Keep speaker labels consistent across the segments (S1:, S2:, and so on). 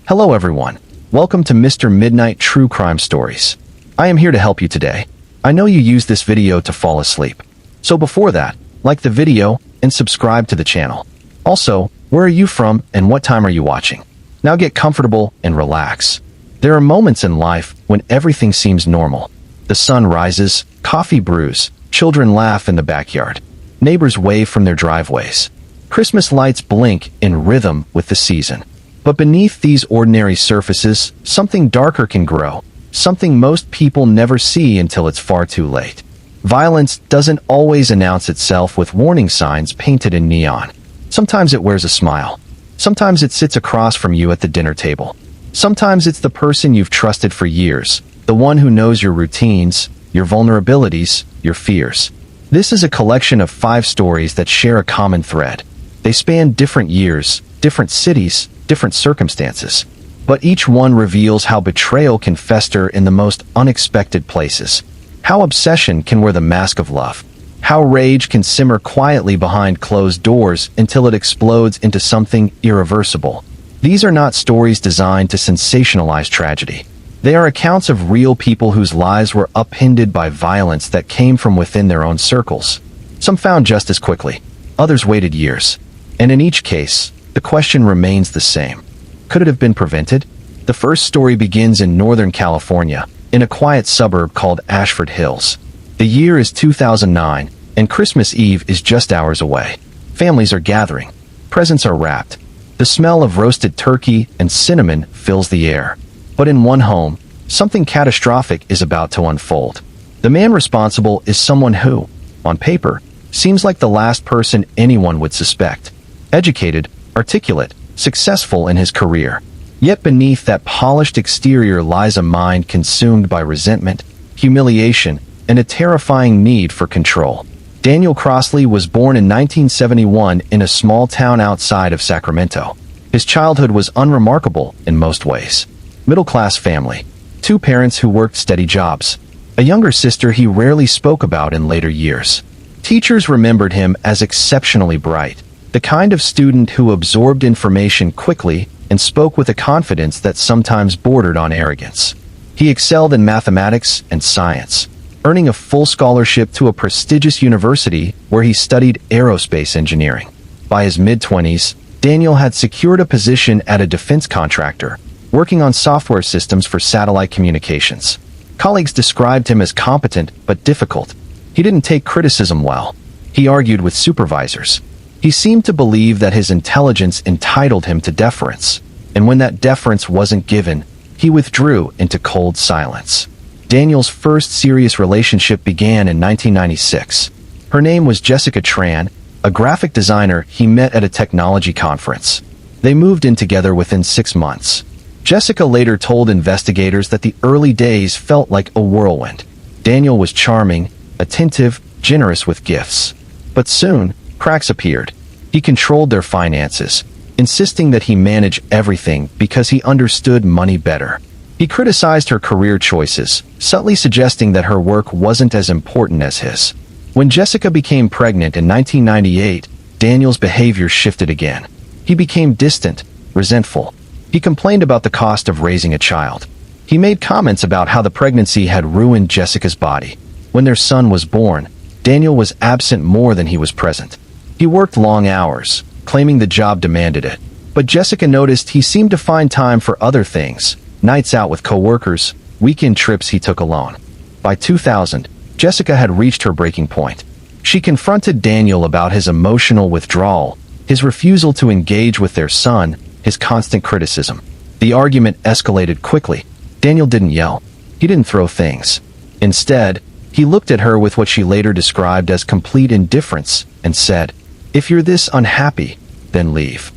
S1: Hello everyone. Welcome to Mr. Midnight True Crime Stories. I am here to help you today. I know you use this video to fall asleep. So before that, like the video and subscribe to the channel. Also, where are you from and what time are you watching? Now get comfortable and relax. There are moments in life when everything seems normal. The sun rises, coffee brews, children laugh in the backyard. Neighbors wave from their driveways. Christmas lights blink in rhythm with the season. But beneath these ordinary surfaces, something darker can grow, something most people never see until it's far too late. Violence doesn't always announce itself with warning signs painted in neon. Sometimes it wears a smile. Sometimes it sits across from you at the dinner table. Sometimes it's the person you've trusted for years, the one who knows your routines, your vulnerabilities, your fears. This is a collection of 5 stories that share a common thread. They span different years, different cities, different circumstances. But each one reveals how betrayal can fester in the most unexpected places. How obsession can wear the mask of love. How rage can simmer quietly behind closed doors until it explodes into something irreversible. These are not stories designed to sensationalize tragedy. They are accounts of real people whose lives were upended by violence that came from within their own circles. Some found justice quickly. Others waited years. And in each case, the question remains the same. Could it have been prevented? The first story begins in Northern California, in a quiet suburb called Ashford Hills. The year is 2009, and Christmas Eve is just hours away. Families are gathering. Presents are wrapped. The smell of roasted turkey and cinnamon fills the air. But in one home, something catastrophic is about to unfold. The man responsible is someone who, on paper, seems like the last person anyone would suspect. Educated, articulate, successful in his career. Yet beneath that polished exterior lies a mind consumed by resentment, humiliation, and a terrifying need for control. Daniel Crossley was born in 1971 in a small town outside of Sacramento. His childhood was unremarkable in most ways. Middle-class family. 2 parents who worked steady jobs. A younger sister he rarely spoke about in later years. Teachers remembered him as exceptionally bright. The kind of student who absorbed information quickly and spoke with a confidence that sometimes bordered on arrogance. He excelled in mathematics and science, earning a full scholarship to a prestigious university where he studied aerospace engineering. By his mid-20s, Daniel had secured a position at a defense contractor, working on software systems for satellite communications. Colleagues described him as competent but difficult. He didn't take criticism well. He argued with supervisors. He seemed to believe that his intelligence entitled him to deference, and when that deference wasn't given, he withdrew into cold silence. Daniel's first serious relationship began in 1996. Her name was Jessica Tran, a graphic designer he met at a technology conference. They moved in together within 6 months. Jessica later told investigators that the early days felt like a whirlwind. Daniel was charming, attentive, generous with gifts. But soon, cracks appeared. He controlled their finances, insisting that he manage everything because he understood money better. He criticized her career choices, subtly suggesting that her work wasn't as important as his. When Jessica became pregnant in 1998, Daniel's behavior shifted again. He became distant, resentful. He complained about the cost of raising a child. He made comments about how the pregnancy had ruined Jessica's body. When their son was born, Daniel was absent more than he was present. He worked long hours, claiming the job demanded it. But Jessica noticed he seemed to find time for other things, nights out with coworkers, weekend trips he took alone. By 2000, Jessica had reached her breaking point. She confronted Daniel about his emotional withdrawal, his refusal to engage with their son, his constant criticism. The argument escalated quickly. Daniel didn't yell. He didn't throw things. Instead, he looked at her with what she later described as complete indifference and said, "If you're this unhappy, then leave."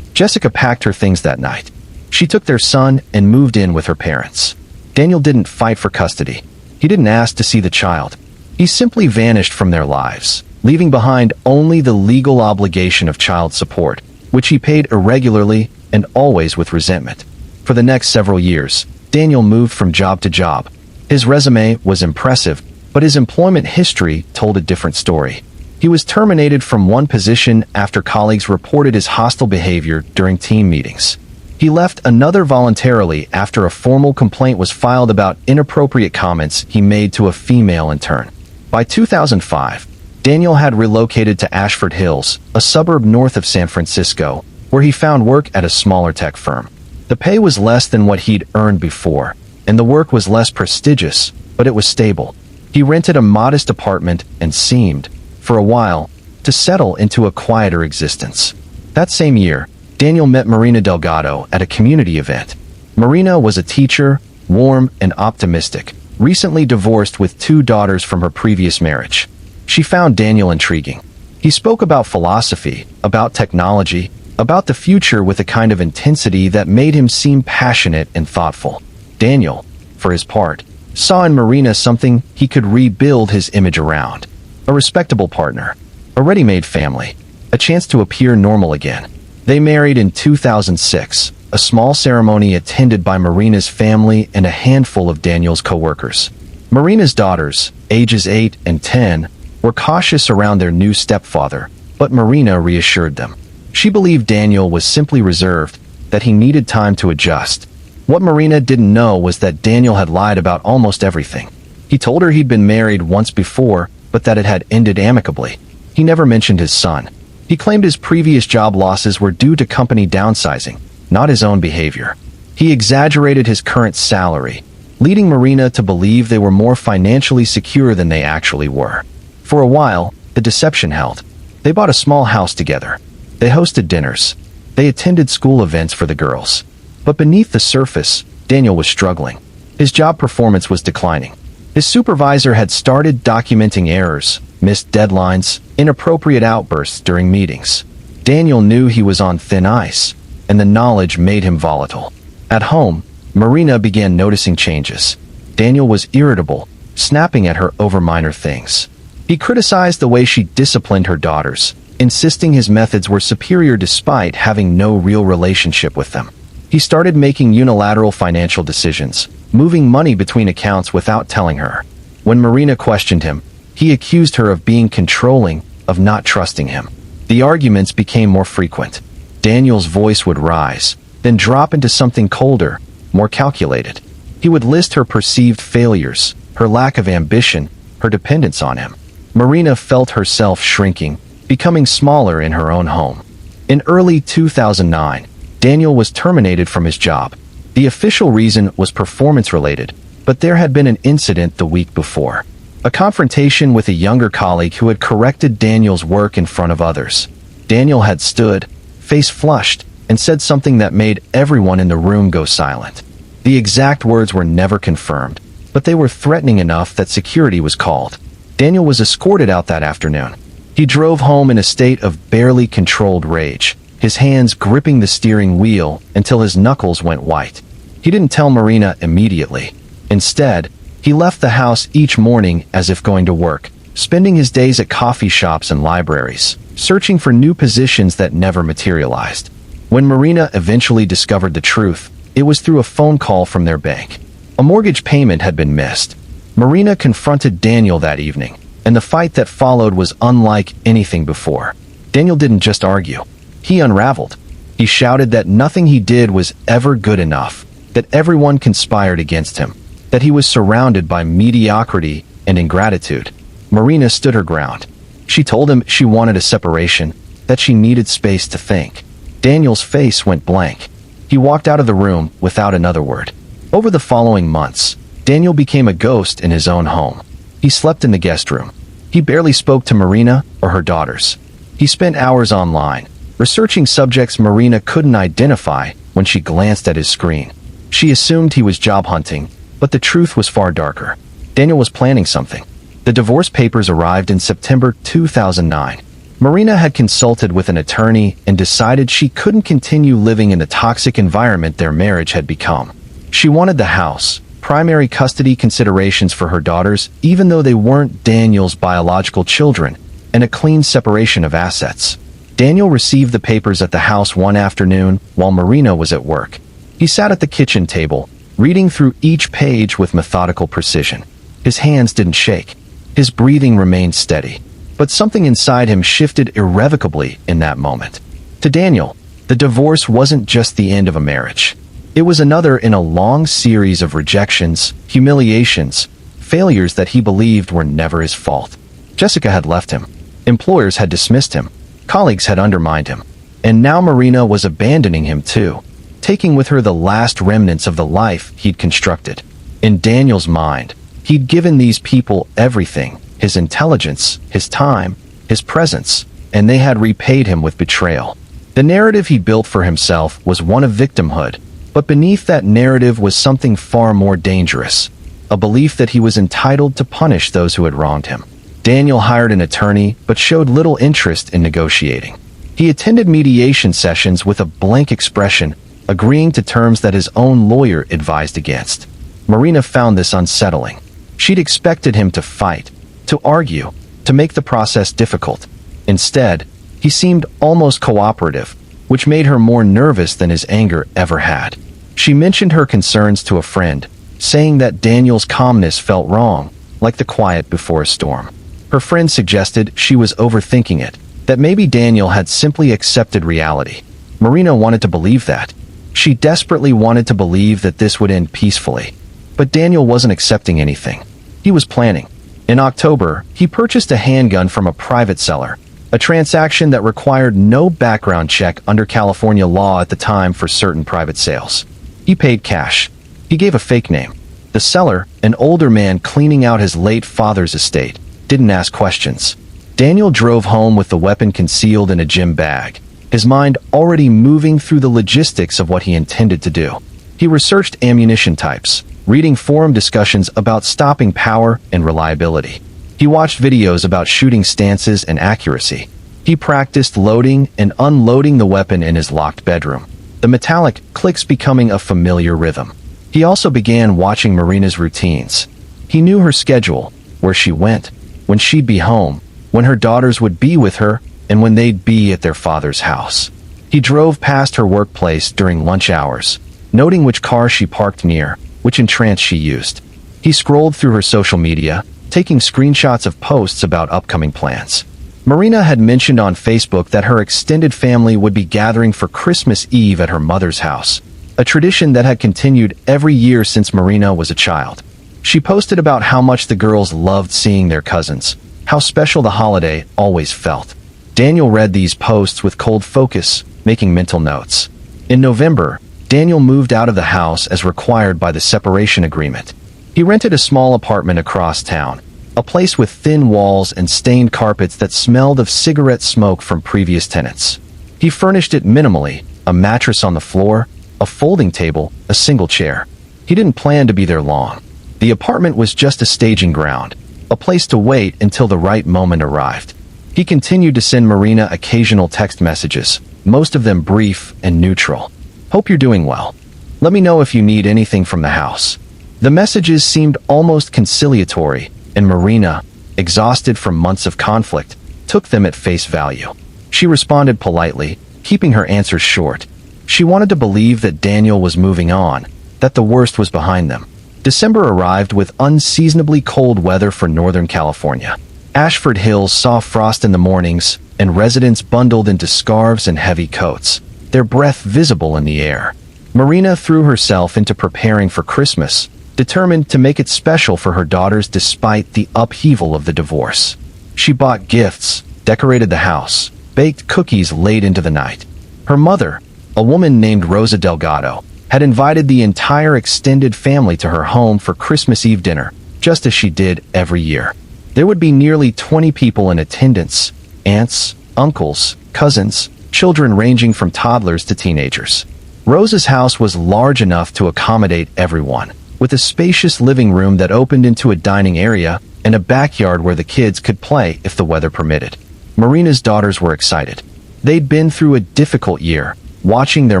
S1: Jessica packed her things that night. She took their son and moved in with her parents. Daniel didn't fight for custody. He didn't ask to see the child. He simply vanished from their lives, leaving behind only the legal obligation of child support, which he paid irregularly and always with resentment. For the next several years, Daniel moved from job to job. His resume was impressive, but his employment history told a different story. He was terminated from one position after colleagues reported his hostile behavior during team meetings. He left another voluntarily after a formal complaint was filed about inappropriate comments he made to a female intern. By 2005, Daniel had relocated to Ashford Hills, a suburb north of San Francisco, where he found work at a smaller tech firm. The pay was less than what he'd earned before, and the work was less prestigious, but it was stable. He rented a modest apartment and seemed, for a while, to settle into a quieter existence. That same year, Daniel met Marina Delgado at a community event. Marina was a teacher, warm and optimistic, recently divorced with 2 daughters from her previous marriage. She found Daniel intriguing. He spoke about philosophy, about technology, about the future with a kind of intensity that made him seem passionate and thoughtful. Daniel, for his part, saw in Marina something he could rebuild his image around. A respectable partner, a ready-made family, a chance to appear normal again. They married in 2006, a small ceremony attended by Marina's family and a handful of Daniel's co-workers. Marina's daughters, ages 8 and 10, were cautious around their new stepfather, but Marina reassured them. She believed Daniel was simply reserved, that he needed time to adjust. What Marina didn't know was that Daniel had lied about almost everything. He told her he'd been married once before, but that it had ended amicably. He never mentioned his son. He claimed his previous job losses were due to company downsizing, not his own behavior. He exaggerated his current salary, leading Marina to believe they were more financially secure than they actually were. For a while, the deception held. They bought a small house together. They hosted dinners. They attended school events for the girls. But beneath the surface, Daniel was struggling. His job performance was declining. His supervisor had started documenting errors, missed deadlines, inappropriate outbursts during meetings. Daniel knew he was on thin ice, and the knowledge made him volatile. At home, Marina began noticing changes. Daniel was irritable, snapping at her over minor things. He criticized the way she disciplined her daughters, insisting his methods were superior despite having no real relationship with them. He started making unilateral financial decisions, moving money between accounts without telling her. When Marina questioned him, he accused her of being controlling, of not trusting him. The arguments became more frequent. Daniel's voice would rise, then drop into something colder, more calculated. He would list her perceived failures, her lack of ambition, her dependence on him. Marina felt herself shrinking, becoming smaller in her own home. In early 2009, Daniel was terminated from his job. The official reason was performance-related, but there had been an incident the week before. A confrontation with a younger colleague who had corrected Daniel's work in front of others. Daniel had stood, face flushed, and said something that made everyone in the room go silent. The exact words were never confirmed, but they were threatening enough that security was called. Daniel was escorted out that afternoon. He drove home in a state of barely controlled rage, his hands gripping the steering wheel until his knuckles went white. He didn't tell Marina immediately. Instead, he left the house each morning as if going to work, spending his days at coffee shops and libraries, searching for new positions that never materialized. When Marina eventually discovered the truth, it was through a phone call from their bank. A mortgage payment had been missed. Marina confronted Daniel that evening, and the fight that followed was unlike anything before. Daniel didn't just argue. He unraveled. He shouted that nothing he did was ever good enough, that everyone conspired against him, that he was surrounded by mediocrity and ingratitude. Marina stood her ground. She told him she wanted a separation, that she needed space to think. Daniel's face went blank. He walked out of the room without another word. Over the following months, Daniel became a ghost in his own home. He slept in the guest room. He barely spoke to Marina or her daughters. He spent hours online, researching subjects Marina couldn't identify when she glanced at his screen. She assumed he was job hunting, but the truth was far darker. Daniel was planning something. The divorce papers arrived in September 2009. Marina had consulted with an attorney and decided she couldn't continue living in the toxic environment their marriage had become. She wanted the house, primary custody considerations for her daughters, even though they weren't Daniel's biological children, and a clean separation of assets. Daniel received the papers at the house one afternoon while Marina was at work. He sat at the kitchen table, reading through each page with methodical precision. His hands didn't shake. His breathing remained steady. But something inside him shifted irrevocably in that moment. To Daniel, The divorce wasn't just the end of a marriage. It was another in a long series of rejections, humiliations, failures that he believed were never his fault. Jessica had left him. Employers had dismissed him. Colleagues had undermined him. And now Marina was abandoning him too, taking with her the last remnants of the life he'd constructed. In Daniel's mind, he'd given these people everything, his intelligence, his time, his presence, and they had repaid him with betrayal. The narrative he built for himself was one of victimhood, but beneath that narrative was something far more dangerous, a belief that he was entitled to punish those who had wronged him. Daniel hired an attorney but showed little interest in negotiating. He attended mediation sessions with a blank expression, agreeing to terms that his own lawyer advised against. Marina found this unsettling. She'd expected him to fight, to argue, to make the process difficult. Instead, he seemed almost cooperative, which made her more nervous than his anger ever had. She mentioned her concerns to a friend, saying that Daniel's calmness felt wrong, like the quiet before a storm. Her friend suggested she was overthinking it, that maybe Daniel had simply accepted reality. Marina wanted to believe that. She desperately wanted to believe that this would end peacefully. But Daniel wasn't accepting anything. He was planning. In October, he purchased a handgun from a private seller, a transaction that required no background check under California law at the time for certain private sales. He paid cash. He gave a fake name. The seller, an older man cleaning out his late father's estate, didn't ask questions. Daniel drove home with the weapon concealed in a gym bag, his mind already moving through the logistics of what he intended to do. He researched ammunition types, reading forum discussions about stopping power and reliability. He watched videos about shooting stances and accuracy. He practiced loading and unloading the weapon in his locked bedroom, the metallic clicks becoming a familiar rhythm. He also began watching Marina's routines. He knew her schedule, where she went, when she'd be home, when her daughters would be with her, and when they'd be at their father's house. He drove past her workplace during lunch hours, noting which car she parked near, which entrance she used. He scrolled through her social media, taking screenshots of posts about upcoming plans. Marina had mentioned on Facebook that her extended family would be gathering for Christmas Eve at her mother's house, a tradition that had continued every year since Marina was a child. She posted about how much the girls loved seeing their cousins, how special the holiday always felt. Daniel read these posts with cold focus, making mental notes. In November, Daniel moved out of the house as required by the separation agreement. He rented a small apartment across town, a place with thin walls and stained carpets that smelled of cigarette smoke from previous tenants. He furnished it minimally, a mattress on the floor, a folding table, a single chair. He didn't plan to be there long. The apartment was just a staging ground, a place to wait until the right moment arrived. He continued to send Marina occasional text messages, most of them brief and neutral. "Hope you're doing well. Let me know if you need anything from the house." The messages seemed almost conciliatory, and Marina, exhausted from months of conflict, took them at face value. She responded politely, keeping her answers short. She wanted to believe that Daniel was moving on, that the worst was behind them. December arrived with unseasonably cold weather for Northern California. Ashford Hills saw frost in the mornings, and residents bundled into scarves and heavy coats, their breath visible in the air. Marina threw herself into preparing for Christmas, determined to make it special for her daughters despite the upheaval of the divorce. She bought gifts, decorated the house, baked cookies late into the night. Her mother, a woman named Rosa Delgado, had invited the entire extended family to her home for Christmas Eve dinner, just as she did every year. There would be nearly 20 people in attendance: aunts, uncles, cousins, children ranging from toddlers to teenagers. Rosa's house was large enough to accommodate everyone, with a spacious living room that opened into a dining area and a backyard where the kids could play if the weather permitted. Marina's daughters were excited. They'd been through a difficult year, watching their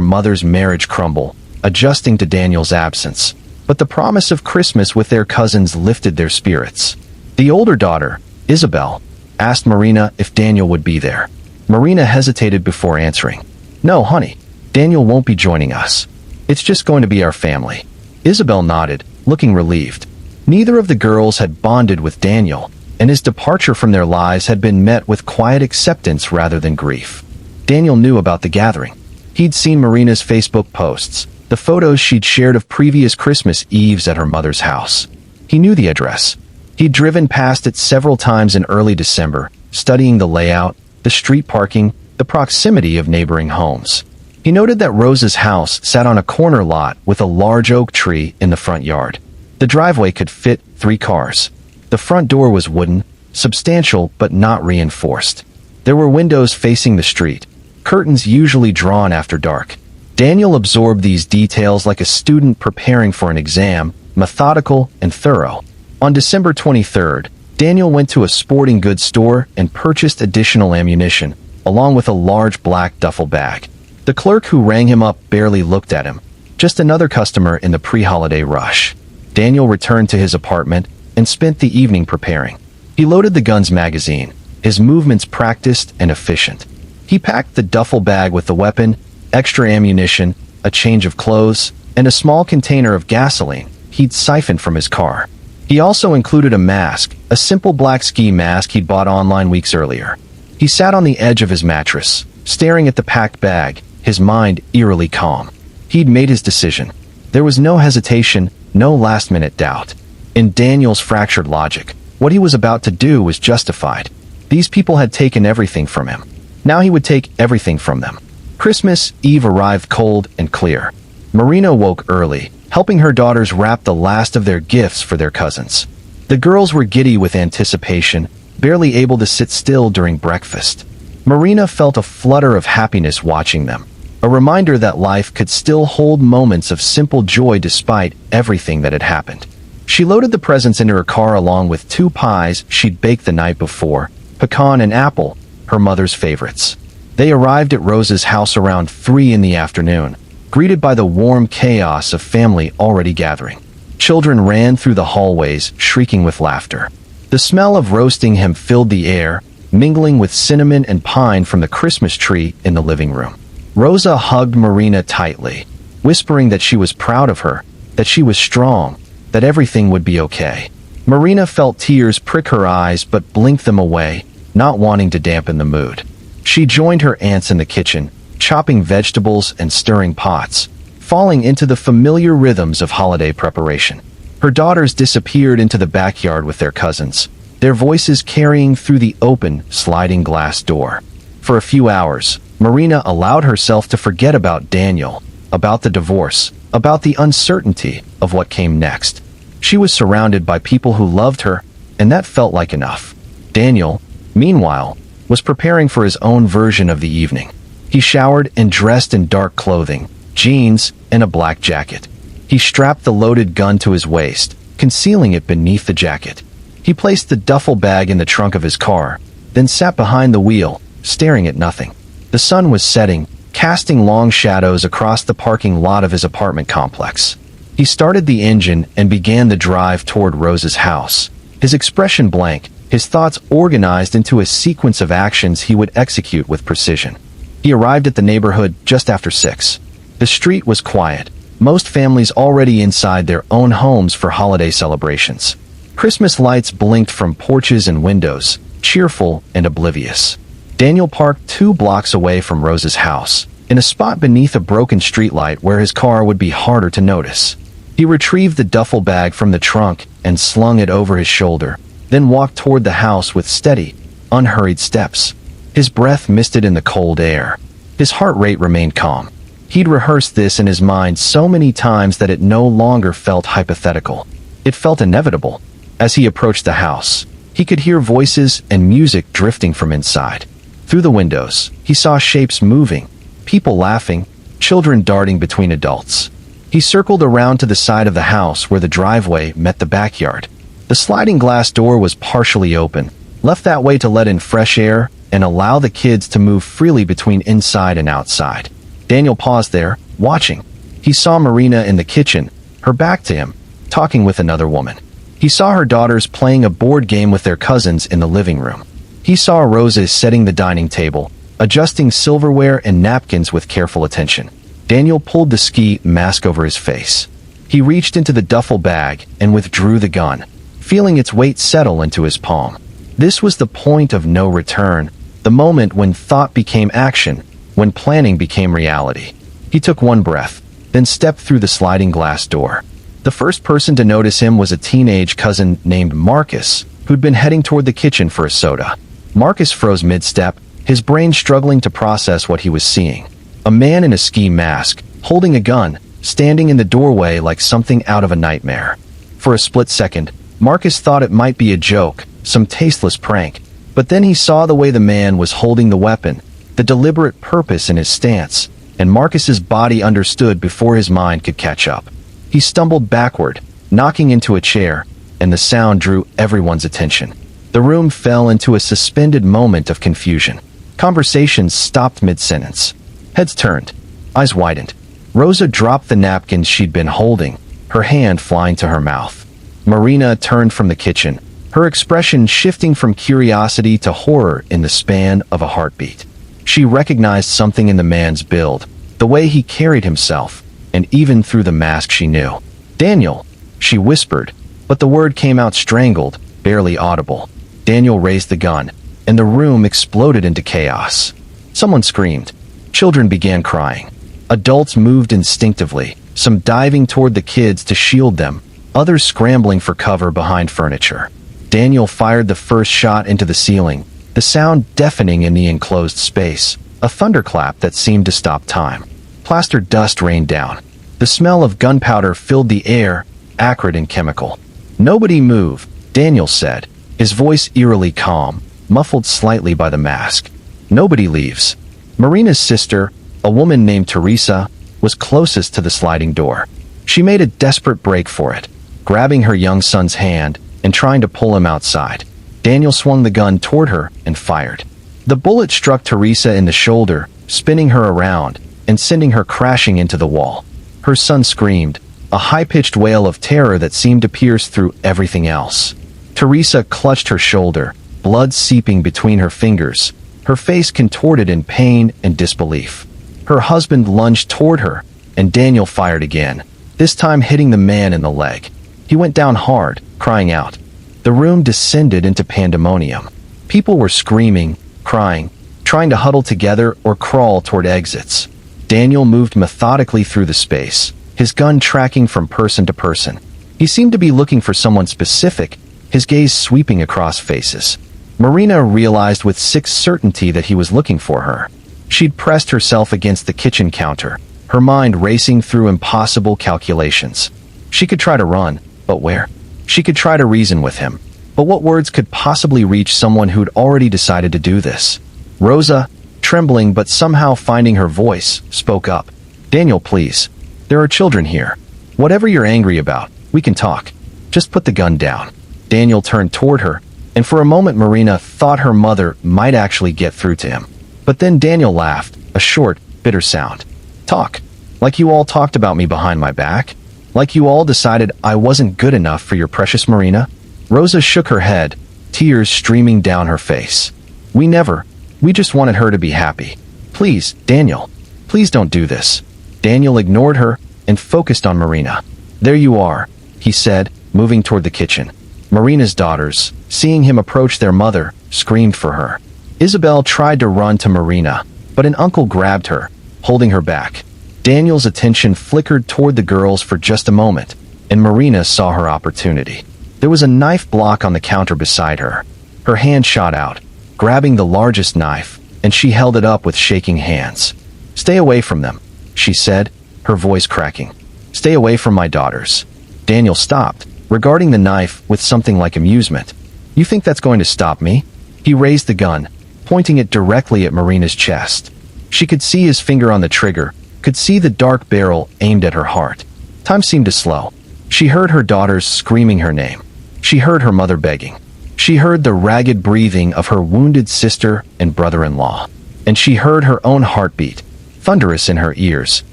S1: mother's marriage crumble, adjusting to Daniel's absence. But the promise of Christmas with their cousins lifted their spirits. The older daughter, Isabel, asked Marina if Daniel would be there. Marina hesitated before answering. "No, honey, Daniel won't be joining us. It's just going to be our family." Isabel nodded, looking relieved. Neither of the girls had bonded with Daniel, and his departure from their lives had been met with quiet acceptance rather than grief. Daniel knew about the gathering. He'd seen Marina's Facebook posts, the photos she'd shared of previous Christmas Eves at her mother's house. He knew the address. He'd driven past it several times in early December, studying the layout, the street parking, the proximity of neighboring homes. He noted that Rose's house sat on a corner lot with a large oak tree in the front yard. The driveway could fit 3 cars. The front door was wooden, substantial but not reinforced. There were windows facing the street, curtains usually drawn after dark. Daniel absorbed these details like a student preparing for an exam, methodical and thorough. On December 23rd, Daniel went to a sporting goods store and purchased additional ammunition, along with a large black duffel bag. The clerk who rang him up barely looked at him, just another customer in the pre-holiday rush. Daniel returned to his apartment and spent the evening preparing. He loaded the gun's magazine, his movements practiced and efficient. He packed the duffel bag with the weapon, extra ammunition, a change of clothes, and a small container of gasoline he'd siphoned from his car. He also included a mask, a simple black ski mask he'd bought online weeks earlier. He sat on the edge of his mattress, staring at the packed bag, his mind eerily calm. He'd made his decision. There was no hesitation, no last-minute doubt. In Daniel's fractured logic, what he was about to do was justified. These people had taken everything from him. Now he would take everything from them. Christmas Eve arrived cold and clear. Marina woke early, helping her daughters wrap the last of their gifts for their cousins. The girls were giddy with anticipation, barely able to sit still during breakfast. Marina felt a flutter of happiness watching them, a reminder that life could still hold moments of simple joy despite everything that had happened. She loaded the presents into her car along with 2 pies she'd baked the night before, pecan and apple, her mother's favorites. They arrived at Rose's house around 3 in the afternoon, greeted by the warm chaos of family already gathering. Children ran through the hallways, shrieking with laughter. The smell of roasting ham filled the air, mingling with cinnamon and pine from the Christmas tree in the living room. Rosa hugged Marina tightly, whispering that she was proud of her, that she was strong, that everything would be okay. Marina felt tears prick her eyes but blinked them away, not wanting to dampen the mood. She joined her aunts in the kitchen, chopping vegetables and stirring pots, falling into the familiar rhythms of holiday preparation. Her daughters disappeared into the backyard with their cousins, their voices carrying through the open, sliding glass door. For a few hours, Marina allowed herself to forget about Daniel, about the divorce, about the uncertainty of what came next. She was surrounded by people who loved her, and that felt like enough. Daniel, meanwhile, was preparing for his own version of the evening. He showered and dressed in dark clothing, jeans, and a black jacket. He strapped the loaded gun to his waist, concealing it beneath the jacket. He placed the duffel bag in the trunk of his car, then sat behind the wheel, staring at nothing. The sun was setting, casting long shadows across the parking lot of his apartment complex. He started the engine and began the drive toward Rose's house, his expression blank, his thoughts organized into a sequence of actions he would execute with precision. He arrived at the neighborhood just after 6. The street was quiet, most families already inside their own homes for holiday celebrations. Christmas lights blinked from porches and windows, cheerful and oblivious. Daniel parked 2 blocks away from Rose's house, in a spot beneath a broken streetlight where his car would be harder to notice. He retrieved the duffel bag from the trunk and slung it over his shoulder, then walked toward the house with steady, unhurried steps. His breath misted in the cold air. His heart rate remained calm. He'd rehearsed this in his mind so many times that it no longer felt hypothetical. It felt inevitable. As he approached the house, he could hear voices and music drifting from inside. Through the windows, he saw shapes moving, people laughing, children darting between adults. He circled around to the side of the house where the driveway met the backyard. The sliding glass door was partially open, left that way to let in fresh air and allow the kids to move freely between inside and outside. Daniel paused there, watching. He saw Marina in the kitchen, her back to him, talking with another woman. He saw her daughters playing a board game with their cousins in the living room. He saw Rosa setting the dining table, adjusting silverware and napkins with careful attention. Daniel pulled the ski mask over his face. He reached into the duffel bag and withdrew the gun, feeling its weight settle into his palm. This was the point of no return, the moment when thought became action, when planning became reality. He took one breath, then stepped through the sliding glass door. The first person to notice him was a teenage cousin named Marcus, who'd been heading toward the kitchen for a soda. Marcus froze mid-step, his brain struggling to process what he was seeing. A man in a ski mask, holding a gun, standing in the doorway like something out of a nightmare. For a split second, Marcus thought it might be a joke, some tasteless prank, but then he saw the way the man was holding the weapon, the deliberate purpose in his stance, and Marcus's body understood before his mind could catch up. He stumbled backward, knocking into a chair, and the sound drew everyone's attention. The room fell into a suspended moment of confusion. Conversations stopped mid-sentence. Heads turned. Eyes widened. Rosa dropped the napkin she'd been holding, her hand flying to her mouth. Marina turned from the kitchen, her expression shifting from curiosity to horror in the span of a heartbeat. She recognized something in the man's build, the way he carried himself, and even through the mask she knew. "Daniel," she whispered, but the word came out strangled, barely audible. Daniel raised the gun, and the room exploded into chaos. Someone screamed. Children began crying. Adults moved instinctively, some diving toward the kids to shield them, others scrambling for cover behind furniture. Daniel fired the first shot into the ceiling, the sound deafening in the enclosed space, a thunderclap that seemed to stop time. Plaster dust rained down. The smell of gunpowder filled the air, acrid and chemical. "Nobody move," Daniel said, his voice eerily calm, muffled slightly by the mask. "Nobody leaves." Marina's sister, a woman named Teresa, was closest to the sliding door. She made a desperate break for it, grabbing her young son's hand and trying to pull him outside. Daniel swung the gun toward her and fired. The bullet struck Teresa in the shoulder, spinning her around and sending her crashing into the wall. Her son screamed, a high-pitched wail of terror that seemed to pierce through everything else. Teresa clutched her shoulder, blood seeping between her fingers, her face contorted in pain and disbelief. Her husband lunged toward her, and Daniel fired again, this time hitting the man in the leg. He went down hard, crying out. The room descended into pandemonium. People were screaming, crying, trying to huddle together or crawl toward exits. Daniel moved methodically through the space, his gun tracking from person to person. He seemed to be looking for someone specific, his gaze sweeping across faces. Marina realized with sick certainty that he was looking for her. She'd pressed herself against the kitchen counter, her mind racing through impossible calculations. She could try to run, but where? She could try to reason with him, but what words could possibly reach someone who'd already decided to do this? Rosa, trembling but somehow finding her voice, spoke up. "Daniel, please. There are children here. Whatever you're angry about, we can talk. Just put the gun down." Daniel turned toward her, and for a moment Marina thought her mother might actually get through to him. But then Daniel laughed, a short, bitter sound. "Talk? Like you all talked about me behind my back? Like you all decided I wasn't good enough for your precious Marina?" Rosa shook her head, tears streaming down her face. We just wanted her to be happy. Please, Daniel, please don't do this." Daniel ignored her and focused on Marina. "There you are," he said, moving toward the kitchen. Marina's daughters, seeing him approach their mother, screamed for her. Isabel tried to run to Marina, but an uncle grabbed her, holding her back. Daniel's attention flickered toward the girls for just a moment, and Marina saw her opportunity. There was a knife block on the counter beside her. Her hand shot out, grabbing the largest knife, and she held it up with shaking hands. "Stay away from them," she said, her voice cracking. "Stay away from my daughters." Daniel stopped, regarding the knife with something like amusement. "You think that's going to stop me?" He raised the gun, pointing it directly at Marina's chest. She could see his finger on the trigger, could see the dark barrel aimed at her heart. Time seemed to slow. She heard her daughters screaming her name. She heard her mother begging. She heard the ragged breathing of her wounded sister and brother-in-law. And she heard her own heartbeat, thunderous in her ears,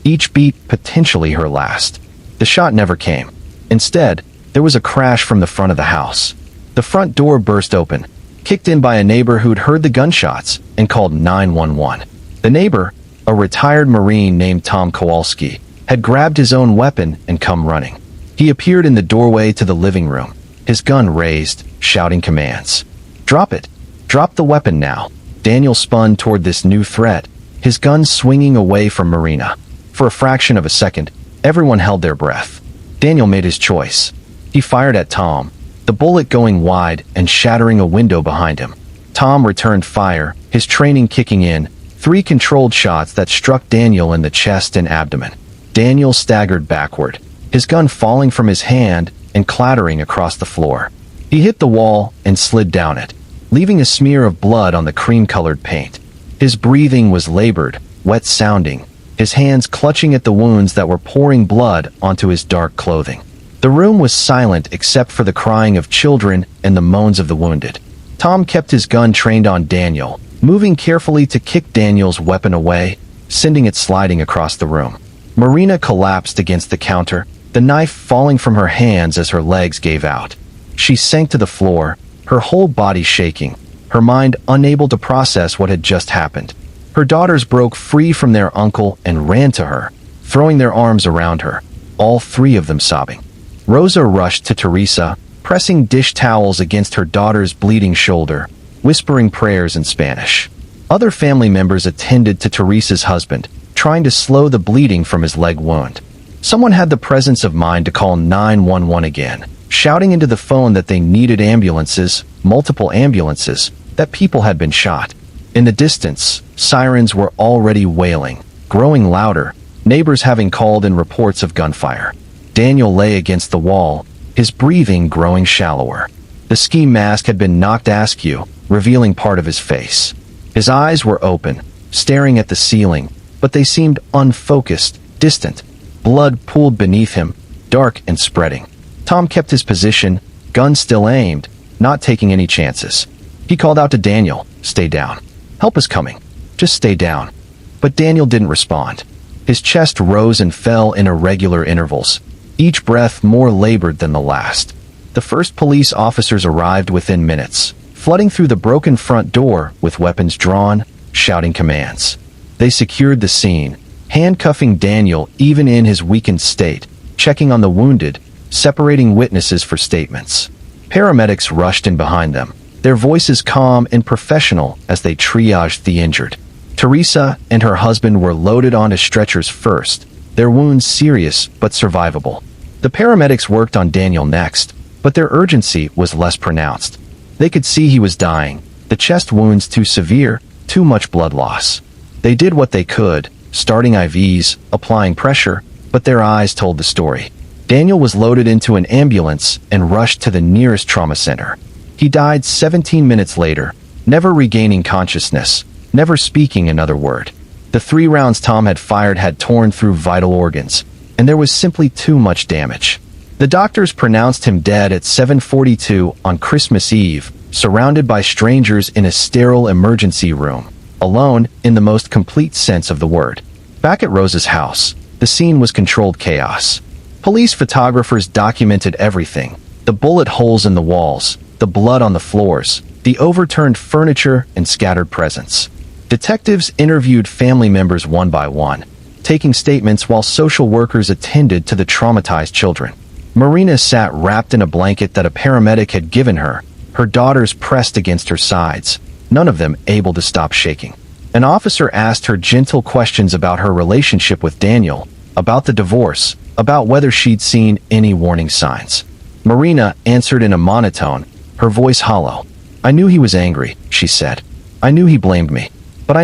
S1: each beat potentially her last. The shot never came. Instead, there was a crash from the front of the house. The front door burst open, kicked in by a neighbor who'd heard the gunshots and called 911. The neighbor, a retired Marine named Tom Kowalski, had grabbed his own weapon and come running. He appeared in the doorway to the living room, his gun raised, shouting commands. "Drop it! Drop the weapon now!" Daniel spun toward this new threat, his gun swinging away from Marina. For a fraction of a second, everyone held their breath. Daniel made his choice. He fired at Tom, the bullet going wide and shattering a window behind him. Tom returned fire, his training kicking in, 3 controlled shots that struck Daniel in the chest and abdomen. Daniel staggered backward, his gun falling from his hand and clattering across the floor. He hit the wall and slid down it, leaving a smear of blood on the cream-colored paint. His breathing was labored, wet-sounding, his hands clutching at the wounds that were pouring blood onto his dark clothing. The room was silent except for the crying of children and the moans of the wounded. Tom kept his gun trained on Daniel, moving carefully to kick Daniel's weapon away, sending it sliding across the room. Marina collapsed against the counter, the knife falling from her hands as her legs gave out. She sank to the floor, her whole body shaking, her mind unable to process what had just happened. Her daughters broke free from their uncle and ran to her, throwing their arms around her, all 3 of them sobbing. Rosa rushed to Teresa, pressing dish towels against her daughter's bleeding shoulder, whispering prayers in Spanish. Other family members attended to Teresa's husband, trying to slow the bleeding from his leg wound. Someone had the presence of mind to call 911 again, shouting into the phone that they needed ambulances, multiple ambulances, that people had been shot. In the distance, sirens were already wailing, growing louder, neighbors having called in reports of gunfire. Daniel lay against the wall, his breathing growing shallower. The ski mask had been knocked askew, revealing part of his face. His eyes were open, staring at the ceiling, but they seemed unfocused, distant. Blood pooled beneath him, dark and spreading. Tom kept his position, gun still aimed, not taking any chances. He called out to Daniel, "Stay down. Help is coming. Just stay down." But Daniel didn't respond. His chest rose and fell in irregular intervals, each breath more labored than the last. The first police officers arrived within minutes, flooding through the broken front door with weapons drawn, shouting commands. They secured the scene, handcuffing Daniel even in his weakened state, checking on the wounded, separating witnesses for statements. Paramedics rushed in behind them, their voices calm and professional as they triaged the injured. Teresa and her husband were loaded onto stretchers first, their wounds serious but survivable. The paramedics worked on Daniel next, but their urgency was less pronounced. They could see he was dying, the chest wounds too severe, too much blood loss. They did what they could, starting IVs, applying pressure, but their eyes told the story. Daniel was loaded into an ambulance and rushed to the nearest trauma center. He died 17 minutes later, never regaining consciousness, never speaking another word. The 3 rounds Tom had fired had torn through vital organs, and there was simply too much damage. The doctors pronounced him dead at 7:42 on Christmas Eve, surrounded by strangers in a sterile emergency room, alone in the most complete sense of the word. Back at Rosa's house, the scene was controlled chaos. Police photographers documented everything: the bullet holes in the walls, the blood on the floors, the overturned furniture and scattered presents. Detectives interviewed family members one by one, taking statements while social workers attended to the traumatized children. Marina sat wrapped in a blanket that a paramedic had given her, her daughters pressed against her sides, none of them able to stop shaking. An officer asked her gentle questions about her relationship with Daniel, about the divorce, about whether she'd seen any warning signs. Marina answered in a monotone, her voice hollow. "I knew he was angry," she said. "I knew he blamed me. But I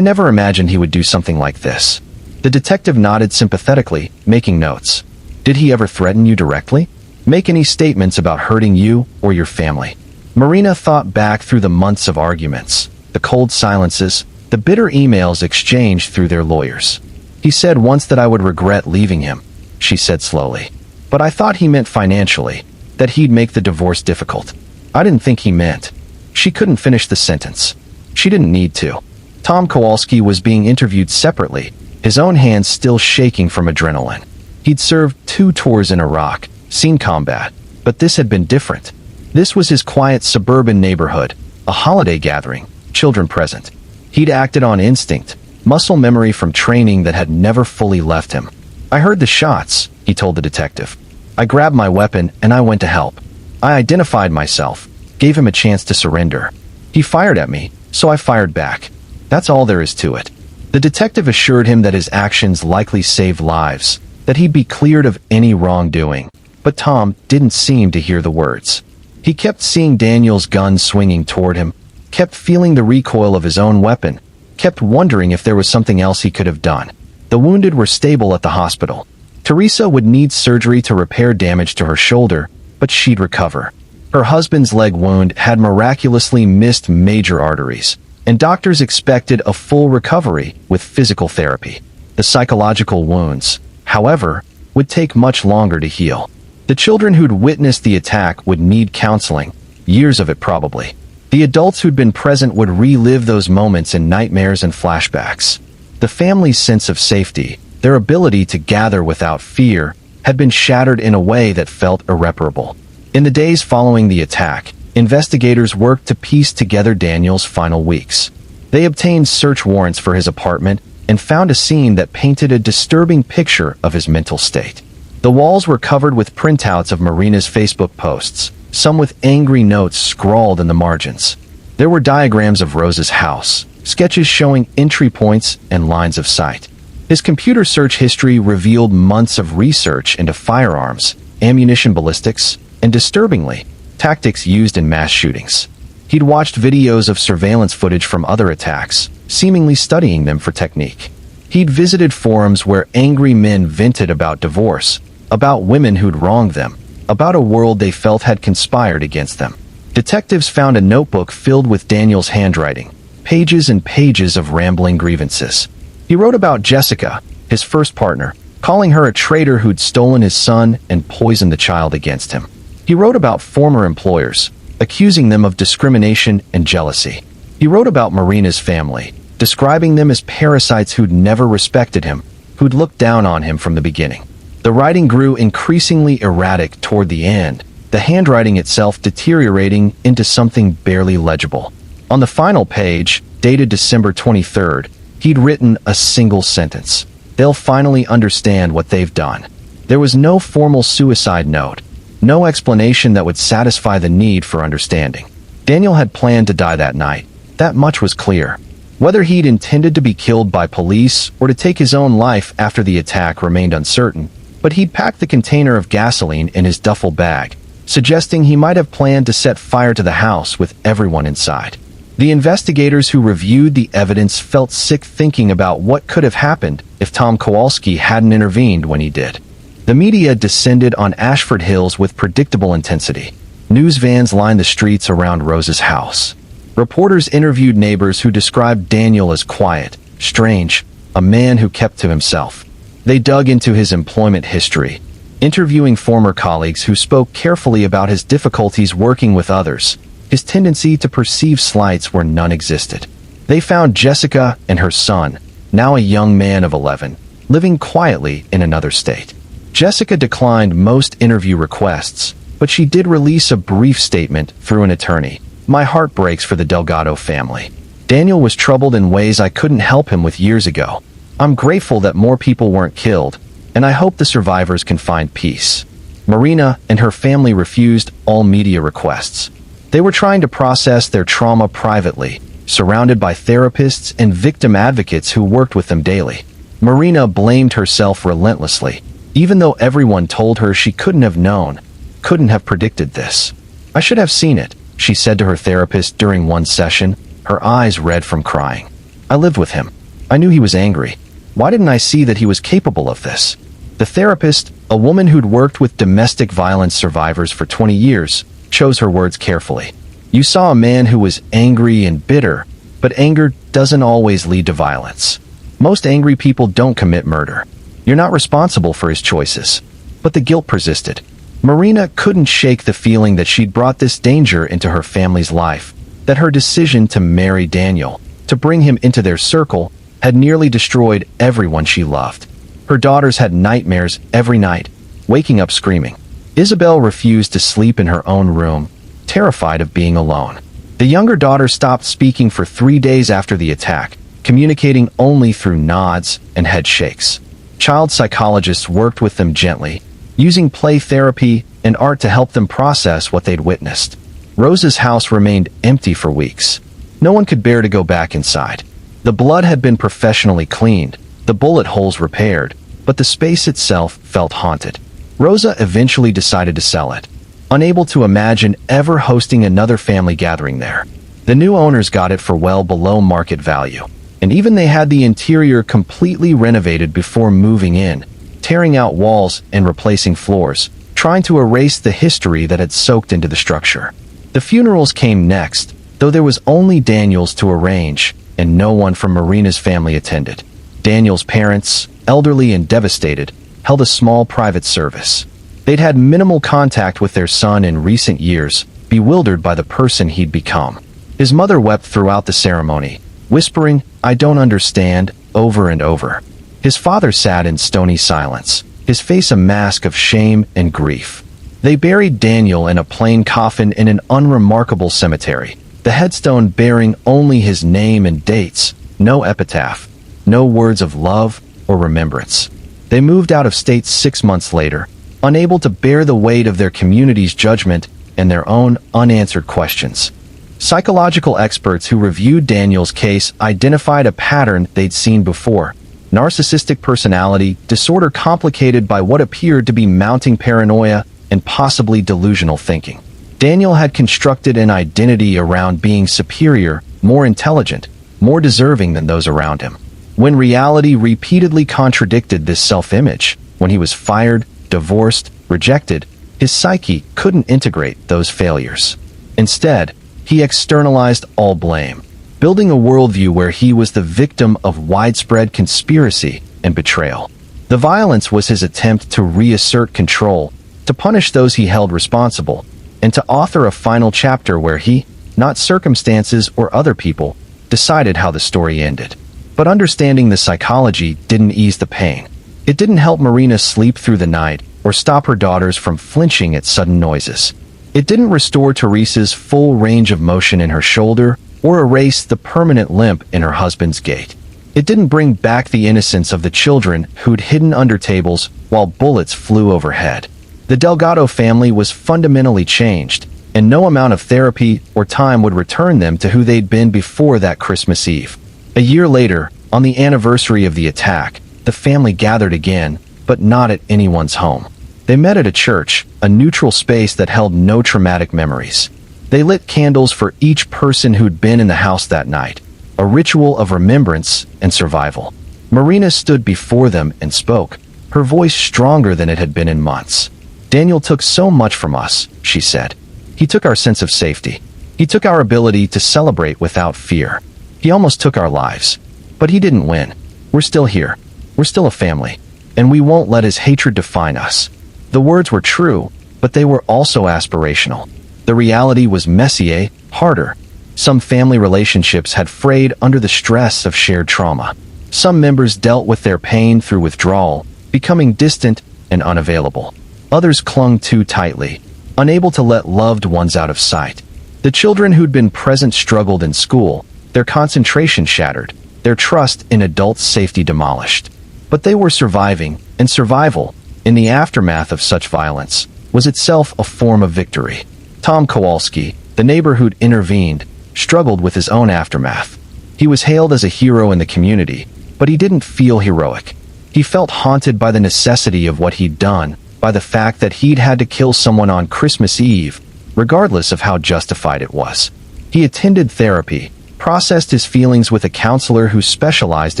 S1: never imagined he would do something like this." The detective nodded sympathetically, making notes. "Did he ever threaten you directly? Make any statements about hurting you or your family?" Marina thought back through the months of arguments, the cold silences, the bitter emails exchanged through their lawyers. "He said once that I would regret leaving him," she said slowly. "But I thought he meant financially, that he'd make the divorce difficult. I didn't think he meant." She couldn't finish the sentence. She didn't need to. Tom Kowalski was being interviewed separately, his own hands still shaking from adrenaline. He'd served 2 tours in Iraq, seen combat, but this had been different. This was his quiet suburban neighborhood, a holiday gathering, children present. He'd acted on instinct, muscle memory from training that had never fully left him. "I heard the shots," he told the detective. "I grabbed my weapon and I went to help. I identified myself, gave him a chance to surrender. He fired at me, so I fired back. That's all there is to it. The detective assured him that his actions likely saved lives, that he'd be cleared of any wrongdoing. But Tom didn't seem to hear the words. He kept seeing Daniel's gun swinging toward him, kept feeling the recoil of his own weapon, kept wondering if there was something else he could have done. The wounded were stable at the hospital. Teresa would need surgery to repair damage to her shoulder, but she'd recover. Her husband's leg wound had miraculously missed major arteries, and doctors expected a full recovery with physical therapy. The psychological wounds, however, would take much longer to heal. The children who'd witnessed the attack would need counseling, years of it probably. The adults who'd been present would relive those moments in nightmares and flashbacks. The family's sense of safety, their ability to gather without fear, had been shattered in a way that felt irreparable. In the days following the attack, investigators worked to piece together Daniel's final weeks. They obtained search warrants for his apartment and found a scene that painted a disturbing picture of his mental state. The walls were covered with printouts of Marina's Facebook posts, some with angry notes scrawled in the margins. There were diagrams of Rose's house, sketches showing entry points and lines of sight. His computer search history revealed months of research into firearms, ammunition ballistics, and disturbingly, tactics used in mass shootings. He'd watched videos of surveillance footage from other attacks, seemingly studying them for technique. He'd visited forums where angry men vented about divorce, about women who'd wronged them, about a world they felt had conspired against them. Detectives found a notebook filled with Daniel's handwriting, pages and pages of rambling grievances. He wrote about Jessica, his first partner, calling her a traitor who'd stolen his son and poisoned the child against him. He wrote about former employers, accusing them of discrimination and jealousy. He wrote about Marina's family, describing them as parasites who'd never respected him, who'd looked down on him from the beginning. The writing grew increasingly erratic toward the end, the handwriting itself deteriorating into something barely legible. On the final page, dated December 23rd, he'd written a single sentence. They'll finally understand what they've done. There was no formal suicide note, no explanation that would satisfy the need for understanding. Daniel had planned to die that night. That much was clear. Whether he'd intended to be killed by police or to take his own life after the attack remained uncertain, but he'd packed the container of gasoline in his duffel bag, suggesting he might have planned to set fire to the house with everyone inside. The investigators who reviewed the evidence felt sick thinking about what could have happened if Tom Kowalski hadn't intervened when he did. The media descended on Ashford Hills with predictable intensity. News vans lined the streets around Rose's house. Reporters interviewed neighbors who described Daniel as quiet, strange, a man who kept to himself. They dug into his employment history, interviewing former colleagues who spoke carefully about his difficulties working with others, his tendency to perceive slights where none existed. They found Jessica and her son, now a young man of 11, living quietly in another state. Jessica declined most interview requests, but she did release a brief statement through an attorney. "My heart breaks for the Delgado family. Daniel was troubled in ways I couldn't help him with years ago. I'm grateful that more people weren't killed, and I hope the survivors can find peace." Marina and her family refused all media requests. They were trying to process their trauma privately, surrounded by therapists and victim advocates who worked with them daily. Marina blamed herself relentlessly, even though everyone told her she couldn't have known, couldn't have predicted this. "I should have seen it," she said to her therapist during one session, her eyes red from crying. "I lived with him. I knew he was angry. Why didn't I see that he was capable of this?" The therapist, a woman who'd worked with domestic violence survivors for 20 years, chose her words carefully. "You saw a man who was angry and bitter, but anger doesn't always lead to violence. Most angry people don't commit murder. You're not responsible for his choices." But the guilt persisted. Marina couldn't shake the feeling that she'd brought this danger into her family's life, that her decision to marry Daniel, to bring him into their circle, had nearly destroyed everyone she loved. Her daughters had nightmares every night, waking up screaming. Isabel refused to sleep in her own room, terrified of being alone. The younger daughter stopped speaking for 3 days after the attack, communicating only through nods and head shakes. Child psychologists worked with them gently, using play therapy and art to help them process what they'd witnessed. Rose's house remained empty for weeks. No one could bear to go back inside. The blood had been professionally cleaned, the bullet holes repaired, but the space itself felt haunted. Rosa eventually decided to sell it, unable to imagine ever hosting another family gathering there. The new owners got it for well below market value, and even they had the interior completely renovated before moving in, tearing out walls and replacing floors, trying to erase the history that had soaked into the structure. The funerals came next, though there was only Daniel's to arrange, and no one from Marina's family attended. Daniel's parents, elderly and devastated, held a small private service. They'd had minimal contact with their son in recent years, bewildered by the person he'd become. His mother wept throughout the ceremony, whispering, "I don't understand," over and over. His father sat in stony silence, his face a mask of shame and grief. They buried Daniel in a plain coffin in an unremarkable cemetery, the headstone bearing only his name and dates, no epitaph, no words of love or remembrance. They moved out of state 6 months later, unable to bear the weight of their community's judgment and their own unanswered questions. Psychological experts who reviewed Daniel's case identified a pattern they'd seen before: narcissistic personality disorder complicated by what appeared to be mounting paranoia and possibly delusional thinking. Daniel had constructed an identity around being superior, more intelligent, more deserving than those around him. When reality repeatedly contradicted this self-image, when he was fired, divorced, rejected, his psyche couldn't integrate those failures. Instead, he externalized all blame, building a worldview where he was the victim of widespread conspiracy and betrayal. The violence was his attempt to reassert control, to punish those he held responsible, and to author a final chapter where he, not circumstances or other people, decided how the story ended. But understanding the psychology didn't ease the pain. It didn't help Marina sleep through the night or stop her daughters from flinching at sudden noises. It didn't restore Teresa's full range of motion in her shoulder or erase the permanent limp in her husband's gait. It didn't bring back the innocence of the children who'd hidden under tables while bullets flew overhead. The Delgado family was fundamentally changed, and no amount of therapy or time would return them to who they'd been before that Christmas Eve. A year later, on the anniversary of the attack, the family gathered again, but not at anyone's home. They met at a church, a neutral space that held no traumatic memories. They lit candles for each person who'd been in the house that night, a ritual of remembrance and survival. Marina stood before them and spoke, her voice stronger than it had been in months. "Daniel took so much from us," she said. "He took our sense of safety. He took our ability to celebrate without fear. He almost took our lives. But he didn't win. We're still here. We're still a family. And we won't let his hatred define us." The words were true, but they were also aspirational. The reality was messier, harder. Some family relationships had frayed under the stress of shared trauma. Some members dealt with their pain through withdrawal, becoming distant and unavailable. Others clung too tightly, unable to let loved ones out of sight. The children who'd been present struggled in school, their concentration shattered, their trust in adults' safety demolished. But they were surviving, and survival, in the aftermath of such violence, was itself a form of victory. Tom Kowalski, the neighbor who'd intervened, struggled with his own aftermath. He was hailed as a hero in the community, but he didn't feel heroic. He felt haunted by the necessity of what he'd done, by the fact that he'd had to kill someone on Christmas Eve, regardless of how justified it was. He attended therapy, processed his feelings with a counselor who specialized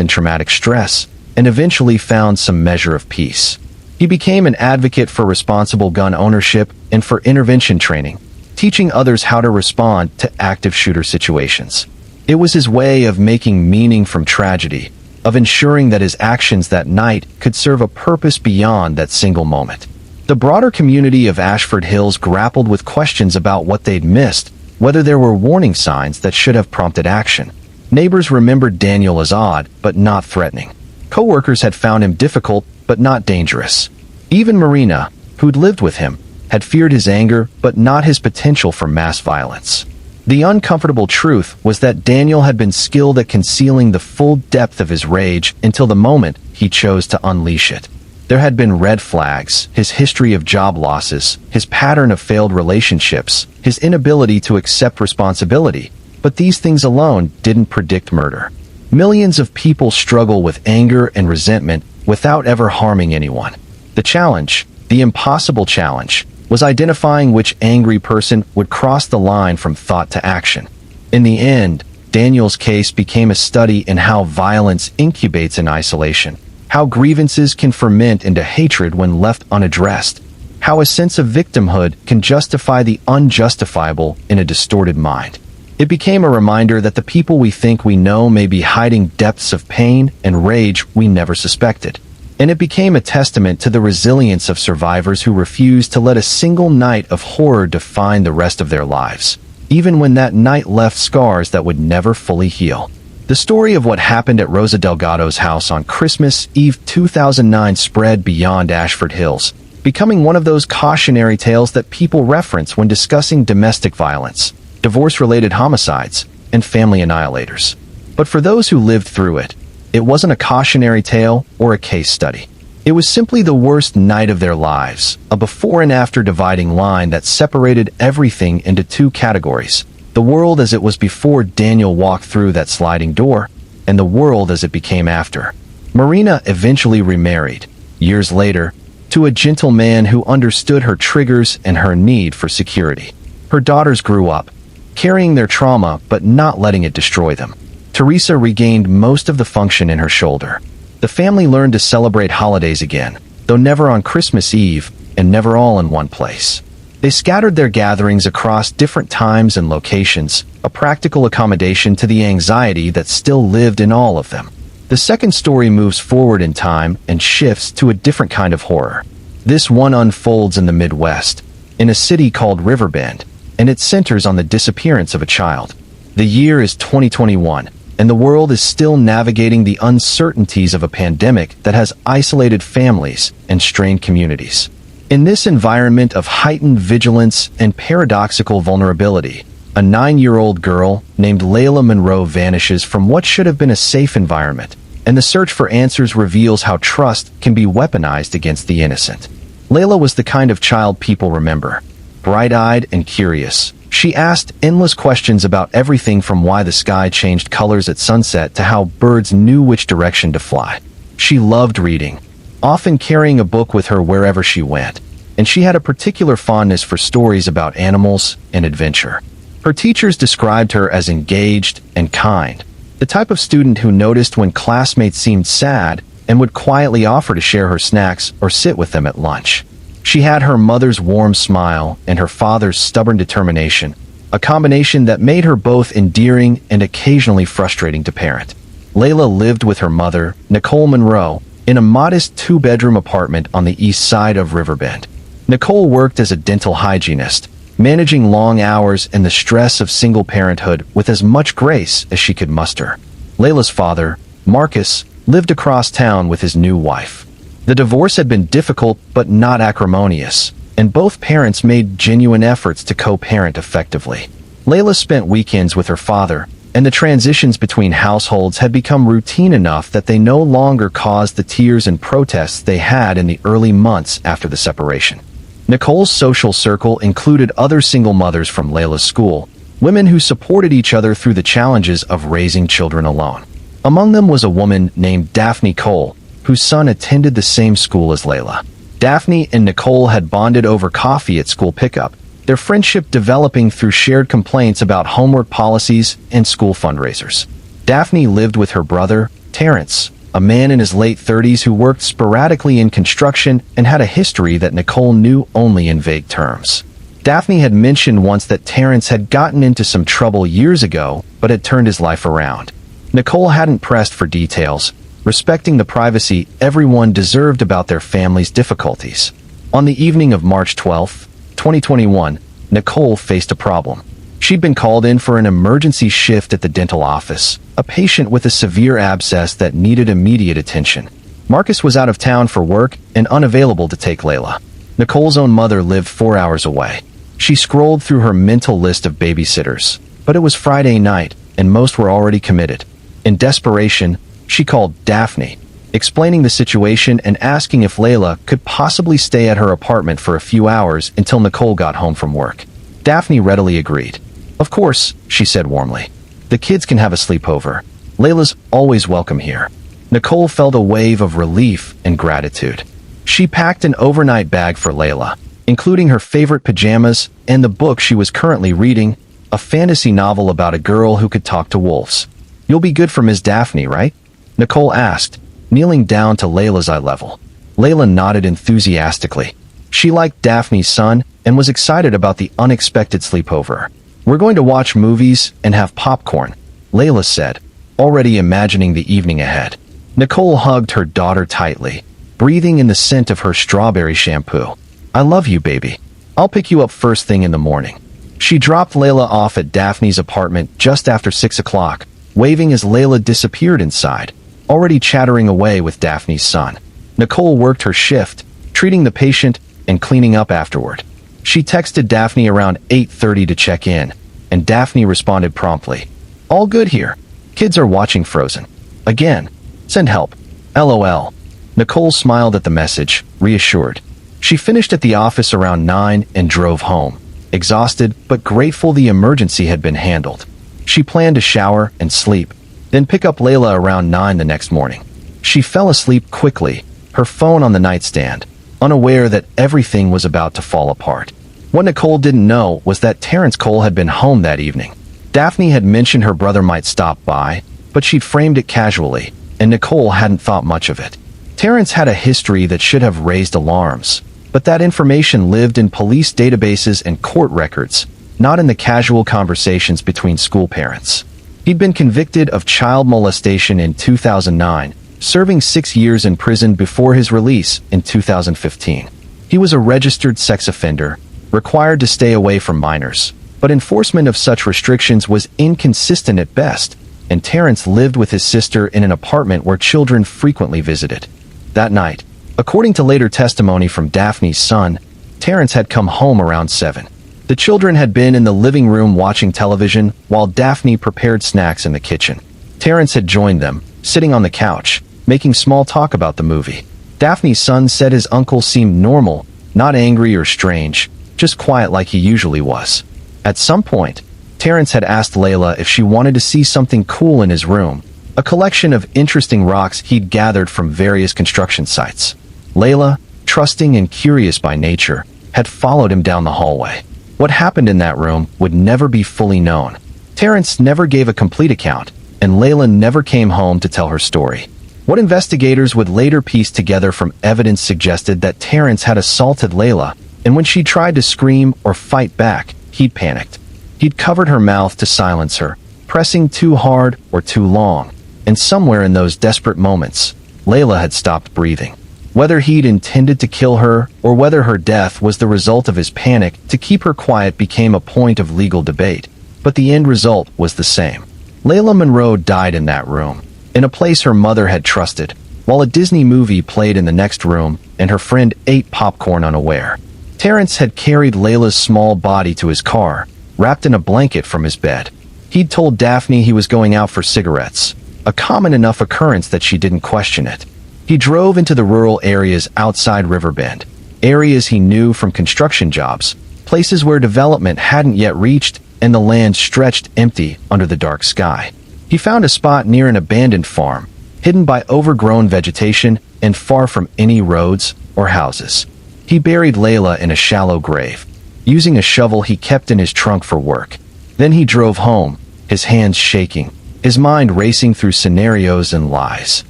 S1: in traumatic stress, and eventually found some measure of peace. He became an advocate for responsible gun ownership and for intervention training, teaching others how to respond to active shooter situations. It was his way of making meaning from tragedy, of ensuring that his actions that night could serve a purpose beyond that single moment. The broader community of Ashford Hills grappled with questions about what they'd missed, whether there were warning signs that should have prompted action. Neighbors remembered Daniel as odd, but not threatening. Coworkers had found him difficult, but not dangerous. Even Marina, who'd lived with him, had feared his anger, but not his potential for mass violence. The uncomfortable truth was that Daniel had been skilled at concealing the full depth of his rage until the moment he chose to unleash it. There had been red flags, his history of job losses, his pattern of failed relationships, his inability to accept responsibility, but these things alone didn't predict murder. Millions of people struggle with anger and resentment without ever harming anyone. The challenge, the impossible challenge, was identifying which angry person would cross the line from thought to action. In the end, Daniel's case became a study in how violence incubates in isolation, how grievances can ferment into hatred when left unaddressed, how a sense of victimhood can justify the unjustifiable in a distorted mind. It became a reminder that the people we think we know may be hiding depths of pain and rage we never suspected. And it became a testament to the resilience of survivors who refused to let a single night of horror define the rest of their lives, even when that night left scars that would never fully heal. The story of what happened at Rosa Delgado's house on Christmas Eve 2009 spread beyond Ashford Hills, becoming one of those cautionary tales that people reference when discussing domestic violence, divorce-related homicides, and family annihilators. But for those who lived through it, it wasn't a cautionary tale or a case study. It was simply the worst night of their lives, a before and after dividing line that separated everything into two categories: the world as it was before Daniel walked through that sliding door, and the world as it became after. Marina eventually remarried, years later, to a gentle man who understood her triggers and her need for security. Her daughters grew up, carrying their trauma but not letting it destroy them. Teresa regained most of the function in her shoulder. The family learned to celebrate holidays again, though never on Christmas Eve and never all in one place. They scattered their gatherings across different times and locations, a practical accommodation to the anxiety that still lived in all of them. The second story moves forward in time and shifts to a different kind of horror. This one unfolds in the Midwest, in a city called Riverbend, and it centers on the disappearance of a child. The year is 2021, and the world is still navigating the uncertainties of a pandemic that has isolated families and strained communities. In this environment of heightened vigilance and paradoxical vulnerability, a 9-year-old girl named Layla Monroe vanishes from what should have been a safe environment, and the search for answers reveals how trust can be weaponized against the innocent. Layla was the kind of child people remember, bright-eyed and curious. She asked endless questions about everything from why the sky changed colors at sunset to how birds knew which direction to fly. She loved reading, often carrying a book with her wherever she went, and she had a particular fondness for stories about animals and adventure. Her teachers described her as engaged and kind, the type of student who noticed when classmates seemed sad and would quietly offer to share her snacks or sit with them at lunch. She had her mother's warm smile and her father's stubborn determination, a combination that made her both endearing and occasionally frustrating to parent. Layla lived with her mother, Nicole Monroe, in a modest 2-bedroom apartment on the east side of Riverbend. Nicole worked as a dental hygienist, managing long hours and the stress of single parenthood with as much grace as she could muster. Layla's father, Marcus, lived across town with his new wife. The divorce had been difficult but not acrimonious, and both parents made genuine efforts to co-parent effectively. Layla spent weekends with her father, and the transitions between households had become routine enough that they no longer caused the tears and protests they had in the early months after the separation. Nicole's social circle included other single mothers from Layla's school, women who supported each other through the challenges of raising children alone. Among them was a woman named Daphne Cole, whose son attended the same school as Layla. Daphne and Nicole had bonded over coffee at school pickup, their friendship developing through shared complaints about homework policies and school fundraisers. Daphne lived with her brother, Terrence, a man in his late 30s who worked sporadically in construction and had a history that Nicole knew only in vague terms. Daphne had mentioned once that Terrence had gotten into some trouble years ago but had turned his life around. Nicole hadn't pressed for details, respecting the privacy everyone deserved about their family's difficulties. On the evening of March 12, 2021, Nicole faced a problem. She'd been called in for an emergency shift at the dental office, a patient with a severe abscess that needed immediate attention. Marcus was out of town for work and unavailable to take Layla. Nicole's own mother lived 4 hours away. She scrolled through her mental list of babysitters, but it was Friday night, and most were already committed. In desperation, she called Daphne, explaining the situation and asking if Layla could possibly stay at her apartment for a few hours until Nicole got home from work. Daphne readily agreed. "Of course," she said warmly. "The kids can have a sleepover. Layla's always welcome here. Nicole felt a wave of relief and gratitude. She packed an overnight bag for Layla, including her favorite pajamas and the book she was currently reading, a fantasy novel about a girl who could talk to wolves. "You'll be good for Ms. Daphne, right?" Nicole asked, kneeling down to Layla's eye level. Layla nodded enthusiastically. She liked Daphne's son and was excited about the unexpected sleepover. "We're going to watch movies and have popcorn," Layla said, already imagining the evening ahead. Nicole hugged her daughter tightly, breathing in the scent of her strawberry shampoo. "I love you, baby. I'll pick you up first thing in the morning." She dropped Layla off at Daphne's apartment just after 6 o'clock, waving as Layla disappeared inside, already chattering away with Daphne's son. Nicole worked her shift, treating the patient and cleaning up afterward. She texted Daphne around 8:30 to check in, and Daphne responded promptly. "All good here. Kids are watching Frozen. Again. Send help. LOL." Nicole smiled at the message, reassured. She finished at the office around 9 and drove home, exhausted but grateful the emergency had been handled. She planned to shower and sleep, then pick up Layla around 9 the next morning. She fell asleep quickly, her phone on the nightstand, unaware that everything was about to fall apart. What Nicole didn't know was that Terrence Cole had been home that evening. Daphne had mentioned her brother might stop by, but she'd framed it casually, and Nicole hadn't thought much of it. Terrence had a history that should have raised alarms, but that information lived in police databases and court records, not in the casual conversations between school parents. He'd been convicted of child molestation in 2009, serving 6 years in prison before his release in 2015. He was a registered sex offender, required to stay away from minors, but enforcement of such restrictions was inconsistent at best, and Terrence lived with his sister in an apartment where children frequently visited. That night, according to later testimony from Daphne's son, Terrence had come home around 7. The children had been in the living room watching television while Daphne prepared snacks in the kitchen. Terrence had joined them, sitting on the couch, making small talk about the movie. Daphne's son said his uncle seemed normal, not angry or strange, just quiet like he usually was. At some point, Terrence had asked Layla if she wanted to see something cool in his room, a collection of interesting rocks he'd gathered from various construction sites. Layla, trusting and curious by nature, had followed him down the hallway. What happened in that room would never be fully known. Terrence never gave a complete account, and Layla never came home to tell her story. What investigators would later piece together from evidence suggested that Terrence had assaulted Layla, and when she tried to scream or fight back, he'd panicked. He'd covered her mouth to silence her, pressing too hard or too long, and somewhere in those desperate moments, Layla had stopped breathing. Whether he'd intended to kill her or whether her death was the result of his panic to keep her quiet became a point of legal debate, but the end result was the same. Layla Monroe died in that room, in a place her mother had trusted, while a Disney movie played in the next room and her friend ate popcorn unaware. Terrence had carried Layla's small body to his car, wrapped in a blanket from his bed. He'd told Daphne he was going out for cigarettes, a common enough occurrence that she didn't question it. He drove into the rural areas outside Riverbend, areas he knew from construction jobs, places where development hadn't yet reached and the land stretched empty under the dark sky. He found a spot near an abandoned farm, hidden by overgrown vegetation and far from any roads or houses. He buried Layla in a shallow grave, using a shovel he kept in his trunk for work. Then he drove home, his hands shaking, his mind racing through scenarios and lies.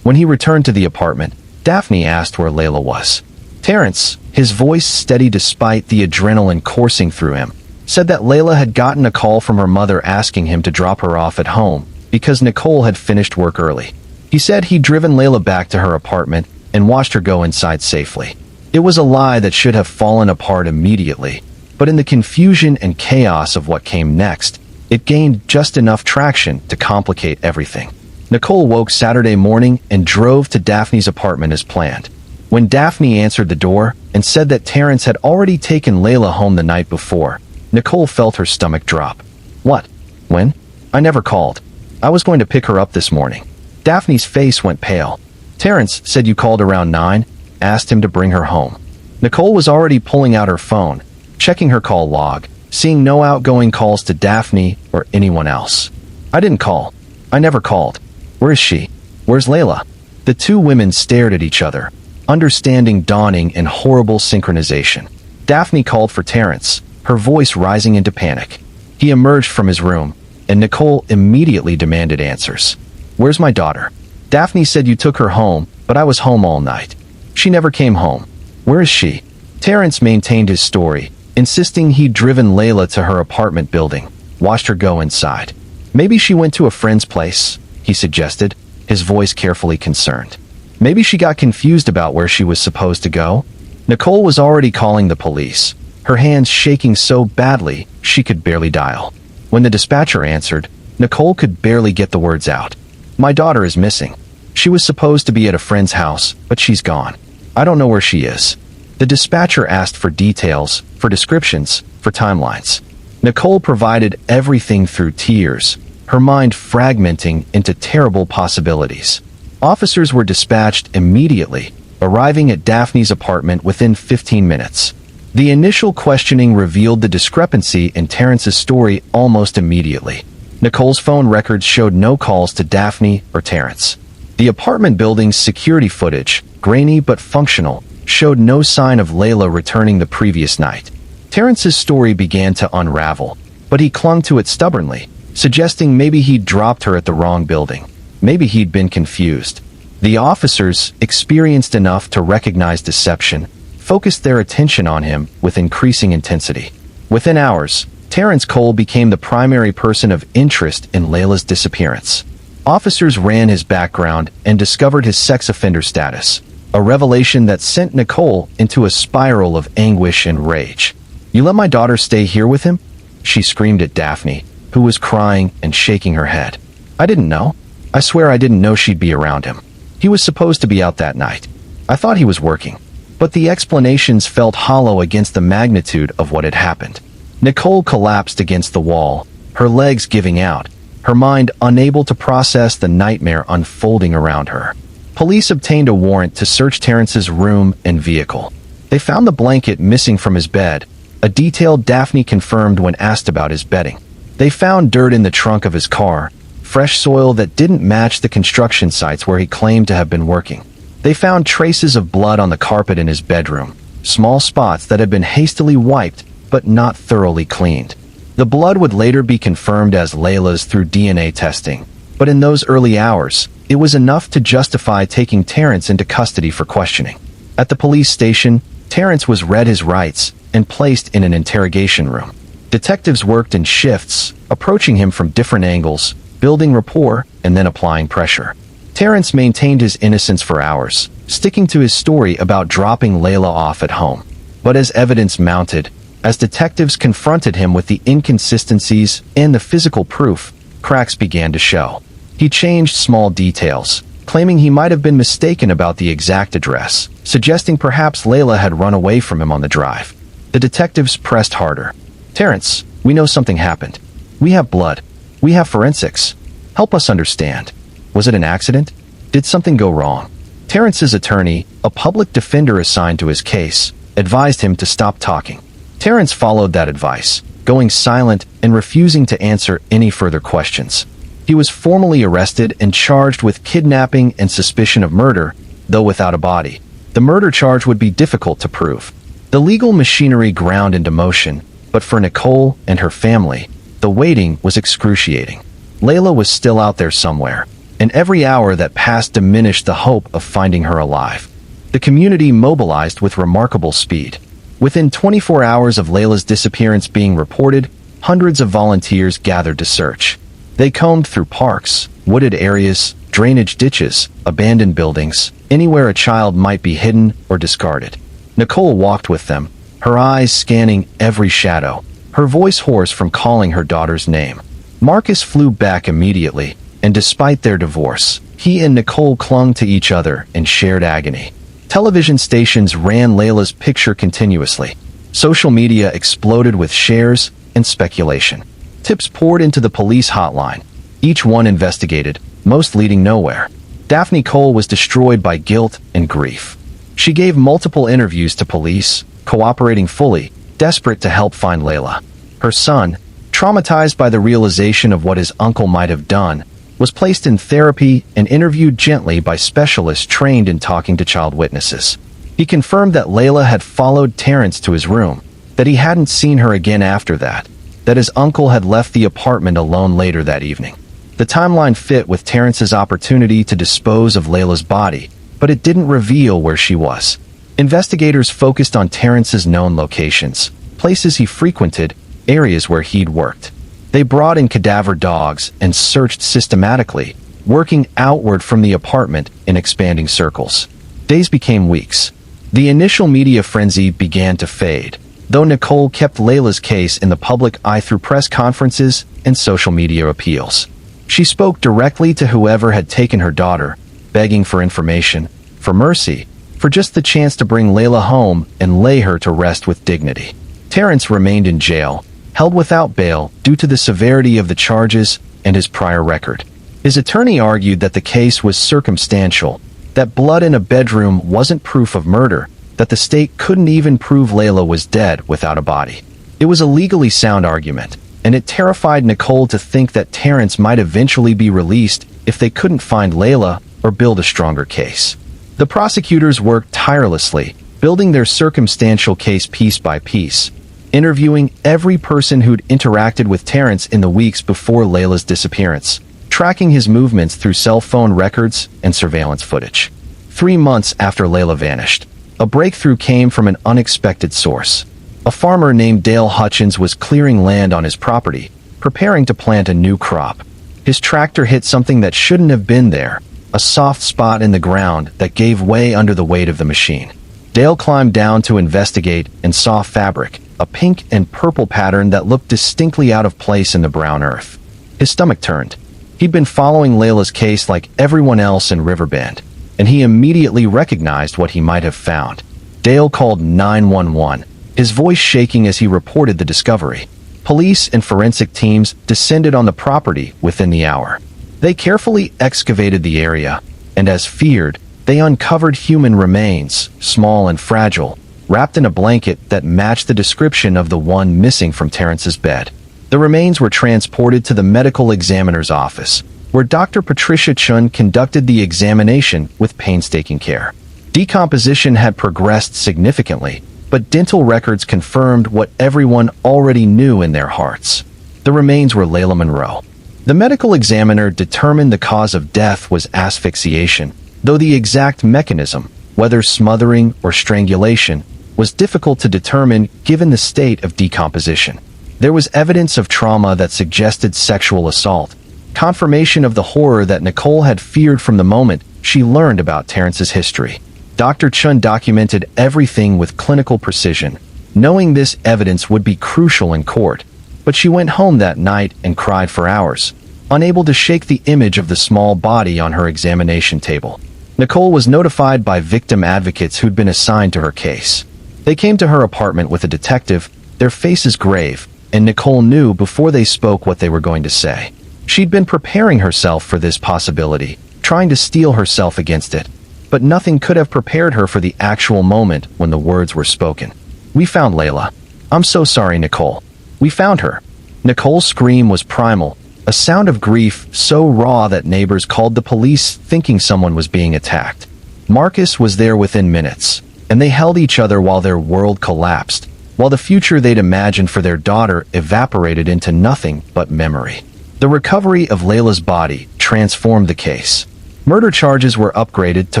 S1: When he returned to the apartment, Daphne asked where Layla was. Terrence, his voice steady despite the adrenaline coursing through him, said that Layla had gotten a call from her mother asking him to drop her off at home because Nicole had finished work early. He said he'd driven Layla back to her apartment and watched her go inside safely. It was a lie that should have fallen apart immediately, but in the confusion and chaos of what came next, it gained just enough traction to complicate everything. Nicole woke Saturday morning and drove to Daphne's apartment as planned. When Daphne answered the door and said that Terrence had already taken Layla home the night before, Nicole felt her stomach drop. "What? When? I never called. I was going to pick her up this morning." Daphne's face went pale. "Terrence said you called around 9, asked him to bring her home." Nicole was already pulling out her phone, checking her call log, seeing no outgoing calls to Daphne or anyone else. "I didn't call. I never called. Where is she? Where's Layla? The two women stared at each other, understanding dawning in horrible synchronization. Daphne called for Terrence, her voice rising into panic. He emerged from his room, and Nicole immediately demanded answers. Where's my daughter? Daphne said you took her home, but I was home all night. She never came home. Where is she? Terrence maintained his story, insisting he'd driven Layla to her apartment building, watched her go inside. Maybe she went to a friend's place, he suggested, his voice carefully concerned. Maybe she got confused about where she was supposed to go. Nicole was already calling the police, her hands shaking so badly she could barely dial. When the dispatcher answered, Nicole could barely get the words out. My daughter is missing. She was supposed to be at a friend's house, but she's gone. I don't know where she is. The dispatcher asked for details, for descriptions, for timelines. Nicole provided everything through tears, her mind fragmenting into terrible possibilities. Officers were dispatched immediately, arriving at Daphne's apartment within 15 minutes. The initial questioning revealed the discrepancy in Terrence's story almost immediately. Nicole's phone records showed no calls to Daphne or Terrence. The apartment building's security footage, grainy but functional, showed no sign of Layla returning the previous night. Terrence's story began to unravel, but he clung to it stubbornly, suggesting maybe he'd dropped her at the wrong building. Maybe he'd been confused. The officers, experienced enough to recognize deception, focused their attention on him with increasing intensity. Within hours, Terrence Cole became the primary person of interest in Layla's disappearance. Officers ran his background and discovered his sex offender status, a revelation that sent Nicole into a spiral of anguish and rage. You let my daughter stay here with him? She screamed at Daphne, who was crying and shaking her head. I didn't know. I swear I didn't know she'd be around him. He was supposed to be out that night. I thought he was working. But the explanations felt hollow against the magnitude of what had happened. Nicole collapsed against the wall, her legs giving out, her mind unable to process the nightmare unfolding around her. Police obtained a warrant to search Terrence's room and vehicle. They found the blanket missing from his bed, a detail Daphne confirmed when asked about his bedding. They found dirt in the trunk of his car, fresh soil that didn't match the construction sites where he claimed to have been working. They found traces of blood on the carpet in his bedroom, small spots that had been hastily wiped but not thoroughly cleaned. The blood would later be confirmed as Layla's through DNA testing, but in those early hours, it was enough to justify taking Terrence into custody for questioning. At the police station, Terrence was read his rights and placed in an interrogation room. Detectives worked in shifts, approaching him from different angles, building rapport and then applying pressure. Terrence maintained his innocence for hours, sticking to his story about dropping Layla off at home. But as evidence mounted, as detectives confronted him with the inconsistencies and the physical proof, cracks began to show. He changed small details, claiming he might have been mistaken about the exact address, suggesting perhaps Layla had run away from him on the drive. The detectives pressed harder. Terrence, we know something happened. We have blood. We have forensics. Help us understand. Was it an accident? Did something go wrong? Terrence's attorney, a public defender assigned to his case, advised him to stop talking. Terrence followed that advice, going silent and refusing to answer any further questions. He was formally arrested and charged with kidnapping and suspicion of murder, though without a body. The murder charge would be difficult to prove. The legal machinery ground into motion, but for Nicole and her family, the waiting was excruciating. Layla was still out there somewhere, and every hour that passed diminished the hope of finding her alive. The community mobilized with remarkable speed. Within 24 hours of Layla's disappearance being reported, hundreds of volunteers gathered to search. They combed through parks, wooded areas, drainage ditches, abandoned buildings, anywhere a child might be hidden or discarded. Nicole walked with them, her eyes scanning every shadow, her voice hoarse from calling her daughter's name. Marcus flew back immediately, and despite their divorce, he and Nicole clung to each other in shared agony. Television stations ran Layla's picture continuously. Social media exploded with shares and speculation. Tips poured into the police hotline, each one investigated, most leading nowhere. Daphne Cole was destroyed by guilt and grief. She gave multiple interviews to police, cooperating fully, desperate to help find Layla. Her son, traumatized by the realization of what his uncle might have done, was placed in therapy and interviewed gently by specialists trained in talking to child witnesses. He confirmed that Layla had followed Terrence to his room, that he hadn't seen her again after that his uncle had left the apartment alone later that evening. The timeline fit with Terrence's opportunity to dispose of Layla's body, but it didn't reveal where she was. Investigators focused on Terrence's known locations, places he frequented, areas where he'd worked. They brought in cadaver dogs and searched systematically, working outward from the apartment in expanding circles. Days became weeks. The initial media frenzy began to fade, though Nicole kept Layla's case in the public eye through press conferences and social media appeals. She spoke directly to whoever had taken her daughter, begging for information, for mercy, for just the chance to bring Layla home and lay her to rest with dignity. Terrence remained in jail, held without bail due to the severity of the charges and his prior record. His attorney argued that the case was circumstantial, that blood in a bedroom wasn't proof of murder, that the state couldn't even prove Layla was dead without a body. It was a legally sound argument, and it terrified Nicole to think that Terrence might eventually be released if they couldn't find Layla or build a stronger case. The prosecutors worked tirelessly, building their circumstantial case piece by piece, interviewing every person who'd interacted with Terrence in the weeks before Layla's disappearance, tracking his movements through cell phone records and surveillance footage. 3 months after Layla vanished, a breakthrough came from an unexpected source. A farmer named Dale Hutchins was clearing land on his property, preparing to plant a new crop. His tractor hit something that shouldn't have been there, a soft spot in the ground that gave way under the weight of the machine. Dale climbed down to investigate and saw fabric, a pink and purple pattern that looked distinctly out of place in the brown earth. His stomach turned. He'd been following Layla's case like everyone else in Riverbend, and he immediately recognized what he might have found. Dale called 911, his voice shaking as he reported the discovery. Police and forensic teams descended on the property within the hour. They carefully excavated the area, and as feared, they uncovered human remains, small and fragile, wrapped in a blanket that matched the description of the one missing from Terrence's bed. The remains were transported to the medical examiner's office, where Dr. Patricia Chun conducted the examination with painstaking care. Decomposition had progressed significantly, but dental records confirmed what everyone already knew in their hearts. The remains were Layla Monroe. The medical examiner determined the cause of death was asphyxiation, though the exact mechanism, whether smothering or strangulation, was difficult to determine given the state of decomposition. There was evidence of trauma that suggested sexual assault, confirmation of the horror that Nicole had feared from the moment she learned about Terrence's history. Dr. Chun documented everything with clinical precision, knowing this evidence would be crucial in court, but she went home that night and cried for hours, unable to shake the image of the small body on her examination table. Nicole was notified by victim advocates who'd been assigned to her case. They came to her apartment with a detective, their faces grave, and Nicole knew before they spoke what they were going to say. She'd been preparing herself for this possibility, trying to steel herself against it, but nothing could have prepared her for the actual moment when the words were spoken. "We found Layla. I'm so sorry, Nicole. We found her." Nicole's scream was primal, a sound of grief so raw that neighbors called the police thinking someone was being attacked. Marcus was there within minutes, and they held each other while their world collapsed, while the future they'd imagined for their daughter evaporated into nothing but memory. The recovery of Layla's body transformed the case. Murder charges were upgraded to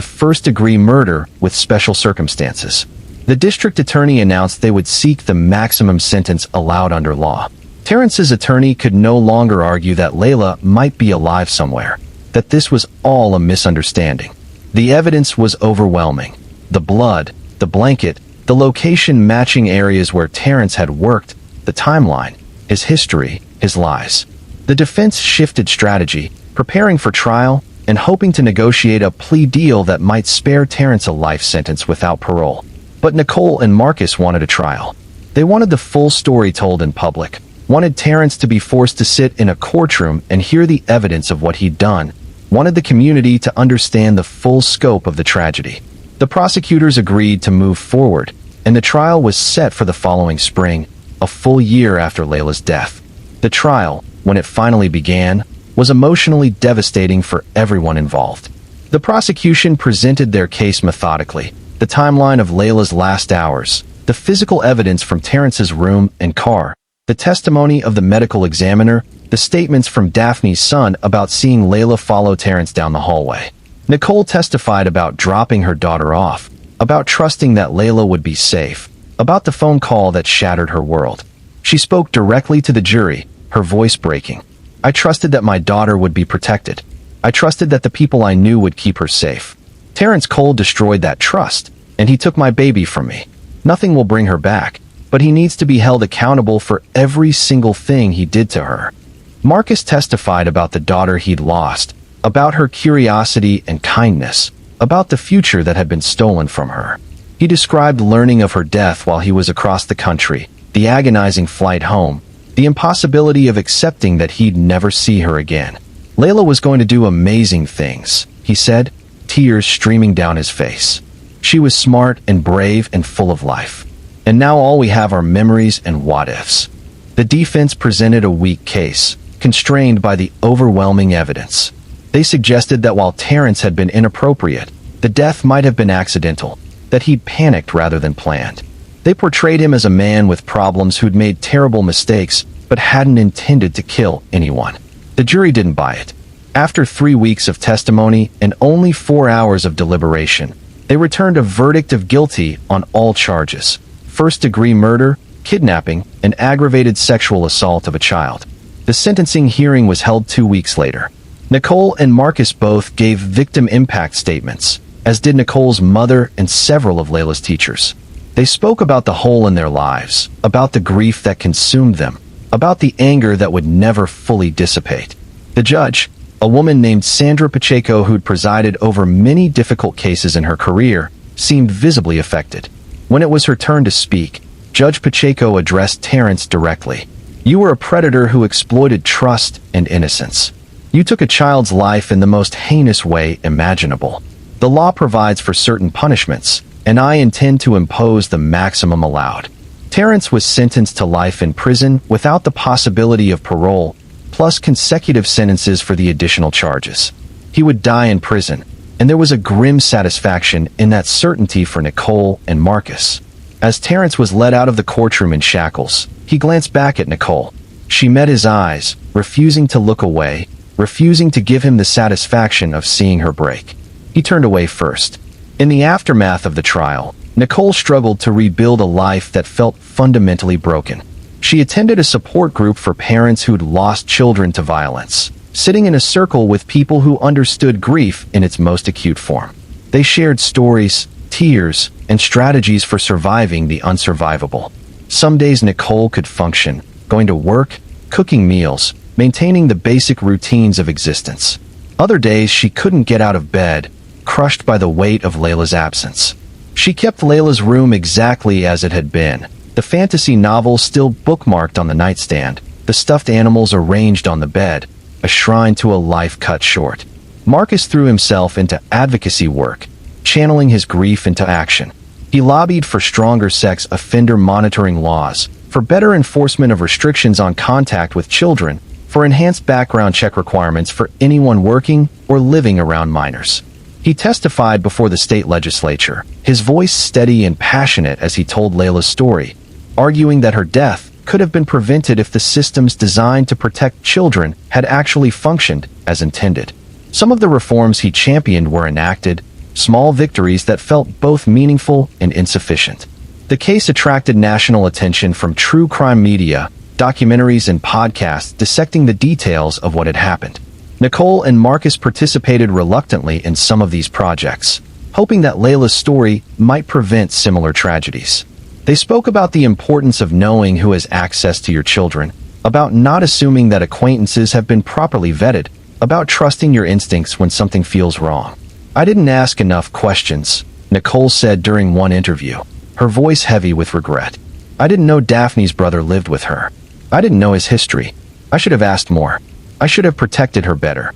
S1: first-degree murder with special circumstances. The district attorney announced they would seek the maximum sentence allowed under law. Terrence's attorney could no longer argue that Layla might be alive somewhere, that this was all a misunderstanding. The evidence was overwhelming. The blood, the blanket, the location matching areas where Terrence had worked, the timeline, his history, his lies. The defense shifted strategy, preparing for trial and hoping to negotiate a plea deal that might spare Terrence a life sentence without parole. But Nicole and Marcus wanted a trial. They wanted the full story told in public, wanted Terrence to be forced to sit in a courtroom and hear the evidence of what he'd done, wanted the community to understand the full scope of the tragedy. The prosecutors agreed to move forward, and the trial was set for the following spring, a full year after Layla's death. The trial, when it finally began, was emotionally devastating for everyone involved. The prosecution presented their case methodically, the timeline of Layla's last hours, the physical evidence from Terrence's room and car, the testimony of the medical examiner, the statements from Daphne's son about seeing Layla follow Terrence down the hallway. Nicole testified about dropping her daughter off, about trusting that Layla would be safe, about the phone call that shattered her world. She spoke directly to the jury, her voice breaking. "I trusted that my daughter would be protected. I trusted that the people I knew would keep her safe. Terrence Cole destroyed that trust, and he took my baby from me. Nothing will bring her back, but he needs to be held accountable for every single thing he did to her." Marcus testified about the daughter he'd lost, about her curiosity and kindness, about the future that had been stolen from her. He described learning of her death while he was across the country, the agonizing flight home, the impossibility of accepting that he'd never see her again. Layla was going to do amazing things, he said, tears streaming down his face. She was smart and brave and full of life. And now all we have are memories and what-ifs. The defense presented a weak case, constrained by the overwhelming evidence. They suggested that while Terrence had been inappropriate, the death might have been accidental, that he'd panicked rather than planned. They portrayed him as a man with problems who'd made terrible mistakes but hadn't intended to kill anyone. The jury didn't buy it. After 3 weeks of testimony and only 4 hours of deliberation, they returned a verdict of guilty on all charges: first-degree murder, kidnapping, and aggravated sexual assault of a child. The sentencing hearing was held 2 weeks later. Nicole and Marcus both gave victim impact statements, as did Nicole's mother and several of Layla's teachers. They spoke about the hole in their lives, about the grief that consumed them, about the anger that would never fully dissipate. The judge, a woman named Sandra Pacheco who'd presided over many difficult cases in her career, seemed visibly affected. When it was her turn to speak, Judge Pacheco addressed Terrence directly. "You were a predator who exploited trust and innocence. You took a child's life in the most heinous way imaginable. The law provides for certain punishments, and I intend to impose the maximum allowed." Terrence was sentenced to life in prison without the possibility of parole, plus consecutive sentences for the additional charges. He would die in prison, and there was a grim satisfaction in that certainty for Nicole and Marcus. As Terrence was led out of the courtroom in shackles, he glanced back at Nicole. She met his eyes, refusing to look away, refusing to give him the satisfaction of seeing her break. He turned away first. In the aftermath of the trial, Nicole struggled to rebuild a life that felt fundamentally broken. She attended a support group for parents who'd lost children to violence, sitting in a circle with people who understood grief in its most acute form. They shared stories, tears, and strategies for surviving the unsurvivable. Some days Nicole could function, going to work, cooking meals, maintaining the basic routines of existence. Other days she couldn't get out of bed, crushed by the weight of Layla's absence. She kept Layla's room exactly as it had been, the fantasy novel still bookmarked on the nightstand, the stuffed animals arranged on the bed, a shrine to a life cut short. Marcus threw himself into advocacy work, channeling his grief into action. He lobbied for stronger sex offender monitoring laws, for better enforcement of restrictions on contact with children, for enhanced background check requirements for anyone working or living around minors. He testified before the state legislature, his voice steady and passionate as he told Layla's story, arguing that her death could have been prevented if the systems designed to protect children had actually functioned as intended. Some of the reforms he championed were enacted, small victories that felt both meaningful and insufficient. The case attracted national attention from true crime media, documentaries and podcasts dissecting the details of what had happened. Nicole and Marcus participated reluctantly in some of these projects, hoping that Layla's story might prevent similar tragedies. They spoke about the importance of knowing who has access to your children, about not assuming that acquaintances have been properly vetted, about trusting your instincts when something feels wrong. "I didn't ask enough questions," Nicole said during one interview, her voice heavy with regret. "I didn't know Daphne's brother lived with her. I didn't know his history. I should have asked more. I should have protected her better."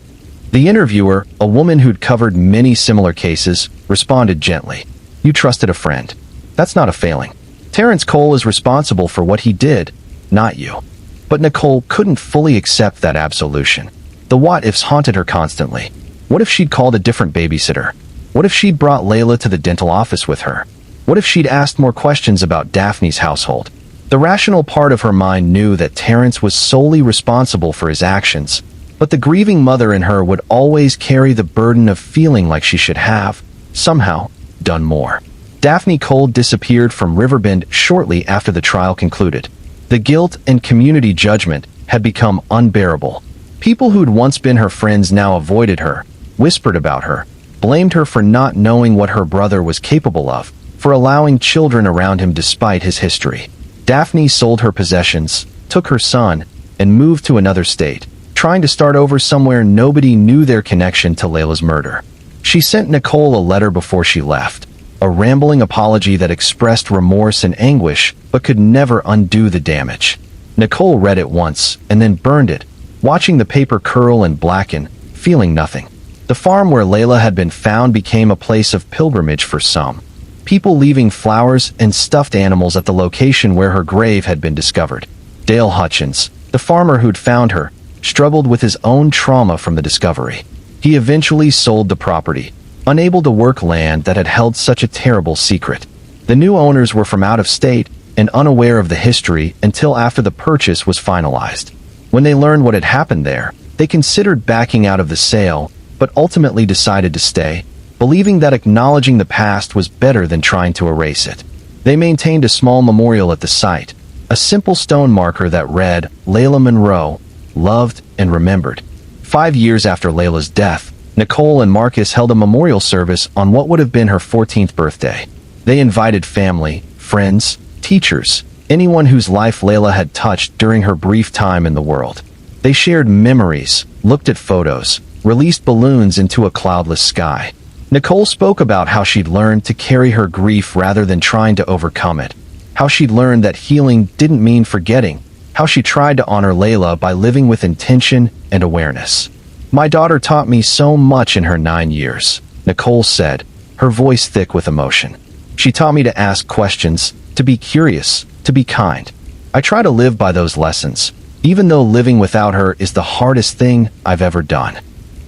S1: The interviewer, a woman who'd covered many similar cases, responded gently. "You trusted a friend. That's not a failing. Terrence Cole is responsible for what he did, not you." But Nicole couldn't fully accept that absolution. The what-ifs haunted her constantly. What if she'd called a different babysitter? What if she'd brought Layla to the dental office with her? What if she'd asked more questions about Daphne's household? The rational part of her mind knew that Terrence was solely responsible for his actions, but the grieving mother in her would always carry the burden of feeling like she should have, somehow, done more. Daphne Cole disappeared from Riverbend shortly after the trial concluded. The guilt and community judgment had become unbearable. People who'd once been her friends now avoided her, whispered about her, blamed her for not knowing what her brother was capable of, for allowing children around him despite his history. Daphne sold her possessions, took her son, and moved to another state, trying to start over somewhere nobody knew their connection to Layla's murder. She sent Nicole a letter before she left, a rambling apology that expressed remorse and anguish but could never undo the damage. Nicole read it once and then burned it, watching the paper curl and blacken, feeling nothing. The farm where Layla had been found became a place of pilgrimage for some. People leaving flowers and stuffed animals at the location where her grave had been discovered. Dale Hutchins, the farmer who'd found her, struggled with his own trauma from the discovery. He eventually sold the property, unable to work land that had held such a terrible secret. The new owners were from out of state and unaware of the history until after the purchase was finalized. When they learned what had happened there, they considered backing out of the sale, but ultimately decided to stay, believing that acknowledging the past was better than trying to erase it. They maintained a small memorial at the site, a simple stone marker that read, Layla Monroe, loved and remembered. 5 years after Layla's death, Nicole and Marcus held a memorial service on what would have been her 14th birthday. They invited family, friends, teachers, anyone whose life Layla had touched during her brief time in the world. They shared memories, looked at photos, released balloons into a cloudless sky. Nicole spoke about how she'd learned to carry her grief rather than trying to overcome it, how she'd learned that healing didn't mean forgetting, how she tried to honor Layla by living with intention and awareness. My daughter taught me so much in her 9 years, Nicole said, her voice thick with emotion. She taught me to ask questions, to be curious, to be kind. I try to live by those lessons, even though living without her is the hardest thing I've ever done.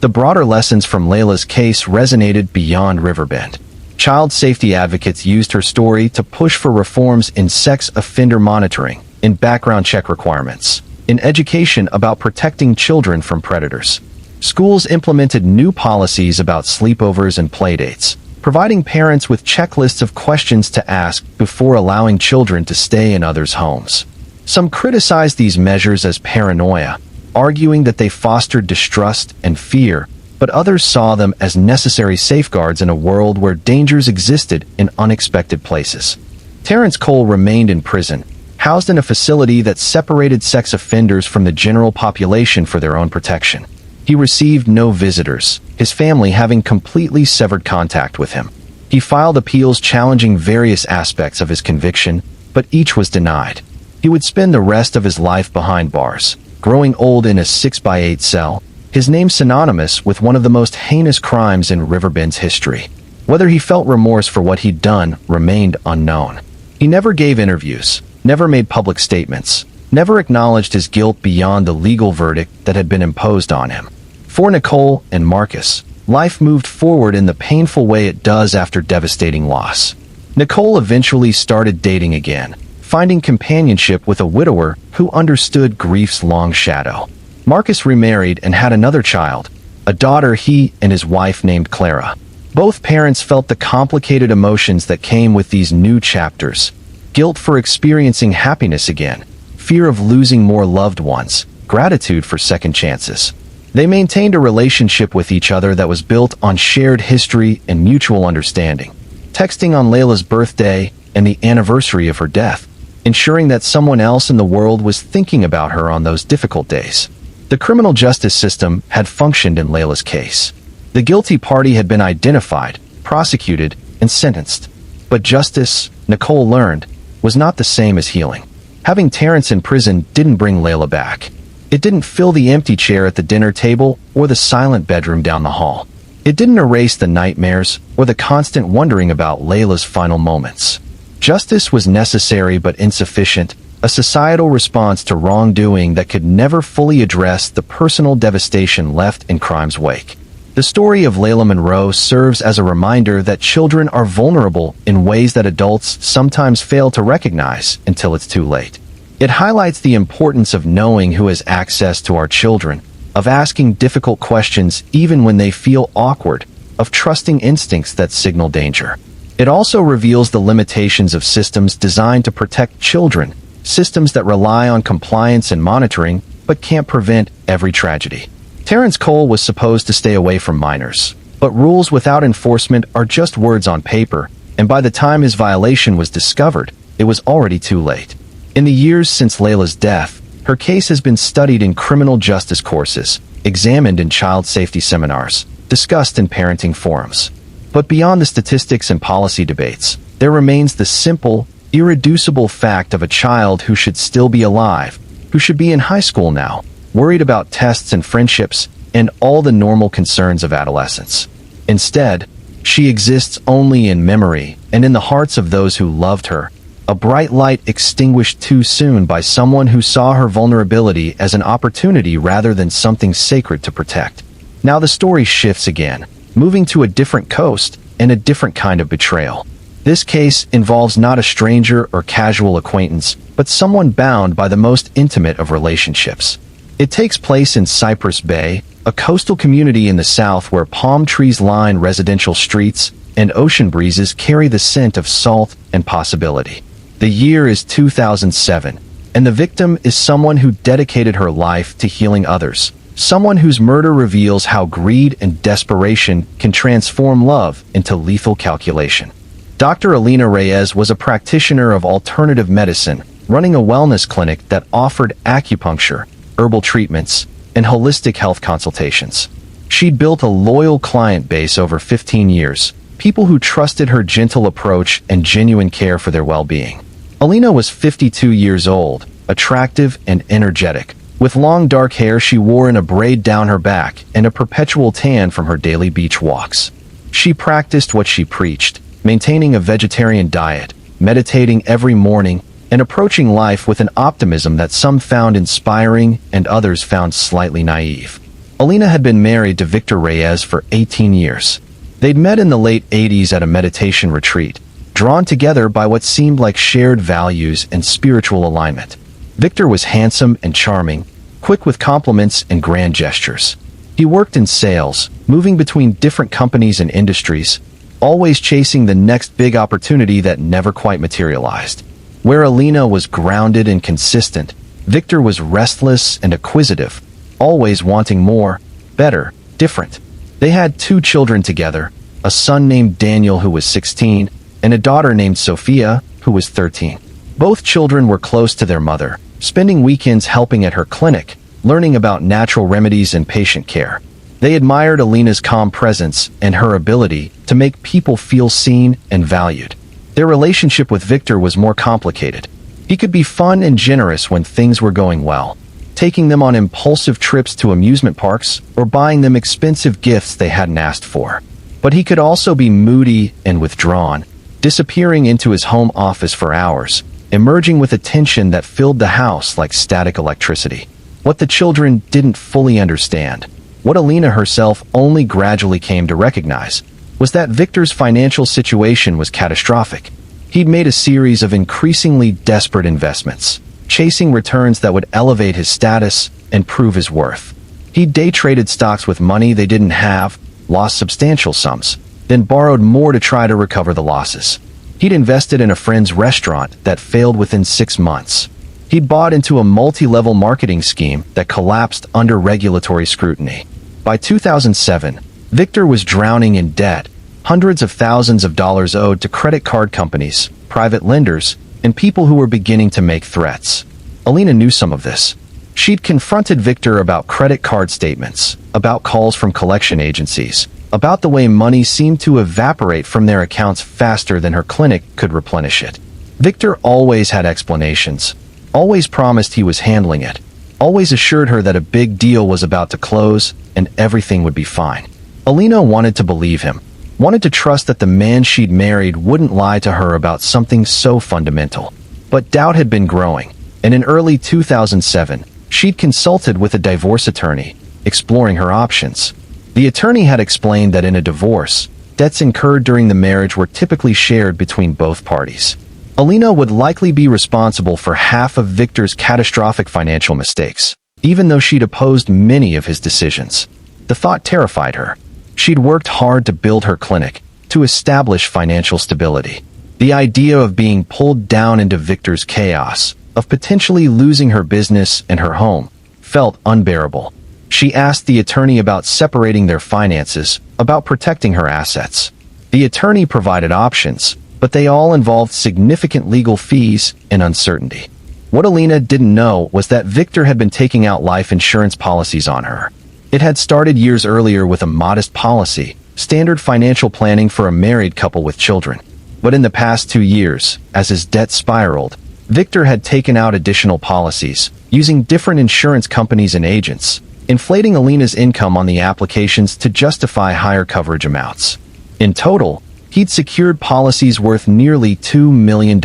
S1: The broader lessons from Layla's case resonated beyond Riverbend. Child safety advocates used her story to push for reforms in sex offender monitoring, in background check requirements, in education about protecting children from predators. Schools implemented new policies about sleepovers and playdates, providing parents with checklists of questions to ask before allowing children to stay in others' homes. Some criticized these measures as paranoia, arguing that they fostered distrust and fear, but others saw them as necessary safeguards in a world where dangers existed in unexpected places. Terrence Cole remained in prison, housed in a facility that separated sex offenders from the general population for their own protection. He received no visitors, his family having completely severed contact with him. He filed appeals challenging various aspects of his conviction, but each was denied. He would spend the rest of his life behind bars, growing old in a 6x8 cell, his name synonymous with one of the most heinous crimes in Riverbend's history. Whether he felt remorse for what he'd done remained unknown. He never gave interviews, never made public statements, never acknowledged his guilt beyond the legal verdict that had been imposed on him. For Nicole and Marcus, life moved forward in the painful way it does after devastating loss. Nicole eventually started dating again, finding companionship with a widower who understood grief's long shadow. Marcus remarried and had another child, a daughter he and his wife named Clara. Both parents felt the complicated emotions that came with these new chapters: guilt for experiencing happiness again, fear of losing more loved ones, gratitude for second chances. They maintained a relationship with each other that was built on shared history and mutual understanding, texting on Layla's birthday and the anniversary of her death, ensuring that someone else in the world was thinking about her on those difficult days. The criminal justice system had functioned in Layla's case. The guilty party had been identified, prosecuted, and sentenced. But justice, Nicole learned, was not the same as healing. Having Terrence in prison didn't bring Layla back. It didn't fill the empty chair at the dinner table or the silent bedroom down the hall. It didn't erase the nightmares or the constant wondering about Layla's final moments. Justice was necessary but insufficient, a societal response to wrongdoing that could never fully address the personal devastation left in crime's wake. The story of Layla Monroe serves as a reminder that children are vulnerable in ways that adults sometimes fail to recognize until it's too late. It highlights the importance of knowing who has access to our children, of asking difficult questions even when they feel awkward, of trusting instincts that signal danger. It also reveals the limitations of systems designed to protect children, systems that rely on compliance and monitoring but can't prevent every tragedy. Terrence Cole was supposed to stay away from minors, but rules without enforcement are just words on paper, and by the time his violation was discovered, it was already too late. In the years since Layla's death, her case has been studied in criminal justice courses, examined in child safety seminars, discussed in parenting forums. But beyond the statistics and policy debates, there remains the simple, irreducible fact of a child who should still be alive, who should be in high school now, worried about tests and friendships, and all the normal concerns of adolescence. Instead, she exists only in memory and in the hearts of those who loved her, a bright light extinguished too soon by someone who saw her vulnerability as an opportunity rather than something sacred to protect. Now the story shifts again, moving to a different coast and a different kind of betrayal. This case involves not a stranger or casual acquaintance, but someone bound by the most intimate of relationships. It takes place in Cypress Bay, a coastal community in the south where palm trees line residential streets and ocean breezes carry the scent of salt and possibility. The year is 2007, and the victim is someone who dedicated her life to healing others, someone whose murder reveals how greed and desperation can transform love into lethal calculation. Dr. Alina Reyes was a practitioner of alternative medicine, running a wellness clinic that offered acupuncture, herbal treatments, and holistic health consultations. She'd built a loyal client base over 15 years, people who trusted her gentle approach and genuine care for their well-being. Alina was 52 years old, attractive and energetic. With long dark hair she wore in a braid down her back and a perpetual tan from her daily beach walks. She practiced what she preached, maintaining a vegetarian diet, meditating every morning, and approaching life with an optimism that some found inspiring and others found slightly naive. Alina had been married to Victor Reyes for 18 years. They'd met in the late 80s at a meditation retreat, drawn together by what seemed like shared values and spiritual alignment. Victor was handsome and charming, quick with compliments and grand gestures. He worked in sales, moving between different companies and industries, always chasing the next big opportunity that never quite materialized. Where Alina was grounded and consistent, Victor was restless and acquisitive, always wanting more, better, different. They had 2 children together, a son named Daniel who was 16, and a daughter named Sophia who was 13. Both children were close to their mother, spending weekends helping at her clinic, learning about natural remedies and patient care. They admired Alina's calm presence and her ability to make people feel seen and valued. Their relationship with Victor was more complicated. He could be fun and generous when things were going well, taking them on impulsive trips to amusement parks or buying them expensive gifts they hadn't asked for. But he could also be moody and withdrawn, disappearing into his home office for hours, emerging with a tension that filled the house like static electricity. What the children didn't fully understand, what Alina herself only gradually came to recognize, was that Victor's financial situation was catastrophic. He'd made a series of increasingly desperate investments, chasing returns that would elevate his status and prove his worth. He'd day traded stocks with money they didn't have, lost substantial sums, then borrowed more to try to recover the losses. He'd invested in a friend's restaurant that failed within 6 months. He'd bought into a multi-level marketing scheme that collapsed under regulatory scrutiny. By 2007, Victor was drowning in debt, hundreds of thousands of dollars owed to credit card companies, private lenders, and people who were beginning to make threats. Alina knew some of this. She'd confronted Victor about credit card statements, about calls from collection agencies, about the way money seemed to evaporate from their accounts faster than her clinic could replenish it. Victor always had explanations, always promised he was handling it, always assured her that a big deal was about to close and everything would be fine. Alina wanted to believe him, wanted to trust that the man she'd married wouldn't lie to her about something so fundamental. But doubt had been growing. and in early 2007, she'd consulted with a divorce attorney, exploring her options. The attorney had explained that in a divorce, debts incurred during the marriage were typically shared between both parties. Alina would likely be responsible for half of Victor's catastrophic financial mistakes, even though she'd opposed many of his decisions. The thought terrified her. She'd worked hard to build her clinic, to establish financial stability. The idea of being pulled down into Victor's chaos, of potentially losing her business and her home, felt unbearable. She asked the attorney about separating their finances, about protecting her assets. The attorney provided options, but they all involved significant legal fees and uncertainty. What Alina didn't know was that Victor had been taking out life insurance policies on her. It had started years earlier with a modest policy, standard financial planning for a married couple with children. But in the past 2 years, as his debt spiraled, Victor had taken out additional policies, using different insurance companies and agents, inflating Alina's income on the applications to justify higher coverage amounts. In total, he'd secured policies worth nearly $2 million,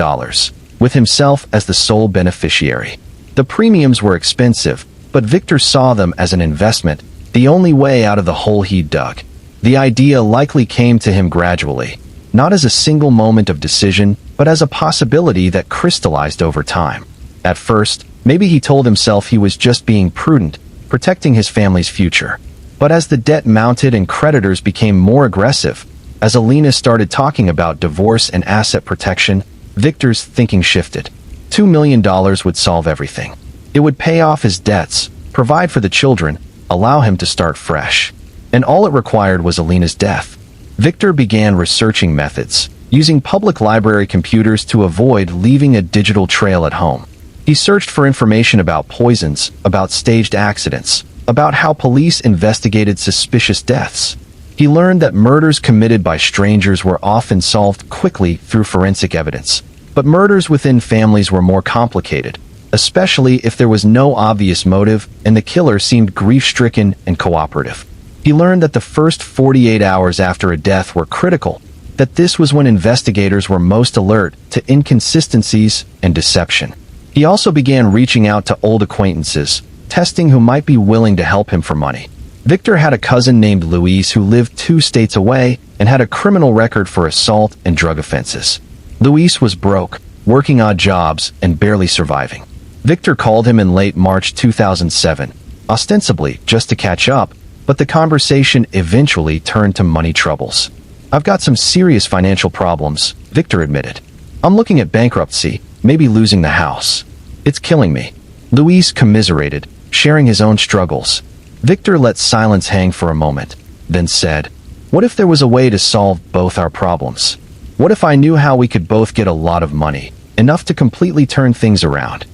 S1: with himself as the sole beneficiary. The premiums were expensive, but Victor saw them as an investment, the only way out of the hole he'd dug. The idea likely came to him gradually, not as a single moment of decision, but as a possibility that crystallized over time. At first, maybe he told himself he was just being prudent, protecting his family's future. But as the debt mounted and creditors became more aggressive, as Alina started talking about divorce and asset protection, Victor's thinking shifted. $2 million would solve everything. It would pay off his debts, provide for the children, allow him to start fresh. And all it required was Alina's death. Victor began researching methods, using public library computers to avoid leaving a digital trail at home. He searched for information about poisons, about staged accidents, about how police investigated suspicious deaths. He learned that murders committed by strangers were often solved quickly through forensic evidence. But murders within families were more complicated, especially if there was no obvious motive and the killer seemed grief-stricken and cooperative. He learned that the first 48 hours after a death were critical, that this was when investigators were most alert to inconsistencies and deception. He also began reaching out to old acquaintances, testing who might be willing to help him for money. Victor had a cousin named Luis who lived 2 states away and had a criminal record for assault and drug offenses. Luis was broke, working odd jobs and barely surviving. Victor called him in late March 2007, ostensibly just to catch up, but the conversation eventually turned to money troubles. "I've got some serious financial problems," Victor admitted. "I'm looking at bankruptcy, maybe losing the house. It's killing me." Luis commiserated, sharing his own struggles. Victor let silence hang for a moment, then said, "What if there was a way to solve both our problems? What if I knew how we could both get a lot of money, enough to completely turn things around?"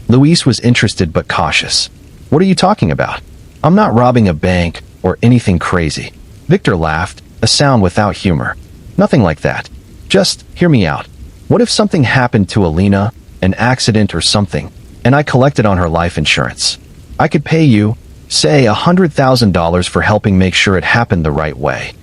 S1: Luis was interested but cautious. "What are you talking about? I'm not robbing a bank or anything crazy." Victor laughed, a sound without humor. "Nothing like that. Just hear me out. What if something happened to Alina, an accident or something, and I collected on her life insurance? I could pay you, say, $100,000 for helping make sure it happened the right way."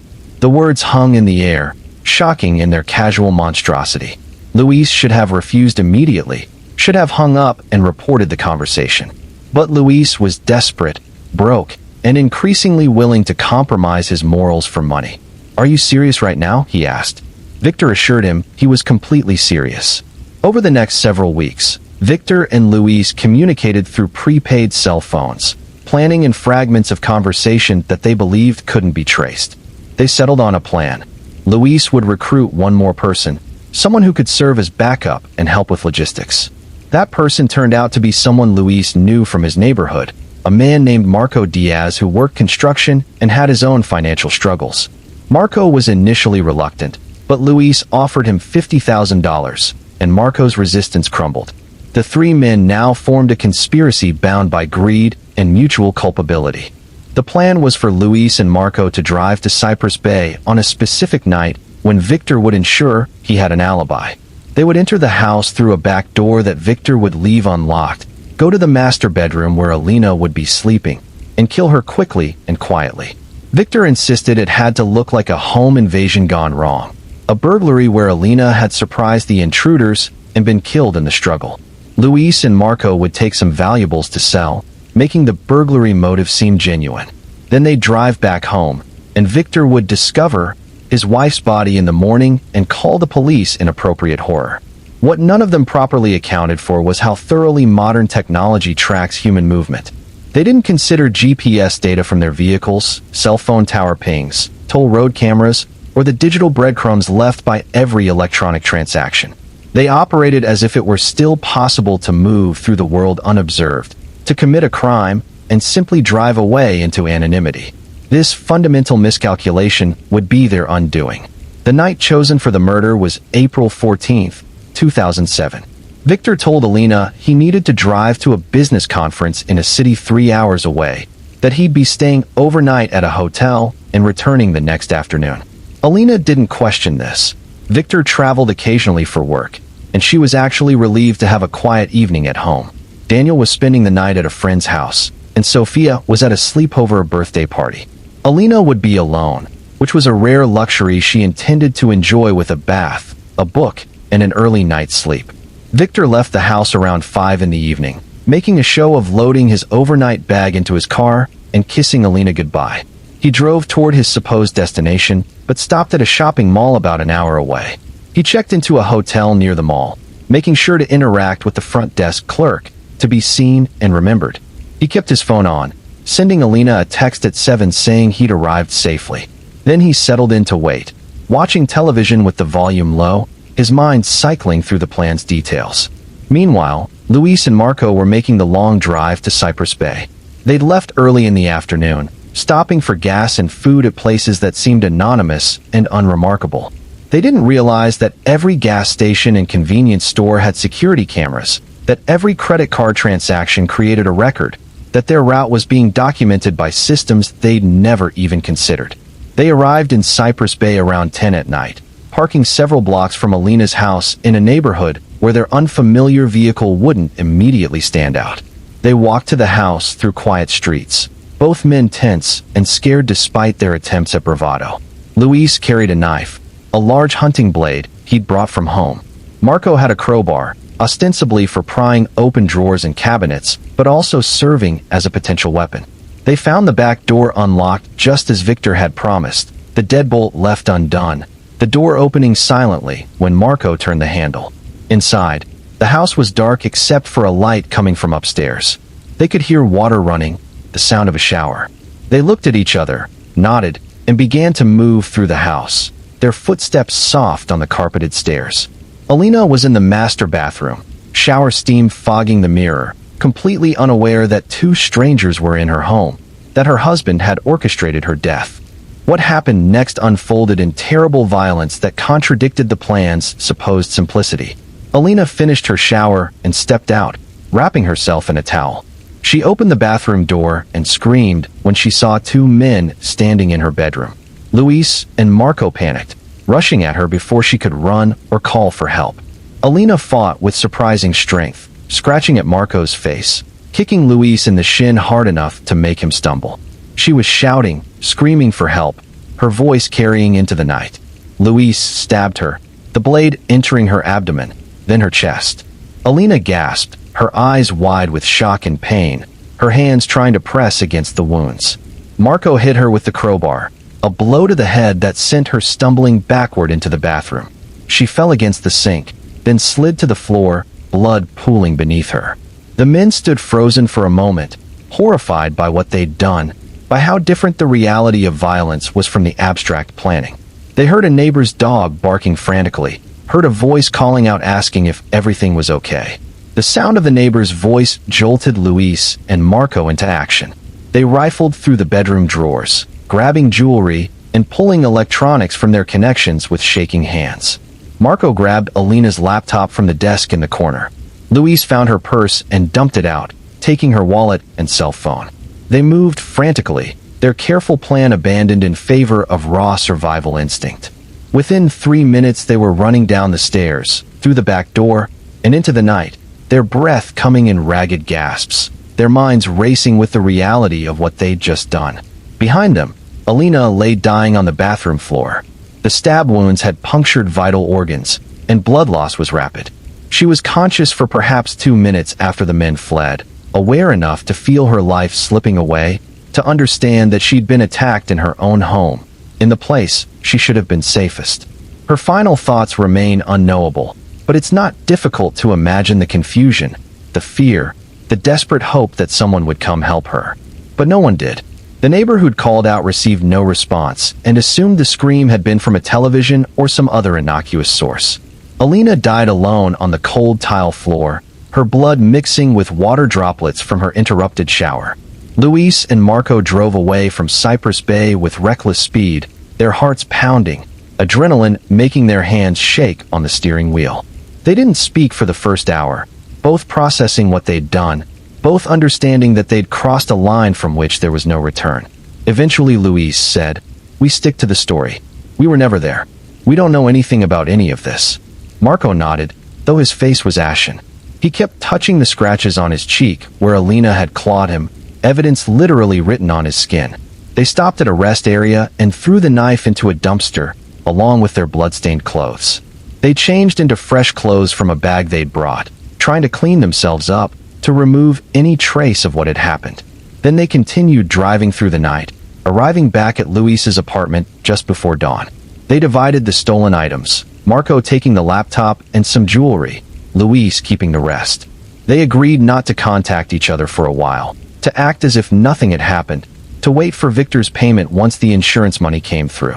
S1: The words hung in the air, shocking in their casual monstrosity. Luis should have refused immediately, should have hung up and reported the conversation. But Luis was desperate, broke, and increasingly willing to compromise his morals for money. "Are you serious right now?" he asked. Victor assured him he was completely serious. Over the next several weeks, Victor and Luis communicated through prepaid cell phones, planning in fragments of conversation that they believed couldn't be traced. They settled on a plan. Luis would recruit one more person, someone who could serve as backup and help with logistics. That person turned out to be someone Luis knew from his neighborhood, a man named Marco Diaz who worked construction and had his own financial struggles. Marco was initially reluctant, but Luis offered him $50,000, and Marco's resistance crumbled. The 3 men now formed a conspiracy bound by greed and mutual culpability. The plan was for Luis and Marco to drive to Cypress Bay on a specific night when Victor would ensure he had an alibi. They would enter the house through a back door that Victor would leave unlocked, go to the master bedroom where Alina would be sleeping, and kill her quickly and quietly. Victor insisted it had to look like a home invasion gone wrong, a burglary where Alina had surprised the intruders and been killed in the struggle. Luis and Marco would take some valuables to sell, making the burglary motive seem genuine. Then they'd drive back home, and Victor would discover his wife's body in the morning and call the police in appropriate horror. What none of them properly accounted for was how thoroughly modern technology tracks human movement. They didn't consider GPS data from their vehicles, cell phone tower pings, toll road cameras, or the digital breadcrumbs left by every electronic transaction. They operated as if it were still possible to move through the world unobserved, to commit a crime, and simply drive away into anonymity. This fundamental miscalculation would be their undoing. The night chosen for the murder was April 14th, 2007. Victor told Alina he needed to drive to a business conference in a city 3 hours away, that he'd be staying overnight at a hotel and returning the next afternoon. Alina didn't question this. Victor traveled occasionally for work, and she was actually relieved to have a quiet evening at home. Daniel was spending the night at a friend's house, and Sophia was at a sleepover birthday party. Alina would be alone, which was a rare luxury she intended to enjoy with a bath, a book, and an early night's sleep. Victor left the house around 5 in the evening, making a show of loading his overnight bag into his car and kissing Alina goodbye. He drove toward his supposed destination, but stopped at a shopping mall about an hour away. He checked into a hotel near the mall, making sure to interact with the front desk clerk to be seen and remembered. He kept his phone on, sending Alina a text at 7 saying he'd arrived safely. Then he settled in to wait, watching television with the volume low, his mind cycling through the plan's details. Meanwhile, Luis and Marco were making the long drive to Cypress Bay. They'd left early in the afternoon, stopping for gas and food at places that seemed anonymous and unremarkable. They didn't realize that every gas station and convenience store had security cameras, that every credit card transaction created a record, that their route was being documented by systems they'd never even considered. They arrived in Cypress Bay around 10 at night, parking several blocks from Alina's house in a neighborhood where their unfamiliar vehicle wouldn't immediately stand out. They walked to the house through quiet streets, both men tense and scared despite their attempts at bravado. Luis carried a knife, a large hunting blade he'd brought from home. Marco had a crowbar, ostensibly for prying open drawers and cabinets, but also serving as a potential weapon. They found the back door unlocked just as Victor had promised, the deadbolt left undone, the door opening silently when Marco turned the handle. Inside, the house was dark except for a light coming from upstairs. They could hear water running, the sound of a shower. They looked at each other, nodded, and began to move through the house, their footsteps soft on the carpeted stairs. Alina was in the master bathroom, shower steam fogging the mirror, completely unaware that 2 strangers were in her home, that her husband had orchestrated her death. What happened next unfolded in terrible violence that contradicted the plan's supposed simplicity. Alina finished her shower and stepped out, wrapping herself in a towel. She opened the bathroom door and screamed when she saw 2 men standing in her bedroom. Luis and Marco panicked, rushing at her before she could run or call for help. Alina fought with surprising strength, scratching at Marco's face, kicking Luis in the shin hard enough to make him stumble. She was shouting, screaming for help, her voice carrying into the night. Luis stabbed her, the blade entering her abdomen, then her chest. Alina gasped, her eyes wide with shock and pain, her hands trying to press against the wounds. Marco hit her with the crowbar, a blow to the head that sent her stumbling backward into the bathroom. She fell against the sink, then slid to the floor, blood pooling beneath her. The men stood frozen for a moment, horrified by what they'd done, by how different the reality of violence was from the abstract planning. They heard a neighbor's dog barking frantically, heard a voice calling out asking if everything was okay. The sound of the neighbor's voice jolted Luis and Marco into action. They rifled through the bedroom drawers, grabbing jewelry and pulling electronics from their connections with shaking hands. Marco grabbed Alina's laptop from the desk in the corner. Luis found her purse and dumped it out, taking her wallet and cell phone. They moved frantically, their careful plan abandoned in favor of raw survival instinct. Within 3 minutes they were running down the stairs, through the back door, and into the night, their breath coming in ragged gasps, their minds racing with the reality of what they'd just done. Behind them, Alina lay dying on the bathroom floor. The stab wounds had punctured vital organs, and blood loss was rapid. She was conscious for perhaps 2 minutes after the men fled, aware enough to feel her life slipping away, to understand that she'd been attacked in her own home, in the place she should have been safest. Her final thoughts remain unknowable, but it's not difficult to imagine the confusion, the fear, the desperate hope that someone would come help her. But no one did. The neighbor who'd called out received no response and assumed the scream had been from a television or some other innocuous source. Alina died alone on the cold tile floor, her blood mixing with water droplets from her interrupted shower. Luis and Marco drove away from Cypress Bay with reckless speed, their hearts pounding, adrenaline making their hands shake on the steering wheel. They didn't speak for the first hour, both processing what they'd done, both understanding that they'd crossed a line from which there was no return. Eventually Luis said, "We stick to the story. We were never there. We don't know anything about any of this." Marco nodded, though his face was ashen. He kept touching the scratches on his cheek where Alina had clawed him, evidence literally written on his skin. They stopped at a rest area and threw the knife into a dumpster, along with their blood-stained clothes. They changed into fresh clothes from a bag they'd brought, trying to clean themselves up, to remove any trace of what had happened. Then they continued driving through the night, arriving back at Luis's apartment just before dawn. They divided the stolen items, Marco taking the laptop and some jewelry, Luis keeping the rest. They agreed not to contact each other for a while, to act as if nothing had happened, to wait for Victor's payment once the insurance money came through.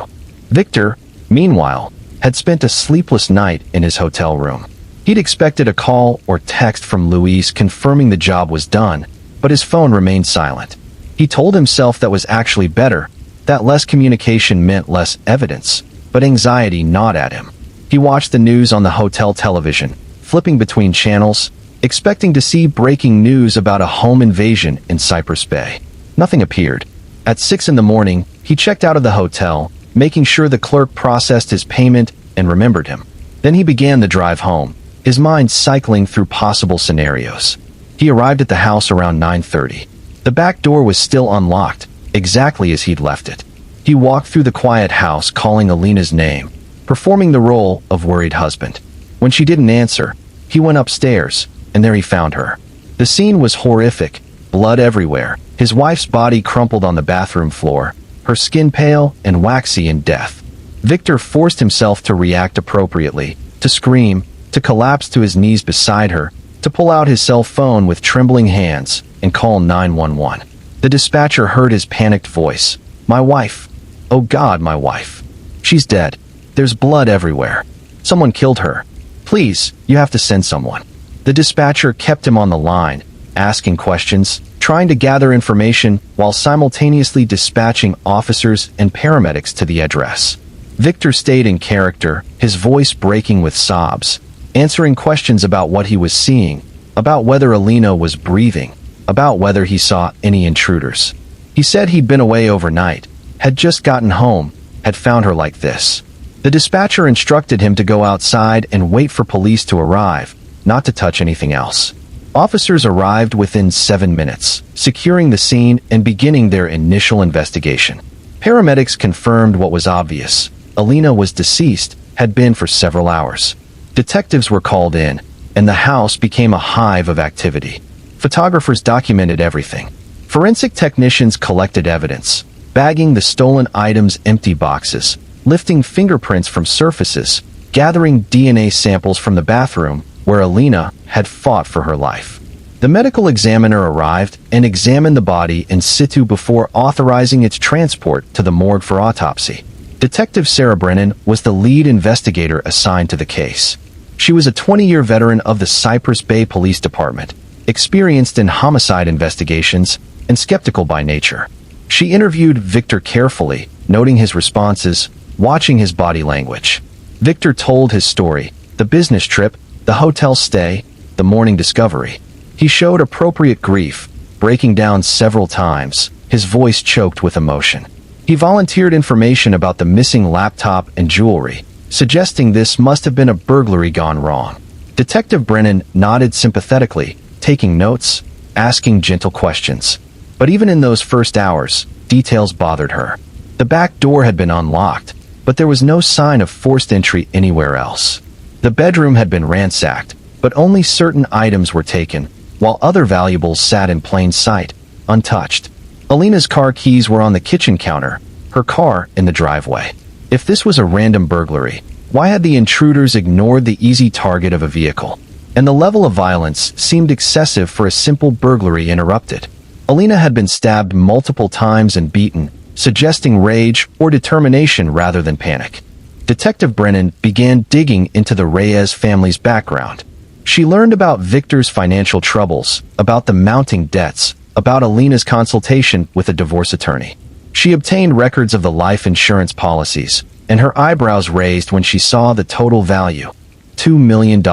S1: Victor, meanwhile, had spent a sleepless night in his hotel room. He'd expected a call or text from Luis confirming the job was done, but his phone remained silent. He told himself that was actually better, that less communication meant less evidence, but anxiety gnawed at him. He watched the news on the hotel television, flipping between channels, expecting to see breaking news about a home invasion in Cypress Bay. Nothing appeared. At 6 in the morning, he checked out of the hotel, making sure the clerk processed his payment and remembered him. Then he began the drive home, his mind cycling through possible scenarios. He arrived at the house around 9:30. The back door was still unlocked, exactly as he'd left it. He walked through the quiet house calling Alina's name, performing the role of worried husband. When she didn't answer, he went upstairs, and there he found her. The scene was horrific, blood everywhere, his wife's body crumpled on the bathroom floor, her skin pale and waxy in death. Victor forced himself to react appropriately, to scream, to collapse to his knees beside her, to pull out his cell phone with trembling hands and call 911. The dispatcher heard his panicked voice. "My wife. Oh God, my wife. She's dead. There's blood everywhere. Someone killed her. Please, you have to send someone." The dispatcher kept him on the line, asking questions, trying to gather information while simultaneously dispatching officers and paramedics to the address. Victor stayed in character, his voice breaking with sobs, answering questions about what he was seeing, about whether Alina was breathing, about whether he saw any intruders. He said he'd been away overnight, had just gotten home, had found her like this. The dispatcher instructed him to go outside and wait for police to arrive, not to touch anything else. Officers arrived within 7 minutes, securing the scene and beginning their initial investigation. Paramedics confirmed what was obvious. Alina was deceased, had been for several hours. Detectives were called in, and the house became a hive of activity. Photographers documented everything. Forensic technicians collected evidence, bagging the stolen items' empty boxes, lifting fingerprints from surfaces, gathering DNA samples from the bathroom where Alina had fought for her life. The medical examiner arrived and examined the body in situ before authorizing its transport to the morgue for autopsy. Detective Sarah Brennan was the lead investigator assigned to the case. She was a 20-year veteran of the Cypress Bay Police Department, experienced in homicide investigations and skeptical by nature. She interviewed Victor carefully, noting his responses, watching his body language. Victor told his story, the business trip, the hotel stay, the morning discovery. He showed appropriate grief, breaking down several times, his voice choked with emotion. He volunteered information about the missing laptop and jewelry, suggesting this must have been a burglary gone wrong. Detective Brennan nodded sympathetically, taking notes, asking gentle questions. But even in those first hours, details bothered her. The back door had been unlocked, but there was no sign of forced entry anywhere else. The bedroom had been ransacked, but only certain items were taken, while other valuables sat in plain sight, untouched. Alina's car keys were on the kitchen counter, her car in the driveway. If this was a random burglary, why had the intruders ignored the easy target of a vehicle? And the level of violence seemed excessive for a simple burglary interrupted. Alina had been stabbed multiple times and beaten, suggesting rage or determination rather than panic. Detective Brennan began digging into the Reyes family's background. She learned about Victor's financial troubles, about the mounting debts, about Alina's consultation with a divorce attorney. She obtained records of the life insurance policies, and her eyebrows raised when she saw the total value, $2 million,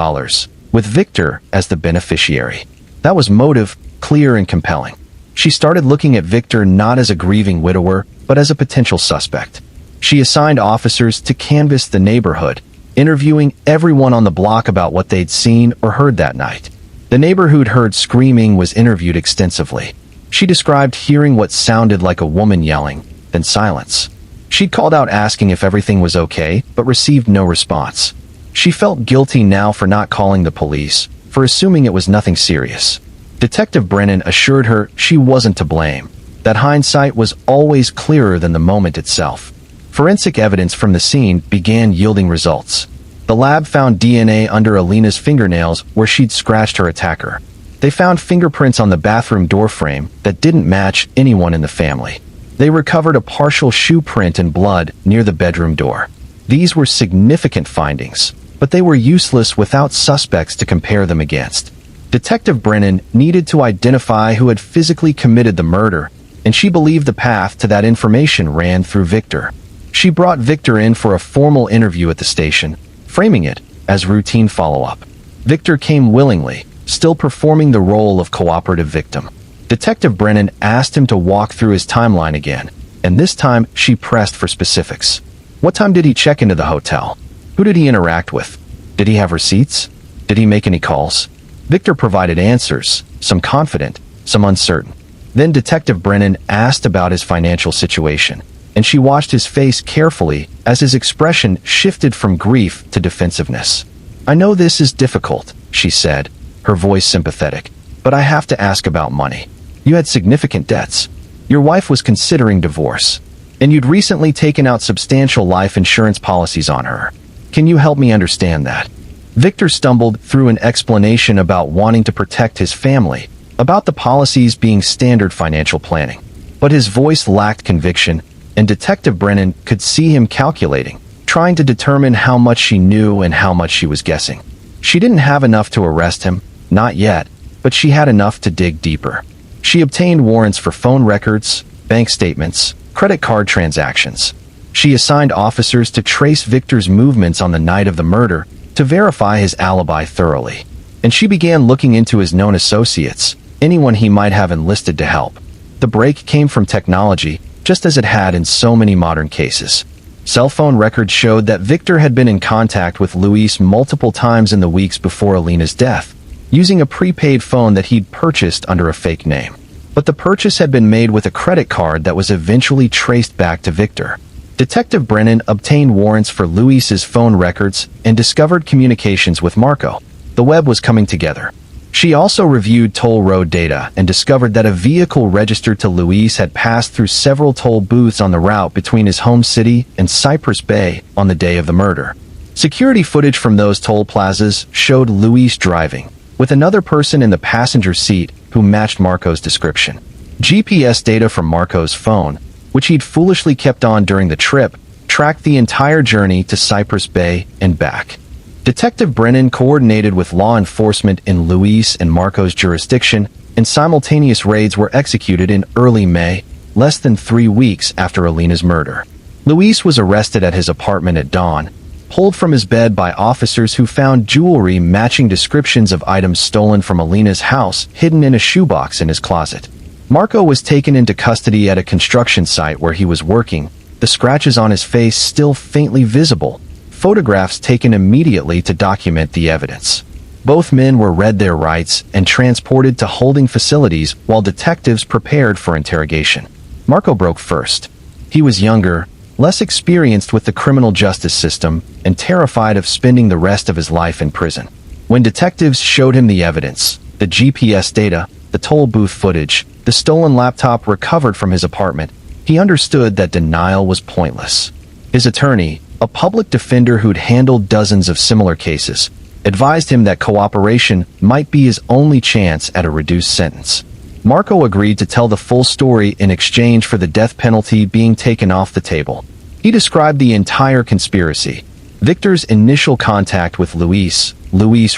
S1: with Victor as the beneficiary. That was motive, clear and compelling. She started looking at Victor not as a grieving widower, but as a potential suspect. She assigned officers to canvass the neighborhood, interviewing everyone on the block about what they'd seen or heard that night. The neighbor who'd heard screaming was interviewed extensively. She described hearing what sounded like a woman yelling, then silence. She'd called out asking if everything was okay, but received no response. She felt guilty now for not calling the police, for assuming it was nothing serious. Detective Brennan assured her she wasn't to blame, that hindsight was always clearer than the moment itself. Forensic evidence from the scene began yielding results. The lab found DNA under Alina's fingernails where she'd scratched her attacker. They found fingerprints on the bathroom door frame that didn't match anyone in the family. They recovered a partial shoe print and blood near the bedroom door. These were significant findings, but they were useless without suspects to compare them against. Detective Brennan needed to identify who had physically committed the murder, and she believed the path to that information ran through Victor. She brought Victor in for a formal interview at the station, framing it as routine follow-up. Victor came willingly, still performing the role of cooperative victim. Detective Brennan asked him to walk through his timeline again, and this time she pressed for specifics. What time did he check into the hotel? Who did he interact with? Did he have receipts? Did he make any calls? Victor provided answers, some confident, some uncertain. Then Detective Brennan asked about his financial situation, and she watched his face carefully as his expression shifted from grief to defensiveness. "I know this is difficult," she said, her voice sympathetic, "but I have to ask about money. You had significant debts. Your wife was considering divorce, and you'd recently taken out substantial life insurance policies on her. Can you help me understand that?" Victor stumbled through an explanation about wanting to protect his family, about the policies being standard financial planning. But his voice lacked conviction, and Detective Brennan could see him calculating, trying to determine how much she knew and how much she was guessing. She didn't have enough to arrest him, not yet, but she had enough to dig deeper. She obtained warrants for phone records, bank statements, credit card transactions. She assigned officers to trace Victor's movements on the night of the murder to verify his alibi thoroughly. And she began looking into his known associates, anyone he might have enlisted to help. The break came from technology, just as it had in so many modern cases. Cell phone records showed that Victor had been in contact with Luis multiple times in the weeks before Alina's death, using a prepaid phone that he'd purchased under a fake name. But the purchase had been made with a credit card that was eventually traced back to Victor. Detective Brennan obtained warrants for Luis's phone records and discovered communications with Marco. The web was coming together. She also reviewed toll road data and discovered that a vehicle registered to Luis had passed through several toll booths on the route between his home city and Cypress Bay on the day of the murder. Security footage from those toll plazas showed Luis driving, with another person in the passenger seat who matched Marco's description. GPS data from Marco's phone, which he'd foolishly kept on during the trip, tracked the entire journey to Cypress Bay and back. Detective Brennan coordinated with law enforcement in Luis and Marco's jurisdiction, and simultaneous raids were executed in early May, less than 3 weeks after Alina's murder. Luis was arrested at his apartment at dawn, pulled from his bed by officers who found jewelry matching descriptions of items stolen from Alina's house hidden in a shoebox in his closet. Marco was taken into custody at a construction site where he was working, the scratches on his face still faintly visible, photographs taken immediately to document the evidence. Both men were read their rights and transported to holding facilities while detectives prepared for interrogation. Marco broke first. He was younger, less experienced with the criminal justice system, and terrified of spending the rest of his life in prison. When detectives showed him the evidence, the GPS data, the toll booth footage, the stolen laptop recovered from his apartment, he understood that denial was pointless. His attorney, a public defender who'd handled dozens of similar cases, advised him that cooperation might be his only chance at a reduced sentence. Marco agreed to tell the full story in exchange for the death penalty being taken off the table. He described the entire conspiracy: Victor's initial contact with Luis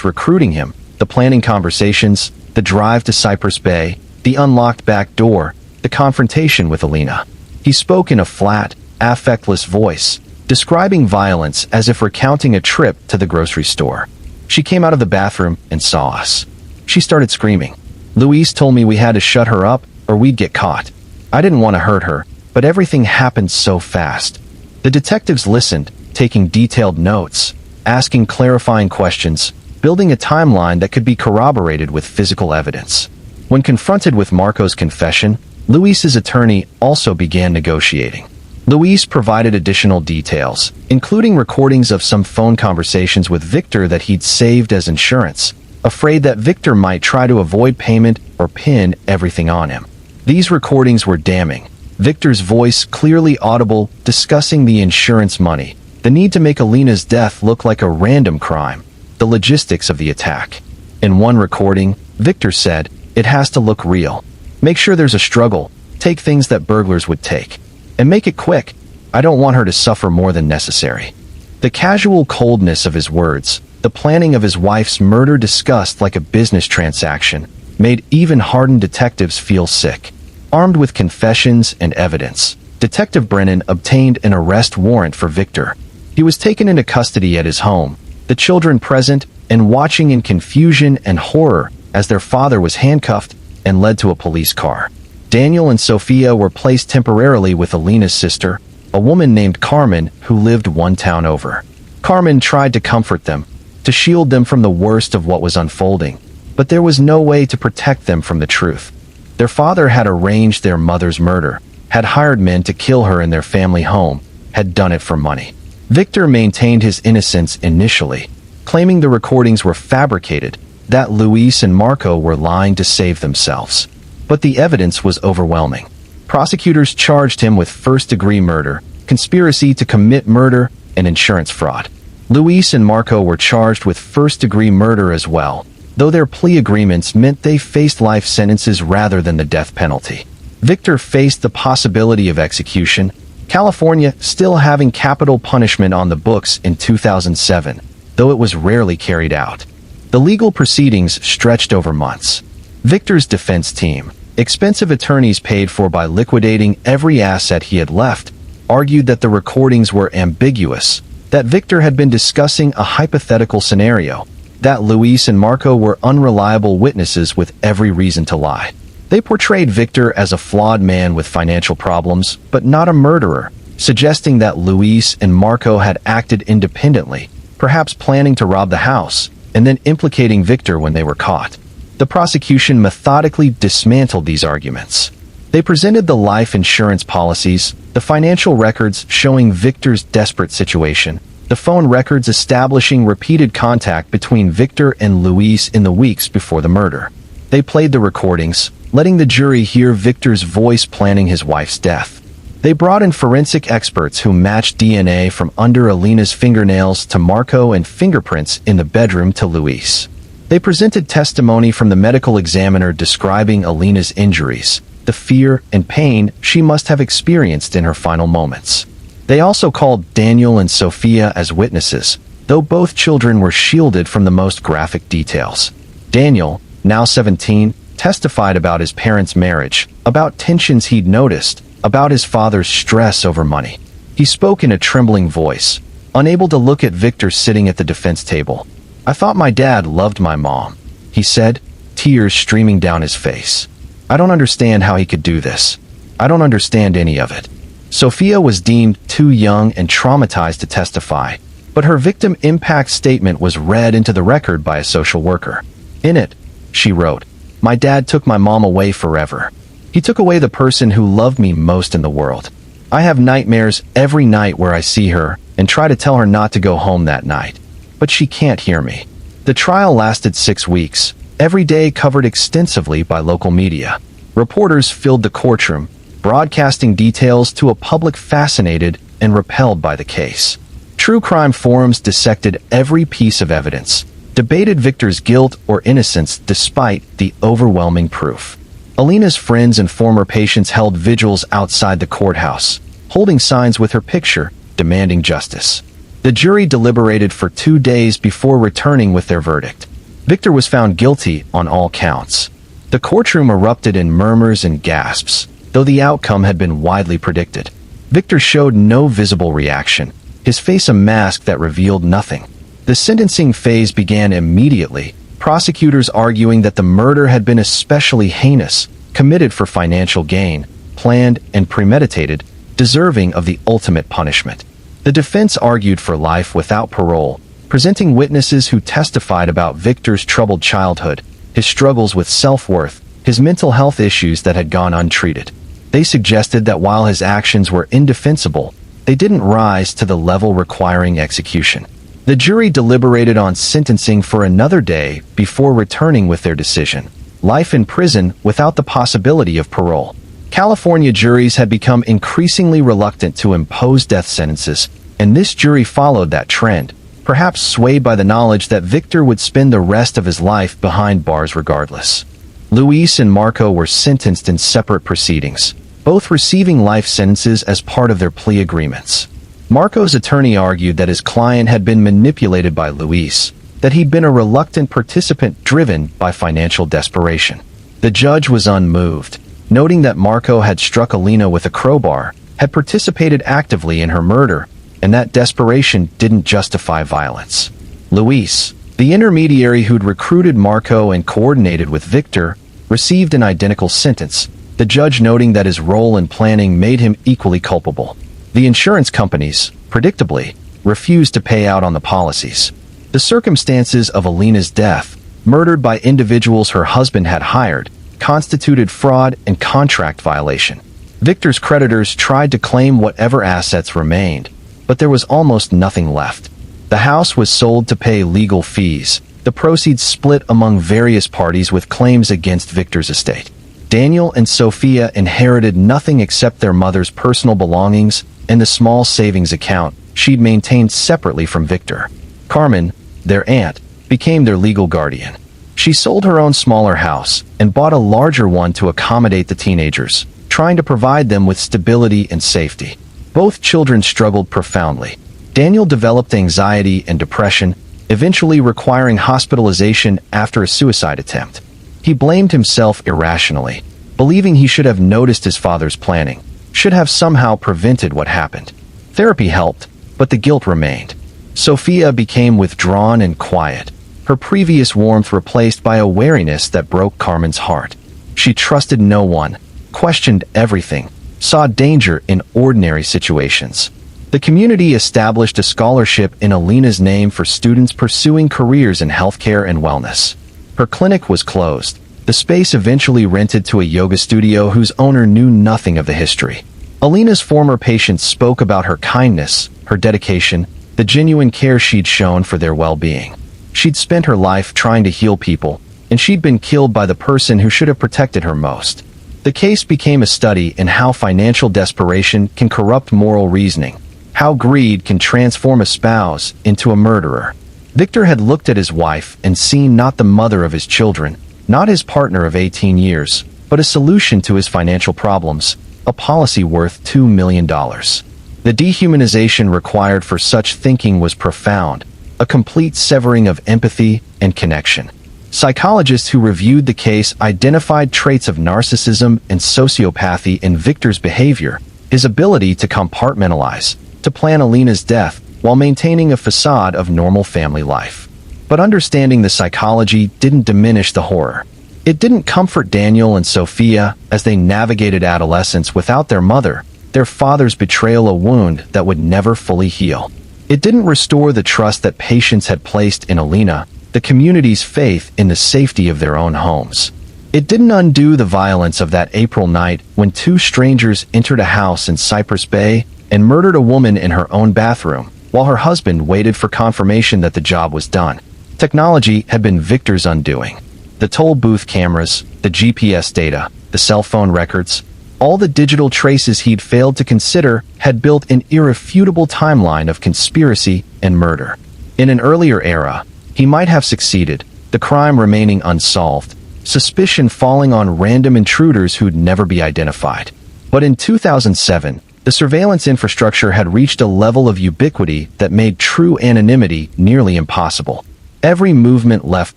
S1: recruiting him, the planning conversations, the drive to Cypress Bay, the unlocked back door, the confrontation with Alina. He spoke in a flat, affectless voice, describing violence as if recounting a trip to the grocery store. She came out of the bathroom and saw us. She started screaming. Luis told me we had to shut her up or we'd get caught. I didn't want to hurt her, but everything happened so fast. The detectives listened, taking detailed notes, asking clarifying questions, building a timeline that could be corroborated with physical evidence. When confronted with Marco's confession, Luis's attorney also began negotiating. Luis provided additional details, including recordings of some phone conversations with Victor that he'd saved as insurance, afraid that Victor might try to avoid payment or pin everything on him. These recordings were damning. Victor's voice clearly audible, discussing the insurance money, the need to make Alina's death look like a random crime, the logistics of the attack. In one recording, Victor said, "It has to look real. Make sure there's a struggle, take things that burglars would take. And make it quick. I don't want her to suffer more than necessary." The casual coldness of his words, the planning of his wife's murder discussed like a business transaction, made even hardened detectives feel sick. Armed with confessions and evidence, Detective Brennan obtained an arrest warrant for Victor. He was taken into custody at his home, the children present and watching in confusion and horror as their father was handcuffed and led to a police car. Daniel and Sophia were placed temporarily with Alina's sister, a woman named Carmen who lived one town over. Carmen tried to comfort them, to shield them from the worst of what was unfolding, but there was no way to protect them from the truth. Their father had arranged their mother's murder, had hired men to kill her in their family home, had done it for money. Victor maintained his innocence initially, claiming the recordings were fabricated, that Luis and Marco were lying to save themselves. But the evidence was overwhelming. Prosecutors charged him with first-degree murder, conspiracy to commit murder, and insurance fraud. Luis and Marco were charged with first-degree murder as well, though their plea agreements meant they faced life sentences rather than the death penalty. Victor faced the possibility of execution, California still having capital punishment on the books in 2007, though it was rarely carried out. The legal proceedings stretched over months. Victor's defense team, expensive attorneys paid for by liquidating every asset he had left, argued that the recordings were ambiguous, that Victor had been discussing a hypothetical scenario, that Luis and Marco were unreliable witnesses with every reason to lie. They portrayed Victor as a flawed man with financial problems, but not a murderer, suggesting that Luis and Marco had acted independently, perhaps planning to rob the house, and then implicating Victor when they were caught. The prosecution methodically dismantled these arguments. They presented the life insurance policies, the financial records showing Victor's desperate situation, the phone records establishing repeated contact between Victor and Luis in the weeks before the murder. They played the recordings, letting the jury hear Victor's voice planning his wife's death. They brought in forensic experts who matched DNA from under Alina's fingernails to Marco and fingerprints in the bedroom to Luis. They presented testimony from the medical examiner describing Alina's injuries, the fear and pain she must have experienced in her final moments. They also called Daniel and Sophia as witnesses, though both children were shielded from the most graphic details. Daniel, now 17, testified about his parents' marriage, about tensions he'd noticed, about his father's stress over money. He spoke in a trembling voice, unable to look at Victor sitting at the defense table. "I thought my dad loved my mom," he said, tears streaming down his face. "I don't understand how he could do this. I don't understand any of it." Sophia was deemed too young and traumatized to testify, but her victim impact statement was read into the record by a social worker. In it, she wrote, "My dad took my mom away forever. He took away the person who loved me most in the world. I have nightmares every night where I see her and try to tell her not to go home that night. But she can't hear me. The trial lasted 6 weeks, every day covered extensively by local media. Reporters filled the courtroom, broadcasting details to a public fascinated and repelled by the case. True crime forums dissected every piece of evidence, debated Victor's guilt or innocence despite the overwhelming proof. Alina's friends and former patients held vigils outside the courthouse, holding signs with her picture, demanding justice. The jury deliberated for 2 days before returning with their verdict. Victor was found guilty on all counts. The courtroom erupted in murmurs and gasps, though the outcome had been widely predicted. Victor showed no visible reaction, his face a mask that revealed nothing. The sentencing phase began immediately, prosecutors arguing that the murder had been especially heinous, committed for financial gain, planned and premeditated, deserving of the ultimate punishment. The defense argued for life without parole, presenting witnesses who testified about Victor's troubled childhood, his struggles with self-worth, his mental health issues that had gone untreated. They suggested that while his actions were indefensible, they didn't rise to the level requiring execution. The jury deliberated on sentencing for another day before returning with their decision: life in prison without the possibility of parole. California juries had become increasingly reluctant to impose death sentences, and this jury followed that trend, perhaps swayed by the knowledge that Victor would spend the rest of his life behind bars regardless. Luis and Marco were sentenced in separate proceedings, both receiving life sentences as part of their plea agreements. Marco's attorney argued that his client had been manipulated by Luis, that he'd been a reluctant participant driven by financial desperation. The judge was unmoved, noting that Marco had struck Alina with a crowbar, had participated actively in her murder, and that desperation didn't justify violence. Luis, the intermediary who'd recruited Marco and coordinated with Victor, received an identical sentence, the judge noting that his role in planning made him equally culpable. The insurance companies, predictably, refused to pay out on the policies. The circumstances of Alina's death, murdered by individuals her husband had hired, constituted fraud and contract violation. Victor's creditors tried to claim whatever assets remained, but there was almost nothing left. The house was sold to pay legal fees, the proceeds split among various parties with claims against Victor's estate. Daniel and Sophia inherited nothing except their mother's personal belongings and the small savings account she'd maintained separately from Victor. Carmen, their aunt, became their legal guardian. She sold her own smaller house and bought a larger one to accommodate the teenagers, trying to provide them with stability and safety. Both children struggled profoundly. Daniel developed anxiety and depression, eventually requiring hospitalization after a suicide attempt. He blamed himself irrationally, believing he should have noticed his father's planning, should have somehow prevented what happened. Therapy helped, but the guilt remained. Sophia became withdrawn and quiet, her previous warmth replaced by a wariness that broke Carmen's heart. She trusted no one, questioned everything, saw danger in ordinary situations. The community established a scholarship in Alina's name for students pursuing careers in healthcare and wellness. Her clinic was closed, the space eventually rented to a yoga studio whose owner knew nothing of the history. Alina's former patients spoke about her kindness, her dedication, the genuine care she'd shown for their well-being. She'd spent her life trying to heal people, and she'd been killed by the person who should have protected her most. The case became a study in how financial desperation can corrupt moral reasoning, how greed can transform a spouse into a murderer. Victor had looked at his wife and seen not the mother of his children, not his partner of 18 years, but a solution to his financial problems, a policy worth $2 million. The dehumanization required for such thinking was profound, a complete severing of empathy and connection. Psychologists who reviewed the case identified traits of narcissism and sociopathy in Victor's behavior, his ability to compartmentalize, to plan Alina's death, while maintaining a facade of normal family life. But understanding the psychology didn't diminish the horror. It didn't comfort Daniel and Sophia as they navigated adolescence without their mother, their father's betrayal a wound that would never fully heal. It didn't restore the trust that patients had placed in Alina, the community's faith in the safety of their own homes. It didn't undo the violence of that April night when two strangers entered a house in Cypress Bay and murdered a woman in her own bathroom, while her husband waited for confirmation that the job was done. Technology had been Victor's undoing. The toll booth cameras, the GPS data, the cell phone records, all the digital traces he'd failed to consider had built an irrefutable timeline of conspiracy and murder. In an earlier era, he might have succeeded, the crime remaining unsolved, suspicion falling on random intruders who'd never be identified. But in 2007, the surveillance infrastructure had reached a level of ubiquity that made true anonymity nearly impossible. Every movement left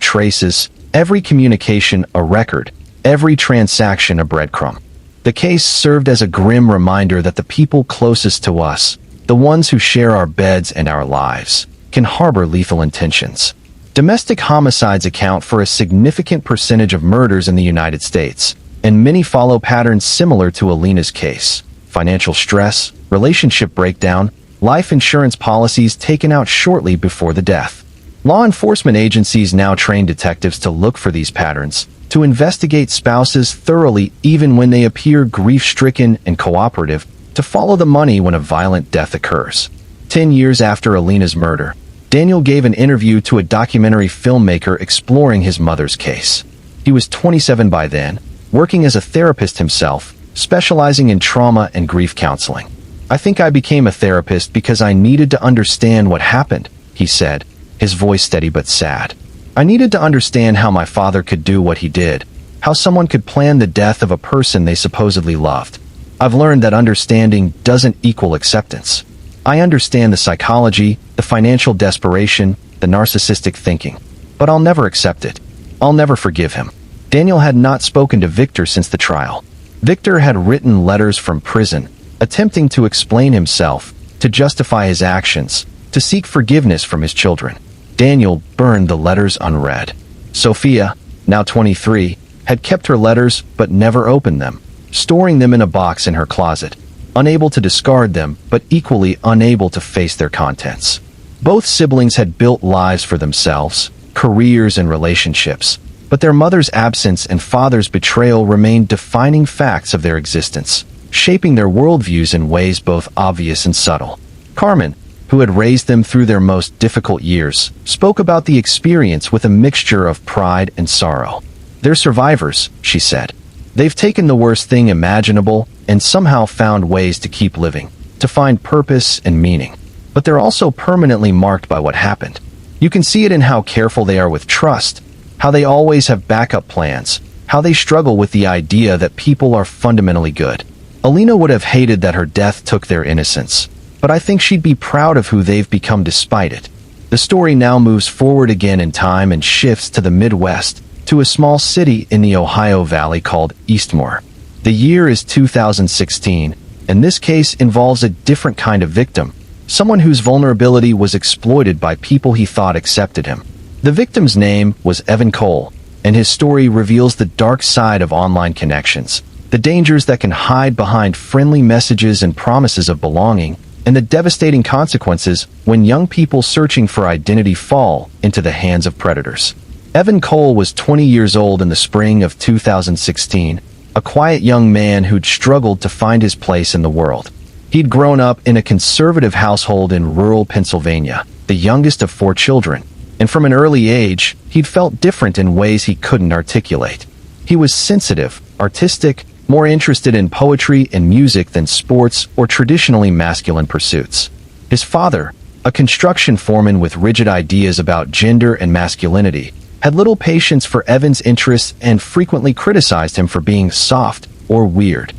S1: traces, every communication a record, every transaction a breadcrumb. The case served as a grim reminder that the people closest to us, the ones who share our beds and our lives, can harbor lethal intentions. Domestic homicides account for a significant percentage of murders in the United States, and many follow patterns similar to Alina's case. Financial stress, relationship breakdown, life insurance policies taken out shortly before the death. Law enforcement agencies now train detectives to look for these patterns, to investigate spouses thoroughly even when they appear grief-stricken and cooperative, to follow the money when a violent death occurs. 10 years after Alina's murder, Daniel gave an interview to a documentary filmmaker exploring his mother's case. He was 27 by then, working as a therapist himself, specializing in trauma and grief counseling. "I think I became a therapist because I needed to understand what happened," he said, his voice steady but sad. "I needed to understand how my father could do what he did, how someone could plan the death of a person they supposedly loved. I've learned that understanding doesn't equal acceptance. I understand the psychology, the financial desperation, the narcissistic thinking, but I'll never accept it. I'll never forgive him." Daniel had not spoken to Victor since the trial. Victor had written letters from prison, attempting to explain himself, to justify his actions, to seek forgiveness from his children. Daniel burned the letters unread. Sophia, now 23, had kept her letters but never opened them, storing them in a box in her closet, unable to discard them but equally unable to face their contents. Both siblings had built lives for themselves, careers and relationships, but their mother's absence and father's betrayal remained defining facts of their existence, shaping their worldviews in ways both obvious and subtle. Carmen, who had raised them through their most difficult years, spoke about the experience with a mixture of pride and sorrow. "They're survivors," she said. "They've taken the worst thing imaginable and somehow found ways to keep living, to find purpose and meaning. But they're also permanently marked by what happened. You can see it in how careful they are with trust, how they always have backup plans, how they struggle with the idea that people are fundamentally good. Alina would have hated that her death took their innocence, but I think she'd be proud of who they've become despite it." The story now moves forward again in time and shifts to the Midwest, to a small city in the Ohio Valley called Eastmore. The year is 2016, and this case involves a different kind of victim, someone whose vulnerability was exploited by people he thought accepted him. The victim's name was Evan Cole, and his story reveals the dark side of online connections, the dangers that can hide behind friendly messages and promises of belonging, and the devastating consequences when young people searching for identity fall into the hands of predators. Evan Cole was 20 years old in the spring of 2016, a quiet young man who'd struggled to find his place in the world. He'd grown up in a conservative household in rural Pennsylvania, the youngest of 4 children, and from an early age, he'd felt different in ways he couldn't articulate. He was sensitive, artistic, more interested in poetry and music than sports or traditionally masculine pursuits. His father, a construction foreman with rigid ideas about gender and masculinity, had little patience for Evan's interests and frequently criticized him for being soft or weird.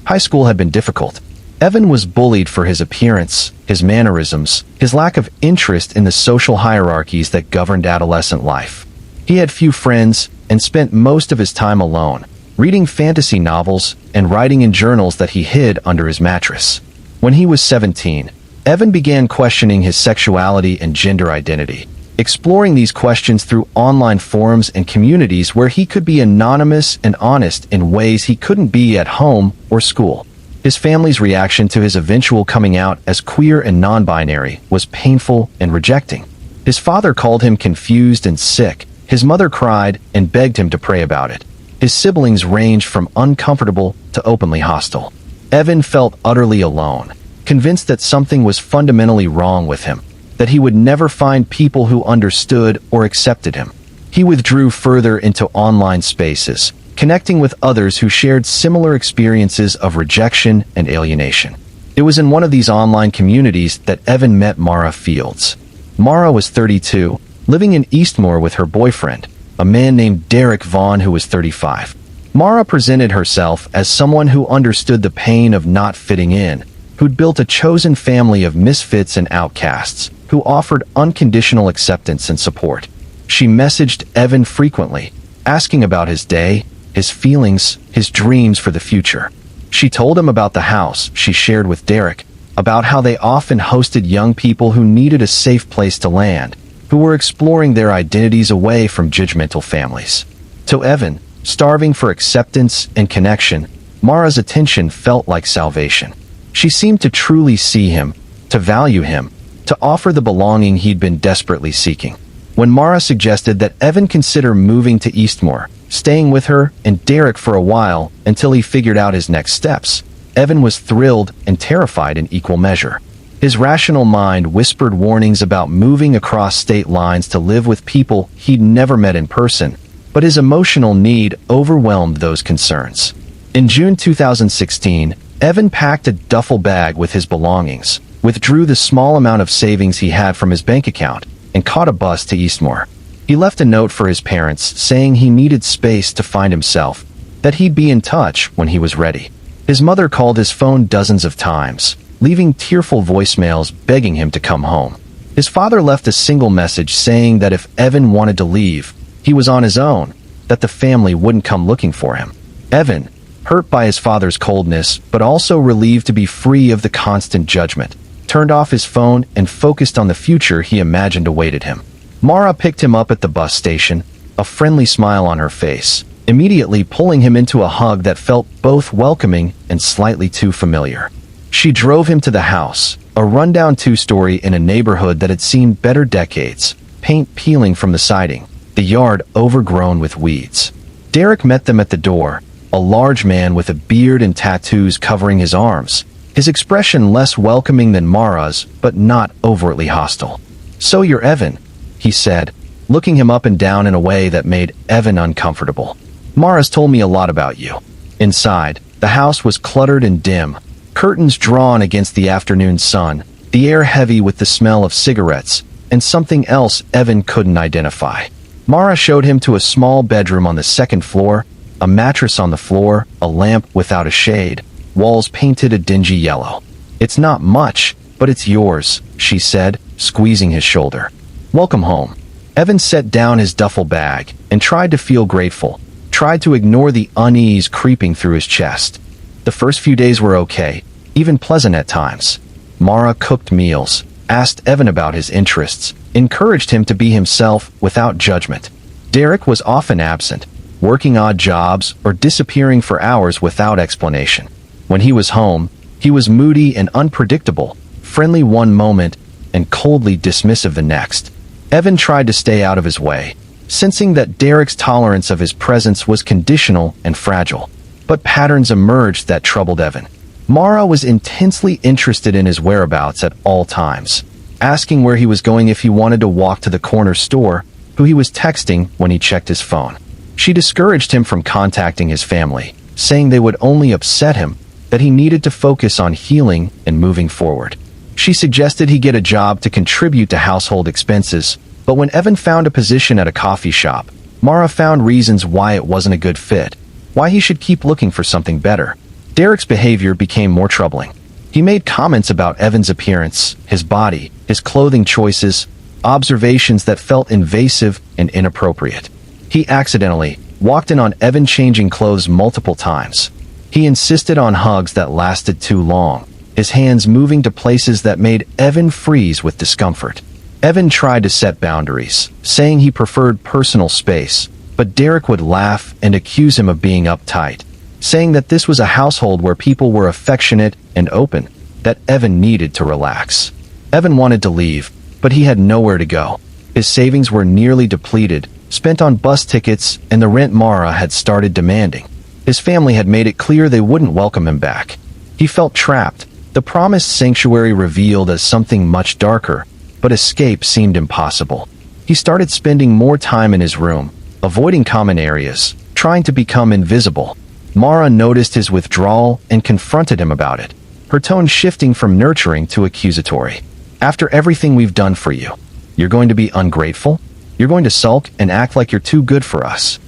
S1: High school had been difficult. Evan was bullied for his appearance, his mannerisms, his lack of interest in the social hierarchies that governed adolescent life. He had few friends and spent most of his time alone, reading fantasy novels and writing in journals that he hid under his mattress. When he was 17, Evan began questioning his sexuality and gender identity, exploring these questions through online forums and communities where he could be anonymous and honest in ways he couldn't be at home or school. His family's reaction to his eventual coming out as queer and non-binary was painful and rejecting. His father called him confused and sick. His mother cried and begged him to pray about it. His siblings ranged from uncomfortable to openly hostile. Evan felt utterly alone, convinced that something was fundamentally wrong with him. that he would never find people who understood or accepted him. He withdrew further into online spaces, connecting with others who shared similar experiences of rejection and alienation. It was in one of these online communities that Evan met Mara Fields. Mara was 32, living in Eastmoor with her boyfriend, a man named Derek Vaughn who was 35. Mara presented herself as someone who understood the pain of not fitting in, who'd built a chosen family of misfits and outcasts, who offered unconditional acceptance and support. She messaged Evan frequently, asking about his day, his feelings, his dreams for the future. She told him about the house she shared with Derek, about how they often hosted young people who needed a safe place to land, who were exploring their identities away from judgmental families. To Evan, starving for acceptance and connection, Mara's attention felt like salvation. She seemed to truly see him, to value him, to offer the belonging he'd been desperately seeking. When Mara suggested that Evan consider moving to Eastmoor, staying with her and Derek for a while until he figured out his next steps, Evan was thrilled and terrified in equal measure. His rational mind whispered warnings about moving across state lines to live with people he'd never met in person, but his emotional need overwhelmed those concerns. In June 2016, Evan packed a duffel bag with his belongings, withdrew the small amount of savings he had from his bank account, and caught a bus to Eastmoor. He left a note for his parents saying he needed space to find himself, that he'd be in touch when he was ready. His mother called his phone dozens of times, leaving tearful voicemails begging him to come home. His father left a single message saying that if Evan wanted to leave, he was on his own, that the family wouldn't come looking for him. Evan, hurt by his father's coldness, but also relieved to be free of the constant judgment, turned off his phone and focused on the future he imagined awaited him. Mara picked him up at the bus station, a friendly smile on her face, immediately pulling him into a hug that felt both welcoming and slightly too familiar. She drove him to the house, a rundown two-story in a neighborhood that had seen better decades, paint peeling from the siding, the yard overgrown with weeds. Derek met them at the door, a large man with a beard and tattoos covering his arms, his expression less welcoming than Mara's, but not overtly hostile. "So you're Evan," he said, looking him up and down in a way that made Evan uncomfortable. "Mara's told me a lot about you." Inside, the house was cluttered and dim, curtains drawn against the afternoon sun, the air heavy with the smell of cigarettes, and something else Evan couldn't identify. Mara showed him to a small bedroom on the second floor, a mattress on the floor, a lamp without a shade, walls painted a dingy yellow. "It's not much, but it's yours," she said, squeezing his shoulder. "Welcome home." Evan set down his duffel bag and tried to feel grateful, tried to ignore the unease creeping through his chest. The first few days were okay, even pleasant at times. Mara cooked meals, asked Evan about his interests, encouraged him to be himself without judgment. Derek was often absent, working odd jobs or disappearing for hours without explanation. When he was home, he was moody and unpredictable, friendly one moment and coldly dismissive the next. Evan tried to stay out of his way, sensing that Derek's tolerance of his presence was conditional and fragile. But patterns emerged that troubled Evan. Mara was intensely interested in his whereabouts at all times, asking where he was going if he wanted to walk to the corner store, who he was texting when he checked his phone. She discouraged him from contacting his family, saying they would only upset him, that he needed to focus on healing and moving forward. She suggested he get a job to contribute to household expenses, but when Evan found a position at a coffee shop, Mara found reasons why it wasn't a good fit, why he should keep looking for something better. Derek's behavior became more troubling. He made comments about Evan's appearance, his body, his clothing choices, observations that felt invasive and inappropriate. He accidentally walked in on Evan changing clothes multiple times. He insisted on hugs that lasted too long, his hands moving to places that made Evan freeze with discomfort. Evan tried to set boundaries, saying he preferred personal space, but Derek would laugh and accuse him of being uptight, saying that this was a household where people were affectionate and open, that Evan needed to relax. Evan wanted to leave, but he had nowhere to go. His savings were nearly depleted, spent on bus tickets and the rent Mara had started demanding. His family had made it clear they wouldn't welcome him back. He felt trapped, the promised sanctuary revealed as something much darker, but but escape seemed impossible. He started spending more time in his room, avoiding common areas, trying to become invisible. Mara noticed his withdrawal and confronted him about it, her tone shifting from nurturing to accusatory. "After everything we've done for you, you're going to be ungrateful? You're going to sulk and act like you're too good for us?"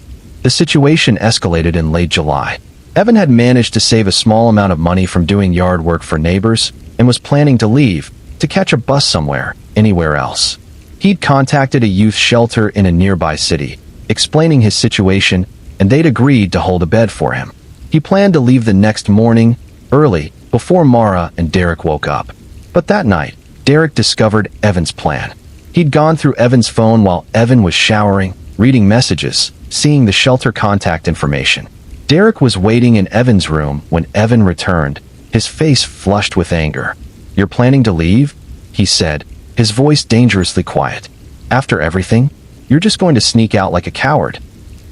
S1: The situation escalated in late July. Evan had managed to save a small amount of money from doing yard work for neighbors and was planning to leave, to catch a bus somewhere, anywhere else. He'd contacted a youth shelter in a nearby city, explaining his situation, and they'd agreed to hold a bed for him. He planned to leave the next morning, early, before Mara and Derek woke up. But that night, Derek discovered Evan's plan. He'd gone through Evan's phone while Evan was showering, reading messages, seeing the shelter contact information. Derek was waiting in Evan's room when Evan returned, his face flushed with anger. "You're planning to leave?" he said, his voice dangerously quiet. "After everything? You're just going to sneak out like a coward?"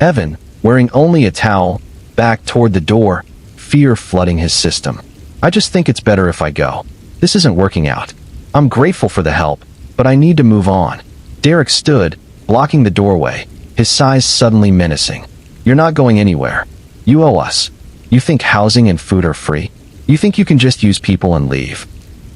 S1: Evan, wearing only a towel, backed toward the door, fear flooding his system. "I just think it's better if I go. This isn't working out. I'm grateful for the help, but I need to move on." Derek stood, blocking the doorway, his size suddenly menacing. "You're not going anywhere. You owe us. You think housing and food are free? You think you can just use people and leave?"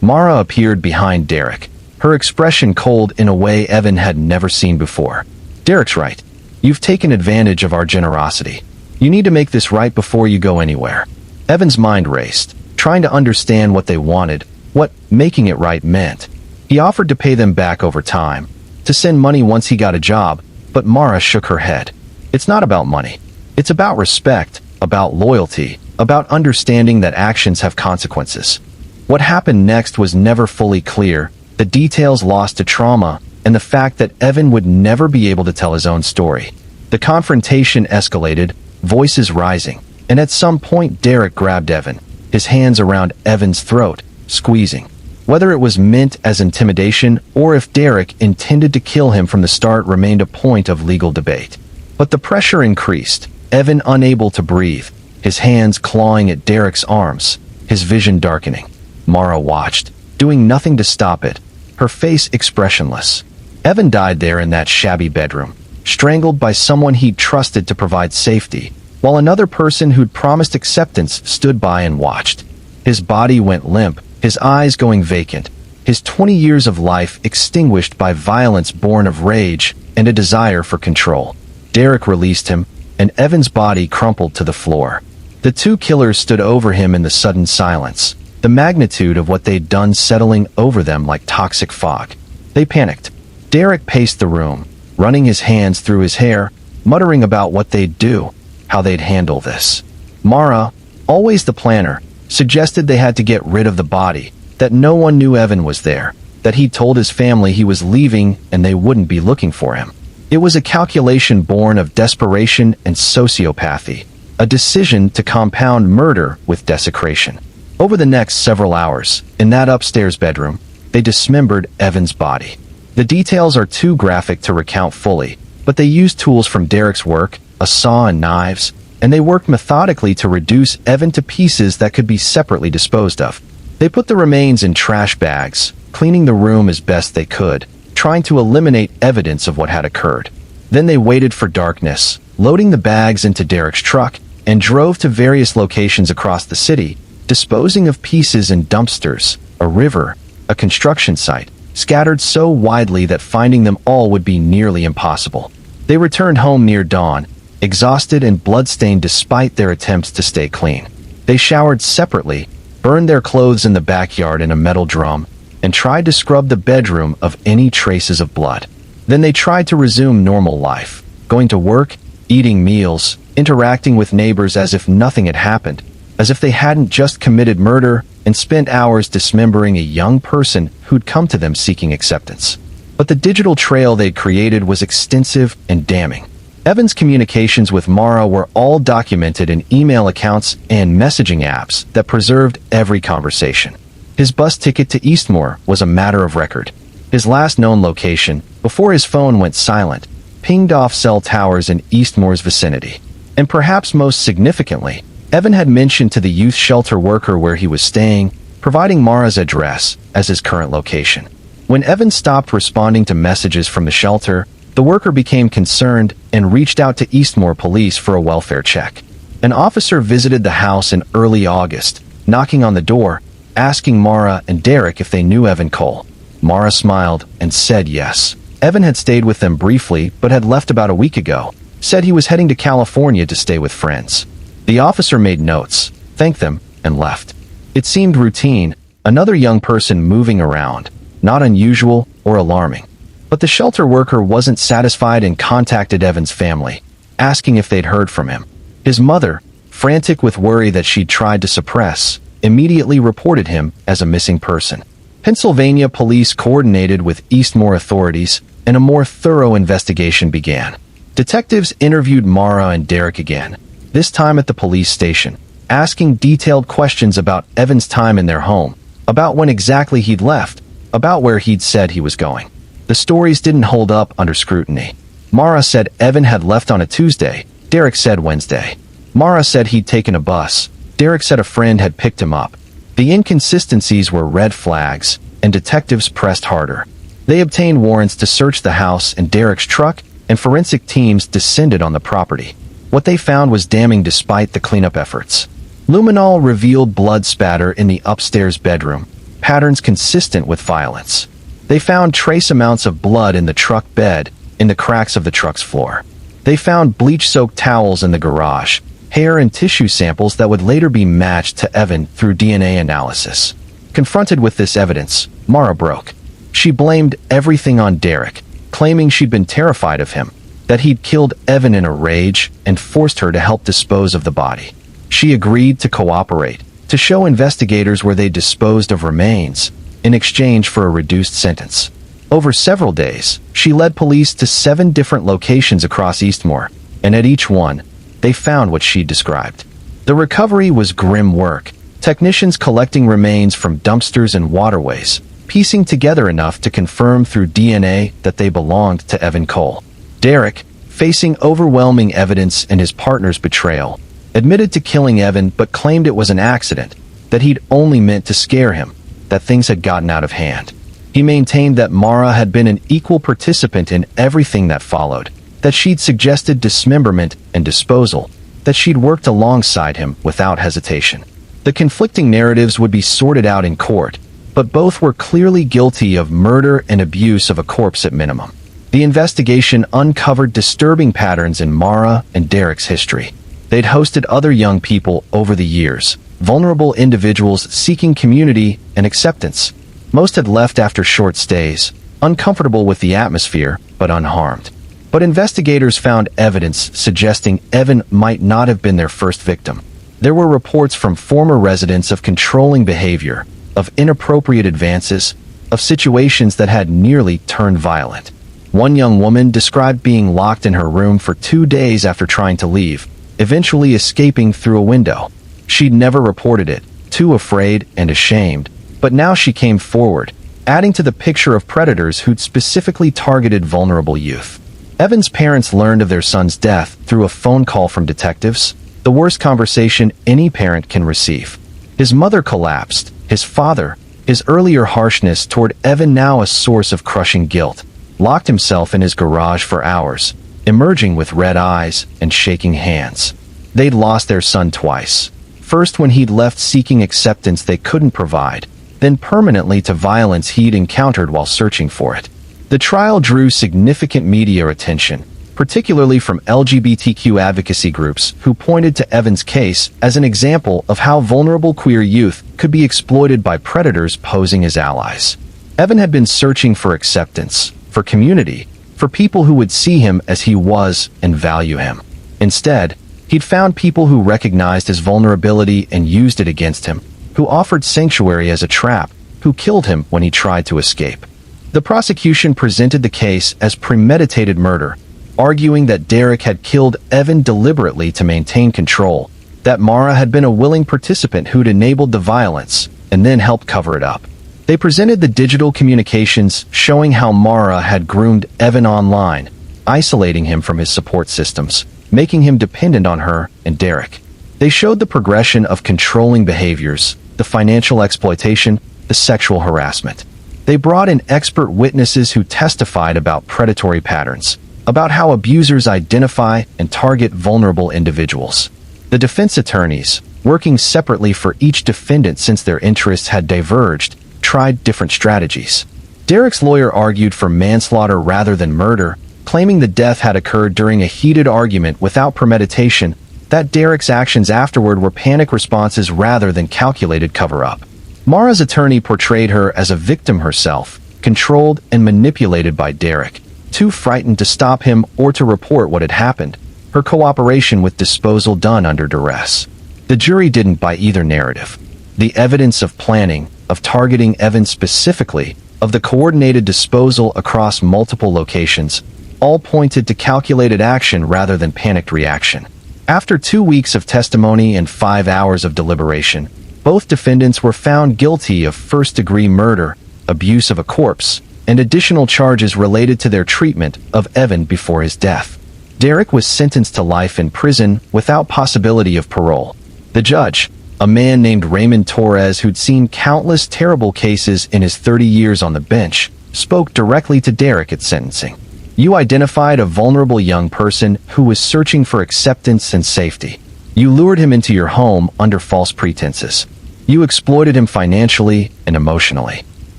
S1: Mara appeared behind Derek, her expression cold in a way Evan had never seen before. "Derek's right. You've taken advantage of our generosity. You need to make this right before you go anywhere." Evan's mind raced, trying to understand what they wanted, what making it right meant. He offered to pay them back over time, to send money once he got a job, but Mara shook her head. "It's not about money. It's about respect, about loyalty, about understanding that actions have consequences." What happened next was never fully clear, the details lost to trauma, and the fact that Evan would never be able to tell his own story. The confrontation escalated, voices rising, and at some point Derek grabbed Evan, his hands around Evan's throat, squeezing. Whether it was meant as intimidation or if Derek intended to kill him from the start remained a point of legal debate. But the pressure increased, Evan unable to breathe, his hands clawing at Derek's arms, his vision darkening. Mara watched, doing nothing to stop it, her face expressionless. Evan died there in that shabby bedroom, strangled by someone he'd trusted to provide safety, while another person who'd promised acceptance stood by and watched. His body went limp, his eyes going vacant, his 20 years of life extinguished by violence born of rage and a desire for control. Derek released him, and Evan's body crumpled to the floor. The two killers stood over him in the sudden silence, the magnitude of what they'd done settling over them like toxic fog. They panicked. Derek paced the room, running his hands through his hair, muttering about what they'd do, how they'd handle this. Mara, always the planner, suggested they had to get rid of the body, that no one knew Evan was there, that he'd told his family he was leaving and they wouldn't be looking for him. It was a calculation born of desperation and sociopathy, a decision to compound murder with desecration. Over the next several hours, in that upstairs bedroom, they dismembered Evan's body. The details are too graphic to recount fully, but they used tools from Derek's work, a saw and knives, and they worked methodically to reduce Evan to pieces that could be separately disposed of. They put the remains in trash bags, cleaning the room as best they could, trying to eliminate evidence of what had occurred. Then they waited for darkness, loading the bags into Derek's truck, and drove to various locations across the city, disposing of pieces in dumpsters, a river, a construction site, scattered so widely that finding them all would be nearly impossible. They returned home near dawn, exhausted and bloodstained despite their attempts to stay clean. They showered separately, burned their clothes in the backyard in a metal drum, and tried to scrub the bedroom of any traces of blood. Then they tried to resume normal life, going to work, eating meals, interacting with neighbors as if nothing had happened, as if they hadn't just committed murder and spent hours dismembering a young person who'd come to them seeking acceptance. But the digital trail they'd created was extensive and damning. Evan's communications with Mara were all documented in email accounts and messaging apps that preserved every conversation. His bus ticket to Eastmoor was a matter of record. His last known location, before his phone went silent, pinged off cell towers in Eastmoor's vicinity. And perhaps most significantly, Evan had mentioned to the youth shelter worker where he was staying, providing Mara's address as his current location. When Evan stopped responding to messages from the shelter, the worker became concerned and reached out to Eastmoor police for a welfare check. An officer visited the house in early August, knocking on the door, asking Mara and Derek if they knew Evan Cole. Mara smiled and said yes. Evan had stayed with them briefly but had left about a week ago, said he was heading to California to stay with friends. The officer made notes, thanked them, and left. It seemed routine, another young person moving around, not unusual or alarming. But the shelter worker wasn't satisfied and contacted Evan's family, asking if they'd heard from him. His mother, frantic with worry that she'd tried to suppress, immediately reported him as a missing person. Pennsylvania police coordinated with Eastmoor authorities, and a more thorough investigation began. Detectives interviewed Mara and Derek again, this time at the police station, asking detailed questions about Evan's time in their home, about when exactly he'd left, about where he'd said he was going. The stories didn't hold up under scrutiny. Mara said Evan had left on a Tuesday, Derek said Wednesday. Mara said he'd taken a bus, Derek said a friend had picked him up. The inconsistencies were red flags, and detectives pressed harder. They obtained warrants to search the house and Derek's truck, and forensic teams descended on the property. What they found was damning despite the cleanup efforts. Luminol revealed blood spatter in the upstairs bedroom, patterns consistent with violence. They found trace amounts of blood in the truck bed, in the cracks of the truck's floor. They found bleach-soaked towels in the garage, hair and tissue samples that would later be matched to Evan through DNA analysis. Confronted with this evidence, Mara broke. She blamed everything on Derek, claiming she'd been terrified of him, that he'd killed Evan in a rage and forced her to help dispose of the body. She agreed to cooperate, to show investigators where they disposed of remains, in exchange for a reduced sentence. Over several days, she led police to 7 different locations across Eastmoor, and at each one, they found what she described. The recovery was grim work, technicians collecting remains from dumpsters and waterways, piecing together enough to confirm through DNA that they belonged to Evan Cole. Derek, facing overwhelming evidence and his partner's betrayal, admitted to killing Evan but claimed it was an accident, that he'd only meant to scare him, that things had gotten out of hand. He maintained that Mara had been an equal participant in everything that followed, that she'd suggested dismemberment and disposal, that she'd worked alongside him without hesitation. The conflicting narratives would be sorted out in court, but both were clearly guilty of murder and abuse of a corpse at minimum. The investigation uncovered disturbing patterns in Mara and Derek's history. They'd hosted other young people over the years, vulnerable individuals seeking community and acceptance. Most had left after short stays, uncomfortable with the atmosphere, but unharmed. But investigators found evidence suggesting Evan might not have been their first victim. There were reports from former residents of controlling behavior, of inappropriate advances, of situations that had nearly turned violent. One young woman described being locked in her room for 2 days after trying to leave, eventually escaping through a window. She'd never reported it, too afraid and ashamed, but now she came forward, adding to the picture of predators who'd specifically targeted vulnerable youth. Evan's parents learned of their son's death through a phone call from detectives, the worst conversation any parent can receive. His mother collapsed, his father, his earlier harshness toward Evan now a source of crushing guilt, locked himself in his garage for hours, emerging with red eyes and shaking hands. They'd lost their son twice. First when he'd left seeking acceptance they couldn't provide, then permanently to violence he'd encountered while searching for it. The trial drew significant media attention, particularly from LGBTQ advocacy groups who pointed to Evan's case as an example of how vulnerable queer youth could be exploited by predators posing as allies. Evan had been searching for acceptance, for community, for people who would see him as he was and value him. Instead, he'd found people who recognized his vulnerability and used it against him, who offered sanctuary as a trap, who killed him when he tried to escape. The prosecution presented the case as premeditated murder, arguing that Derek had killed Evan deliberately to maintain control, that Mara had been a willing participant who'd enabled the violence and then helped cover it up. They presented the digital communications showing how Mara had groomed Evan online, isolating him from his support systems, making him dependent on her and Derek. They showed the progression of controlling behaviors, the financial exploitation, the sexual harassment. They brought in expert witnesses who testified about predatory patterns, about how abusers identify and target vulnerable individuals. The defense attorneys, working separately for each defendant since their interests had diverged, tried different strategies. Derek's lawyer argued for manslaughter rather than murder, claiming the death had occurred during a heated argument without premeditation, that Derek's actions afterward were panic responses rather than calculated cover-up. Mara's attorney portrayed her as a victim herself, controlled and manipulated by Derek, too frightened to stop him or to report what had happened, her cooperation with disposal done under duress. The jury didn't buy either narrative. The evidence of planning, of targeting Evan specifically, of the coordinated disposal across multiple locations, all pointed to calculated action rather than panicked reaction. After 2 weeks of testimony and 5 hours of deliberation, both defendants were found guilty of first-degree murder, abuse of a corpse, and additional charges related to their treatment of Evan before his death. Derek was sentenced to life in prison without possibility of parole. The judge, a man named Raymond Torres who'd seen countless terrible cases in his 30 years on the bench, spoke directly to Derek at sentencing. You identified a vulnerable young person who was searching for acceptance and safety. You lured him into your home under false pretenses. You exploited him financially and emotionally.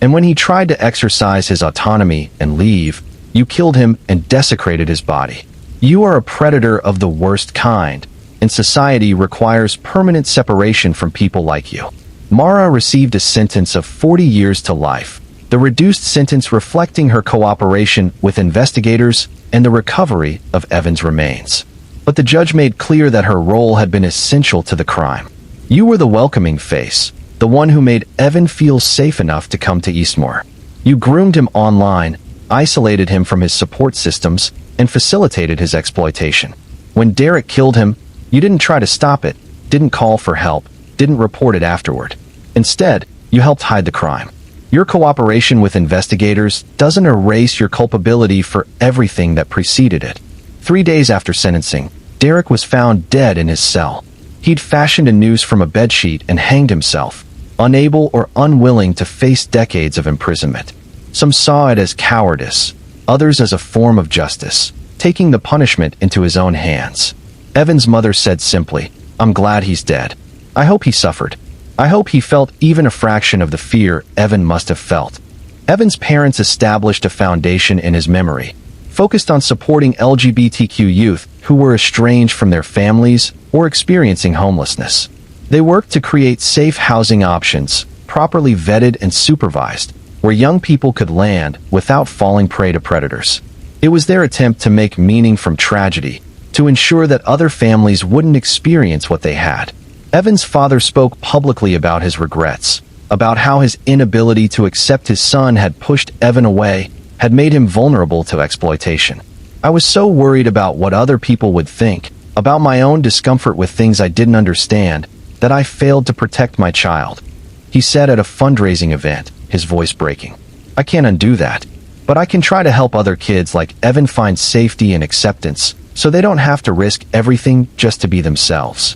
S1: And when he tried to exercise his autonomy and leave, you killed him and desecrated his body. You are a predator of the worst kind, and society requires permanent separation from people like you. Mara received a sentence of 40 years to life, the reduced sentence reflecting her cooperation with investigators and the recovery of Evan's remains. But the judge made clear that her role had been essential to the crime. You were the welcoming face, the one who made Evan feel safe enough to come to Eastmoor. You groomed him online, isolated him from his support systems, and facilitated his exploitation. When Derek killed him, you didn't try to stop it, didn't call for help, didn't report it afterward. Instead, you helped hide the crime. Your cooperation with investigators doesn't erase your culpability for everything that preceded it. 3 days after sentencing, Derek was found dead in his cell. He'd fashioned a noose from a bedsheet and hanged himself, unable or unwilling to face decades of imprisonment. Some saw it as cowardice, others as a form of justice, taking the punishment into his own hands. Evan's mother said simply, "I'm glad he's dead. I hope he suffered. I hope he felt even a fraction of the fear Evan must have felt." Evan's parents established a foundation in his memory, focused on supporting LGBTQ youth who were estranged from their families or experiencing homelessness. They worked to create safe housing options, properly vetted and supervised, where young people could land without falling prey to predators. It was their attempt to make meaning from tragedy, to ensure that other families wouldn't experience what they had. Evan's father spoke publicly about his regrets, about how his inability to accept his son had pushed Evan away, had made him vulnerable to exploitation. "I was so worried about what other people would think, about my own discomfort with things I didn't understand, that I failed to protect my child," he said at a fundraising event, his voice breaking. "I can't undo that, but I can try to help other kids like Evan find safety and acceptance, so they don't have to risk everything just to be themselves."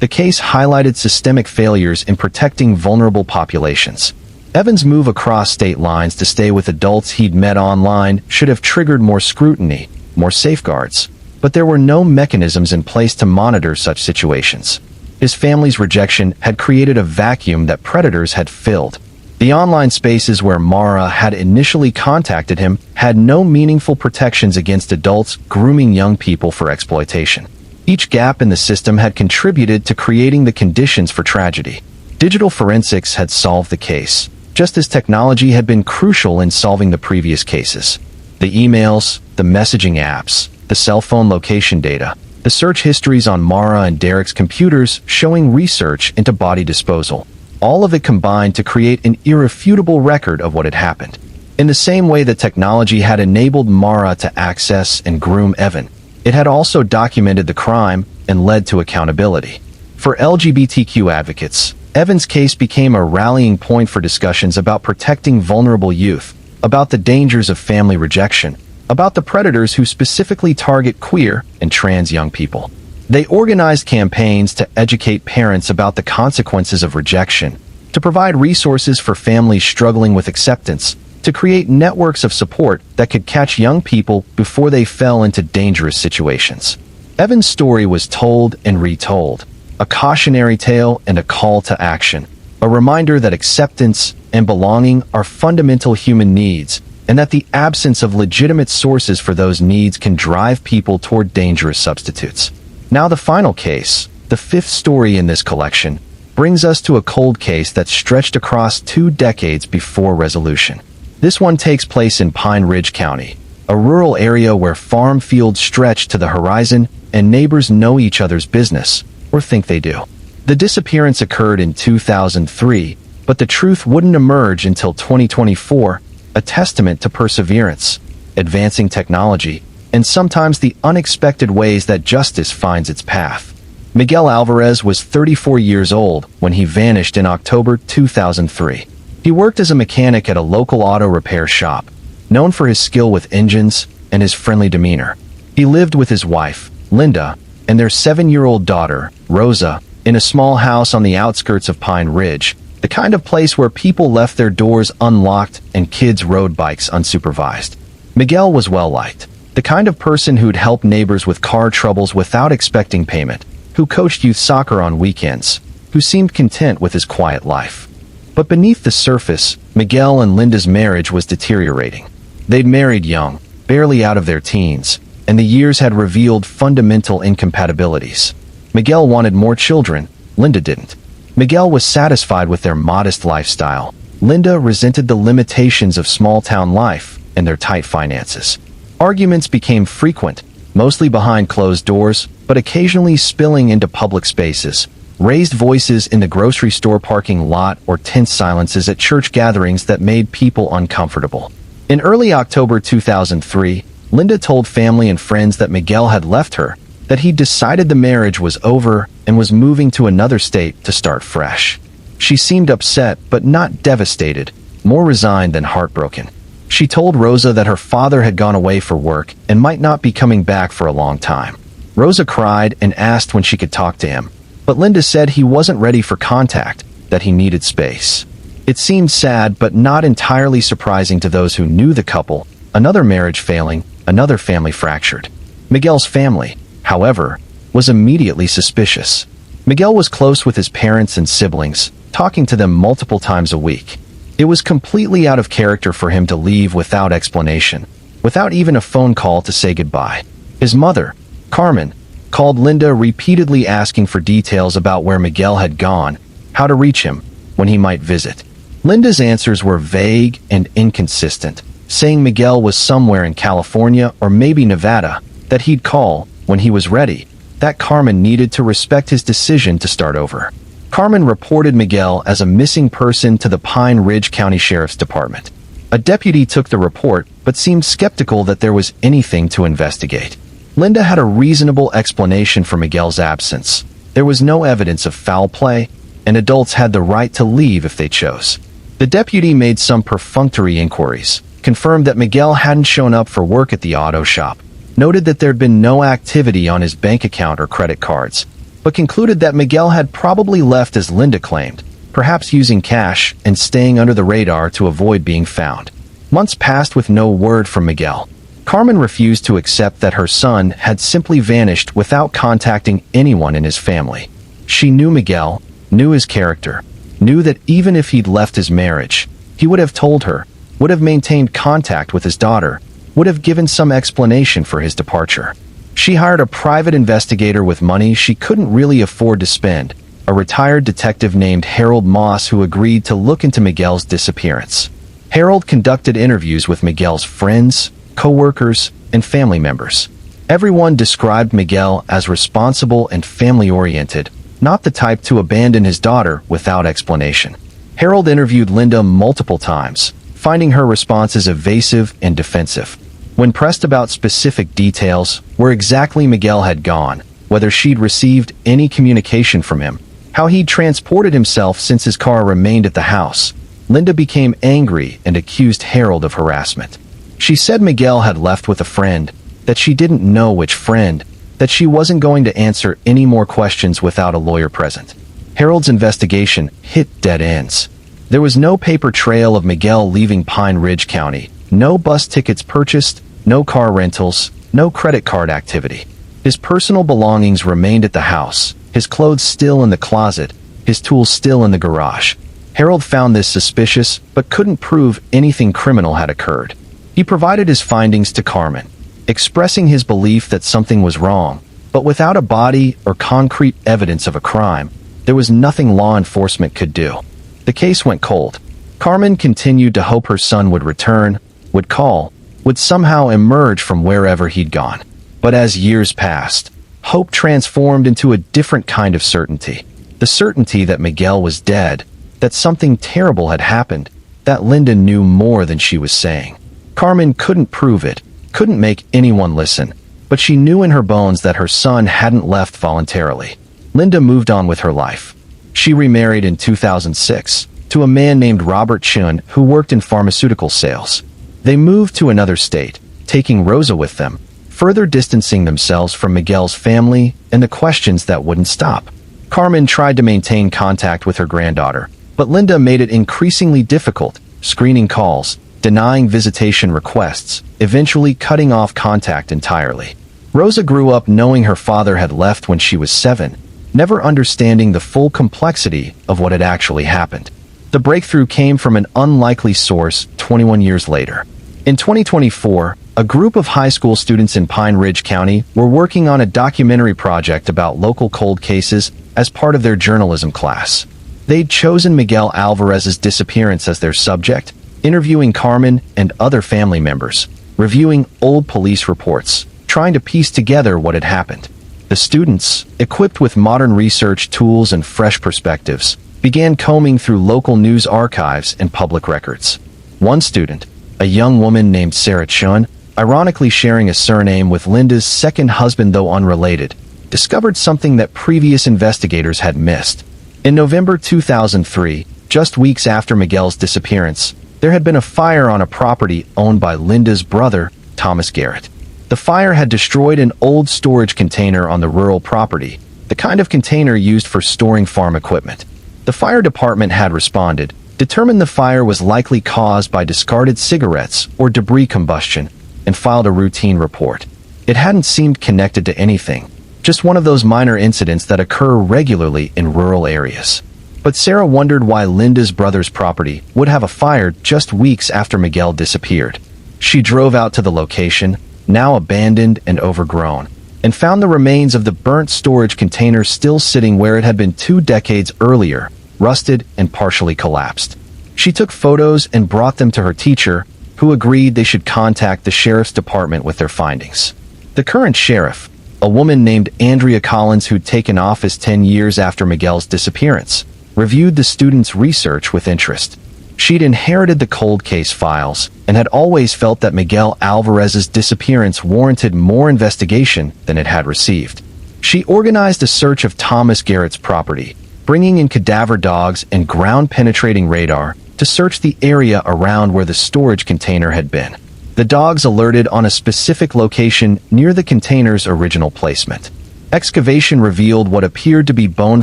S1: The case highlighted systemic failures in protecting vulnerable populations. Evan's move across state lines to stay with adults he'd met online should have triggered more scrutiny, more safeguards, but there were no mechanisms in place to monitor such situations. His family's rejection had created a vacuum that predators had filled. The online spaces where Mara had initially contacted him had no meaningful protections against adults grooming young people for exploitation. Each gap in the system had contributed to creating the conditions for tragedy. Digital forensics had solved the case, just as technology had been crucial in solving the previous cases. The emails, the messaging apps, the cell phone location data, the search histories on Mara and Derek's computers showing research into body disposal. All of it combined to create an irrefutable record of what had happened. In the same way that technology had enabled Mara to access and groom Evan, it had also documented the crime and led to accountability. For LGBTQ advocates, Evan's case became a rallying point for discussions about protecting vulnerable youth, about the dangers of family rejection, about the predators who specifically target queer and trans young people. They organized campaigns to educate parents about the consequences of rejection, to provide resources for families struggling with acceptance, to create networks of support that could catch young people before they fell into dangerous situations. Evan's story was told and retold, a cautionary tale and a call to action, a reminder that acceptance and belonging are fundamental human needs, and that the absence of legitimate sources for those needs can drive people toward dangerous substitutes. Now the final case, the fifth story in this collection, brings us to a cold case that stretched across 2 decades before resolution. This one takes place in Pine Ridge County, a rural area where farm fields stretch to the horizon and neighbors know each other's business, or think they do. The disappearance occurred in 2003, but the truth wouldn't emerge until 2024, a testament to perseverance, advancing technology, and sometimes the unexpected ways that justice finds its path. Miguel Alvarez was 34 years old when he vanished in October 2003. He worked as a mechanic at a local auto repair shop, known for his skill with engines and his friendly demeanor. He lived with his wife, Linda, and their 7-year-old daughter, Rosa, in a small house on the outskirts of Pine Ridge, the kind of place where people left their doors unlocked and kids rode bikes unsupervised. Miguel was well-liked, the kind of person who'd help neighbors with car troubles without expecting payment, who coached youth soccer on weekends, who seemed content with his quiet life. But beneath the surface, Miguel and Linda's marriage was deteriorating. They'd married young, barely out of their teens, and the years had revealed fundamental incompatibilities. Miguel wanted more children, Linda didn't. Miguel was satisfied with their modest lifestyle. Linda resented the limitations of small-town life and their tight finances. Arguments became frequent, mostly behind closed doors, but occasionally spilling into public spaces. Raised voices in the grocery store parking lot or tense silences at church gatherings that made people uncomfortable. In early October 2003, Linda told family and friends that Miguel had left her, that he'd decided the marriage was over and was moving to another state to start fresh. She seemed upset, but not devastated, more resigned than heartbroken. She told Rosa that her father had gone away for work and might not be coming back for a long time. Rosa cried and asked when she could talk to him, but Linda said he wasn't ready for contact, that he needed space. It seemed sad but not entirely surprising to those who knew the couple, another marriage failing, another family fractured. Miguel's family, however, was immediately suspicious. Miguel was close with his parents and siblings, talking to them multiple times a week. It was completely out of character for him to leave without explanation, without even a phone call to say goodbye. His mother, Carmen, called Linda repeatedly asking for details about where Miguel had gone, how to reach him, when he might visit. Linda's answers were vague and inconsistent, saying Miguel was somewhere in California or maybe Nevada, that he'd call when he was ready, that Carmen needed to respect his decision to start over. Carmen reported Miguel as a missing person to the Pine Ridge County Sheriff's Department. A deputy took the report but seemed skeptical that there was anything to investigate. Linda had a reasonable explanation for Miguel's absence. There was no evidence of foul play, and adults had the right to leave if they chose. The deputy made some perfunctory inquiries, confirmed that Miguel hadn't shown up for work at the auto shop, noted that there'd been no activity on his bank account or credit cards, but concluded that Miguel had probably left as Linda claimed, perhaps using cash and staying under the radar to avoid being found. Months passed with no word from Miguel. Carmen refused to accept that her son had simply vanished without contacting anyone in his family. She knew Miguel, knew his character, knew that even if he'd left his marriage, he would have told her, would have maintained contact with his daughter, would have given some explanation for his departure. She hired a private investigator with money she couldn't really afford to spend, a retired detective named Harold Moss who agreed to look into Miguel's disappearance. Harold conducted interviews with Miguel's friends, co-workers, and family members. Everyone described Miguel as responsible and family-oriented, not the type to abandon his daughter without explanation. Harold interviewed Linda multiple times, finding her responses evasive and defensive. When pressed about specific details, where exactly Miguel had gone, whether she'd received any communication from him, how he'd transported himself since his car remained at the house, Linda became angry and accused Harold of harassment. She said Miguel had left with a friend, that she didn't know which friend, that she wasn't going to answer any more questions without a lawyer present. Harold's investigation hit dead ends. There was no paper trail of Miguel leaving Pine Ridge County, no bus tickets purchased, no car rentals, no credit card activity. His personal belongings remained at the house, his clothes still in the closet, his tools still in the garage. Harold found this suspicious, but couldn't prove anything criminal had occurred. He provided his findings to Carmen, expressing his belief that something was wrong, but without a body or concrete evidence of a crime, there was nothing law enforcement could do. The case went cold. Carmen continued to hope her son would return, would call, would somehow emerge from wherever he'd gone. But as years passed, hope transformed into a different kind of certainty. The certainty that Miguel was dead, that something terrible had happened, that Linda knew more than she was saying. Carmen couldn't prove it, couldn't make anyone listen, but she knew in her bones that her son hadn't left voluntarily. Linda moved on with her life. She remarried in 2006 to a man named Robert Chun who worked in pharmaceutical sales. They moved to another state, taking Rosa with them, further distancing themselves from Miguel's family and the questions that wouldn't stop. Carmen tried to maintain contact with her granddaughter, but Linda made it increasingly difficult, screening calls, denying visitation requests, eventually cutting off contact entirely. Rosa grew up knowing her father had left when she was 7, never understanding the full complexity of what had actually happened. The breakthrough came from an unlikely source 21 years later. In 2024, a group of high school students in Pine Ridge County were working on a documentary project about local cold cases as part of their journalism class. They'd chosen Miguel Alvarez's disappearance as their subject, interviewing Carmen and other family members, reviewing old police reports, trying to piece together what had happened. The students, equipped with modern research tools and fresh perspectives, began combing through local news archives and public records. One student, a young woman named Sarah Chun, ironically sharing a surname with Linda's second husband though unrelated, discovered something that previous investigators had missed. In November 2003, just weeks after Miguel's disappearance, there had been a fire on a property owned by Linda's brother, Thomas Garrett. The fire had destroyed an old storage container on the rural property, the kind of container used for storing farm equipment. The fire department had responded, determined the fire was likely caused by discarded cigarettes or debris combustion, and filed a routine report. It hadn't seemed connected to anything, just one of those minor incidents that occur regularly in rural areas. But Sarah wondered why Linda's brother's property would have a fire just weeks after Miguel disappeared. She drove out to the location, now abandoned and overgrown, and found the remains of the burnt storage container still sitting where it had been 2 decades earlier, rusted and partially collapsed. She took photos and brought them to her teacher, who agreed they should contact the sheriff's department with their findings. The current sheriff, a woman named Andrea Collins who'd taken office 10 years after Miguel's disappearance, reviewed the students' research with interest. She'd inherited the cold case files and had always felt that Miguel Alvarez's disappearance warranted more investigation than it had received. She organized a search of Thomas Garrett's property, bringing in cadaver dogs and ground-penetrating radar to search the area around where the storage container had been. The dogs alerted on a specific location near the container's original placement. Excavation revealed what appeared to be bone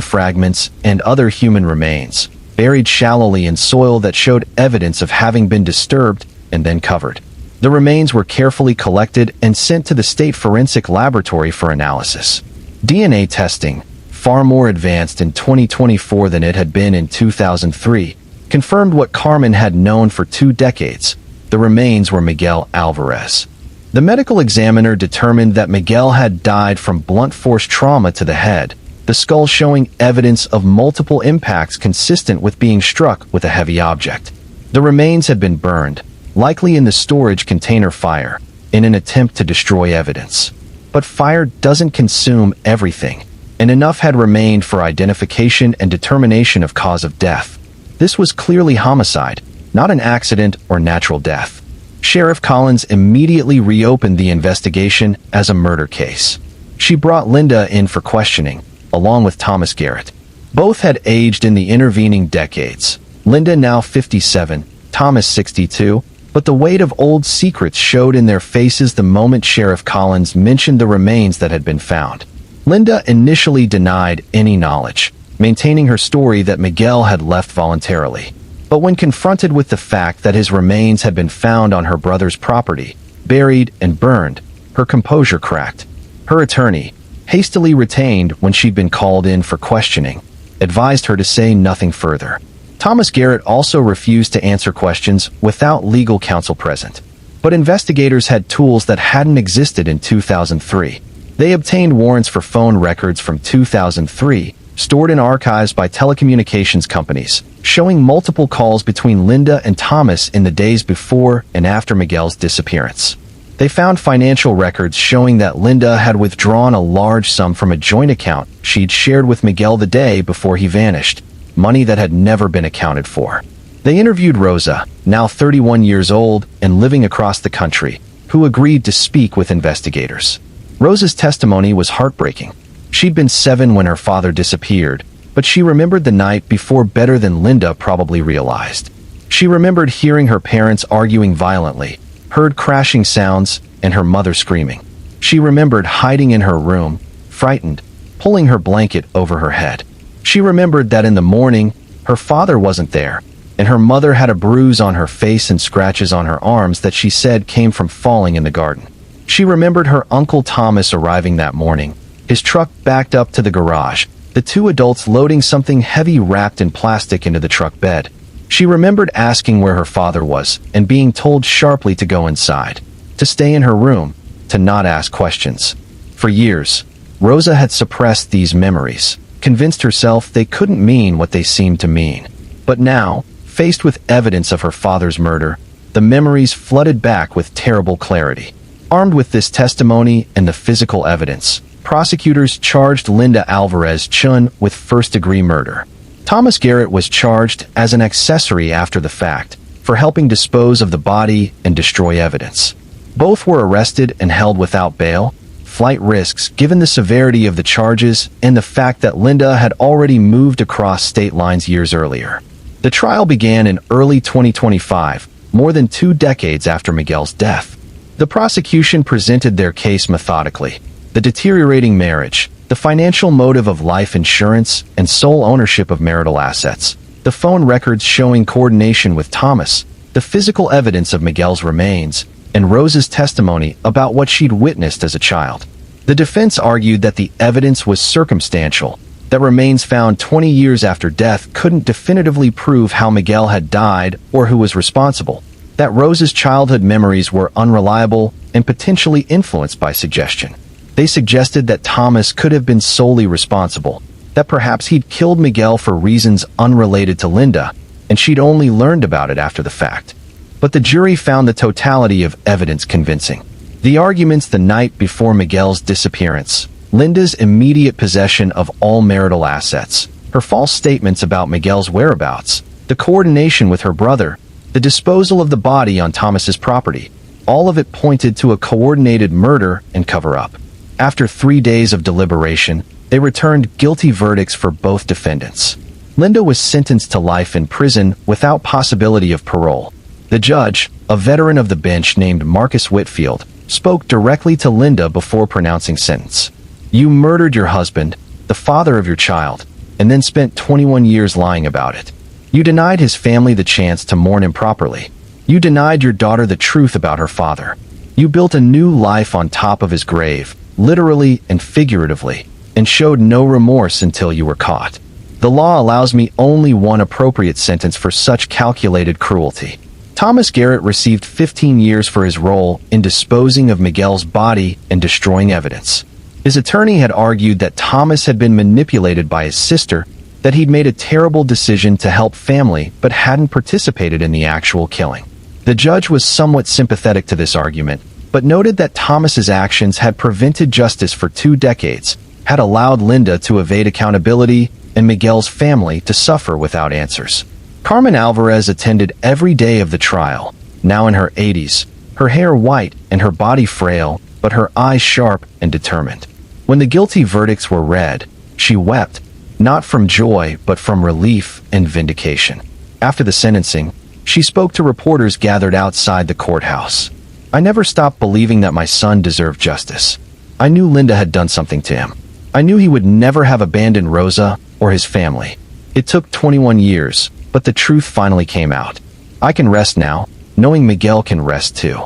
S1: fragments and other human remains, buried shallowly in soil that showed evidence of having been disturbed and then covered. The remains were carefully collected and sent to the state forensic laboratory for analysis. DNA testing, far more advanced in 2024 than it had been in 2003, confirmed what Carmen had known for 2 decades. The remains were Miguel Alvarez. The medical examiner determined that Miguel had died from blunt force trauma to the head, the skull showing evidence of multiple impacts consistent with being struck with a heavy object. The remains had been burned, likely in the storage container fire, in an attempt to destroy evidence. But fire doesn't consume everything, and enough had remained for identification and determination of cause of death. This was clearly homicide, not an accident or natural death. Sheriff Collins immediately reopened the investigation as a murder case. She brought Linda in for questioning, along with Thomas Garrett. Both had aged in the intervening decades. Linda now 57, Thomas 62, but the weight of old secrets showed in their faces the moment Sheriff Collins mentioned the remains that had been found. Linda initially denied any knowledge, maintaining her story that Miguel had left voluntarily. But when confronted with the fact that his remains had been found on her brother's property, buried and burned, her composure cracked. Her attorney, hastily retained when she'd been called in for questioning, advised her to say nothing further. Thomas Garrett also refused to answer questions without legal counsel present. But investigators had tools that hadn't existed in 2003. They obtained warrants for phone records from 2003, stored in archives by telecommunications companies, showing multiple calls between Linda and Thomas in the days before and after Miguel's disappearance. They found financial records showing that Linda had withdrawn a large sum from a joint account she'd shared with Miguel the day before he vanished, money that had never been accounted for. They interviewed Rosa, now 31 years old and living across the country, who agreed to speak with investigators. Rosa's testimony was heartbreaking. She'd been 7 when her father disappeared, but she remembered the night before better than Linda probably realized. She remembered hearing her parents arguing violently, heard crashing sounds, and her mother screaming. She remembered hiding in her room, frightened, pulling her blanket over her head. She remembered that in the morning, her father wasn't there, and her mother had a bruise on her face and scratches on her arms that she said came from falling in the garden. She remembered her Uncle Thomas arriving that morning, his truck backed up to the garage, the 2 adults loading something heavy wrapped in plastic into the truck bed. She remembered asking where her father was and being told sharply to go inside, to stay in her room, to not ask questions. For years, Rosa had suppressed these memories, convinced herself they couldn't mean what they seemed to mean. But now, faced with evidence of her father's murder, the memories flooded back with terrible clarity. Armed with this testimony and the physical evidence, prosecutors charged Linda Alvarez Chun with first-degree murder. Thomas Garrett was charged as an accessory after the fact for helping dispose of the body and destroy evidence. Both were arrested and held without bail, flight risks given the severity of the charges and the fact that Linda had already moved across state lines years earlier. The trial began in early 2025, more than 2 decades after Miguel's death. The prosecution presented their case methodically. The deteriorating marriage, the financial motive of life insurance, and sole ownership of marital assets, the phone records showing coordination with Thomas, the physical evidence of Miguel's remains, and Rosa's testimony about what she'd witnessed as a child. The defense argued that the evidence was circumstantial, that remains found 20 years after death couldn't definitively prove how Miguel had died or who was responsible, that Rosa's childhood memories were unreliable and potentially influenced by suggestion. They suggested that Thomas could have been solely responsible, that perhaps he'd killed Miguel for reasons unrelated to Linda, and she'd only learned about it after the fact. But the jury found the totality of evidence convincing. The arguments the night before Miguel's disappearance, Linda's immediate possession of all marital assets, her false statements about Miguel's whereabouts, the coordination with her brother, the disposal of the body on Thomas's property, all of it pointed to a coordinated murder and cover-up. After 3 days of deliberation, they returned guilty verdicts for both defendants. Linda was sentenced to life in prison without possibility of parole. The judge, a veteran of the bench named Marcus Whitfield, spoke directly to Linda before pronouncing sentence. You murdered your husband, the father of your child, and then spent 21 years lying about it. You denied his family the chance to mourn him properly. You denied your daughter the truth about her father. You built a new life on top of his grave, literally and figuratively, and showed no remorse until you were caught. The law allows me only one appropriate sentence for such calculated cruelty. Thomas Garrett received 15 years for his role in disposing of Miguel's body and destroying evidence. His attorney had argued that Thomas had been manipulated by his sister, that he'd made a terrible decision to help family but hadn't participated in the actual killing. The judge was somewhat sympathetic to this argument, but noted that Thomas's actions had prevented justice for 2 decades, had allowed Linda to evade accountability, and Miguel's family to suffer without answers. Carmen Alvarez attended every day of the trial, now in her 80s, her hair white and her body frail, but her eyes sharp and determined. When the guilty verdicts were read, she wept, not from joy but from relief and vindication. After the sentencing, she spoke to reporters gathered outside the courthouse. I never stopped believing that my son deserved justice. I knew Linda had done something to him. I knew he would never have abandoned Rosa or his family. It took 21 years, but the truth finally came out. I can rest now, knowing Miguel can rest too.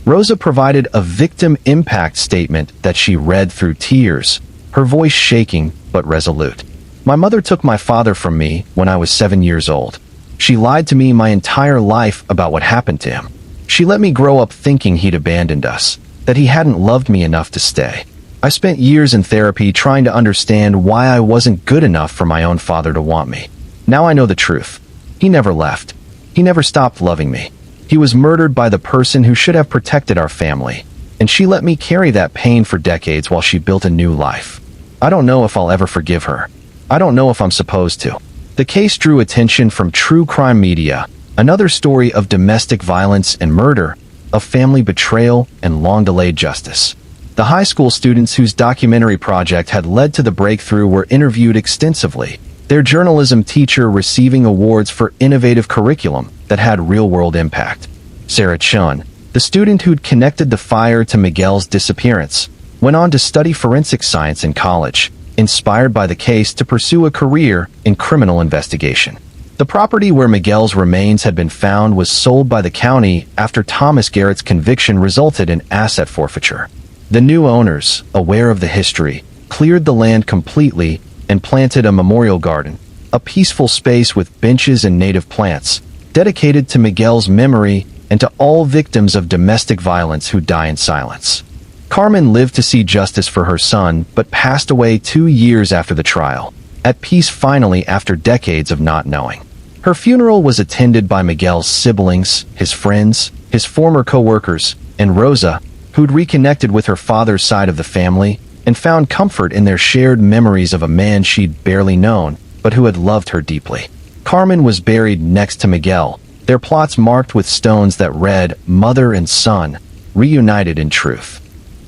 S1: Rosa provided a victim impact statement that she read through tears, her voice shaking but resolute. My mother took my father from me when I was 7 years old. She lied to me my entire life about what happened to him. She let me grow up thinking he'd abandoned us, that he hadn't loved me enough to stay. I spent years in therapy trying to understand why I wasn't good enough for my own father to want me. Now I know the truth. He never left. He never stopped loving me. He was murdered by the person who should have protected our family, and she let me carry that pain for decades while she built a new life. I don't know if I'll ever forgive her. I don't know if I'm supposed to. The case drew attention from true crime media, another story of domestic violence and murder, of family betrayal and long-delayed justice. The high school students whose documentary project had led to the breakthrough were interviewed extensively, their journalism teacher receiving awards for innovative curriculum that had real-world impact. Sarah Chun, the student who'd connected the fire to Miguel's disappearance, went on to study forensic science in college, inspired by the case to pursue a career in criminal investigation. The property where Miguel's remains had been found was sold by the county after Thomas Garrett's conviction resulted in asset forfeiture. The new owners, aware of the history, cleared the land completely and planted a memorial garden, a peaceful space with benches and native plants, dedicated to Miguel's memory and to all victims of domestic violence who die in silence. Carmen lived to see justice for her son, but passed away 2 years after the trial, at peace finally after decades of not knowing. Her funeral was attended by Miguel's siblings, his friends, his former co-workers, and Rosa, who'd reconnected with her father's side of the family and found comfort in their shared memories of a man she'd barely known, but who had loved her deeply. Carmen was buried next to Miguel, their plots marked with stones that read, "Mother and Son, reunited in truth."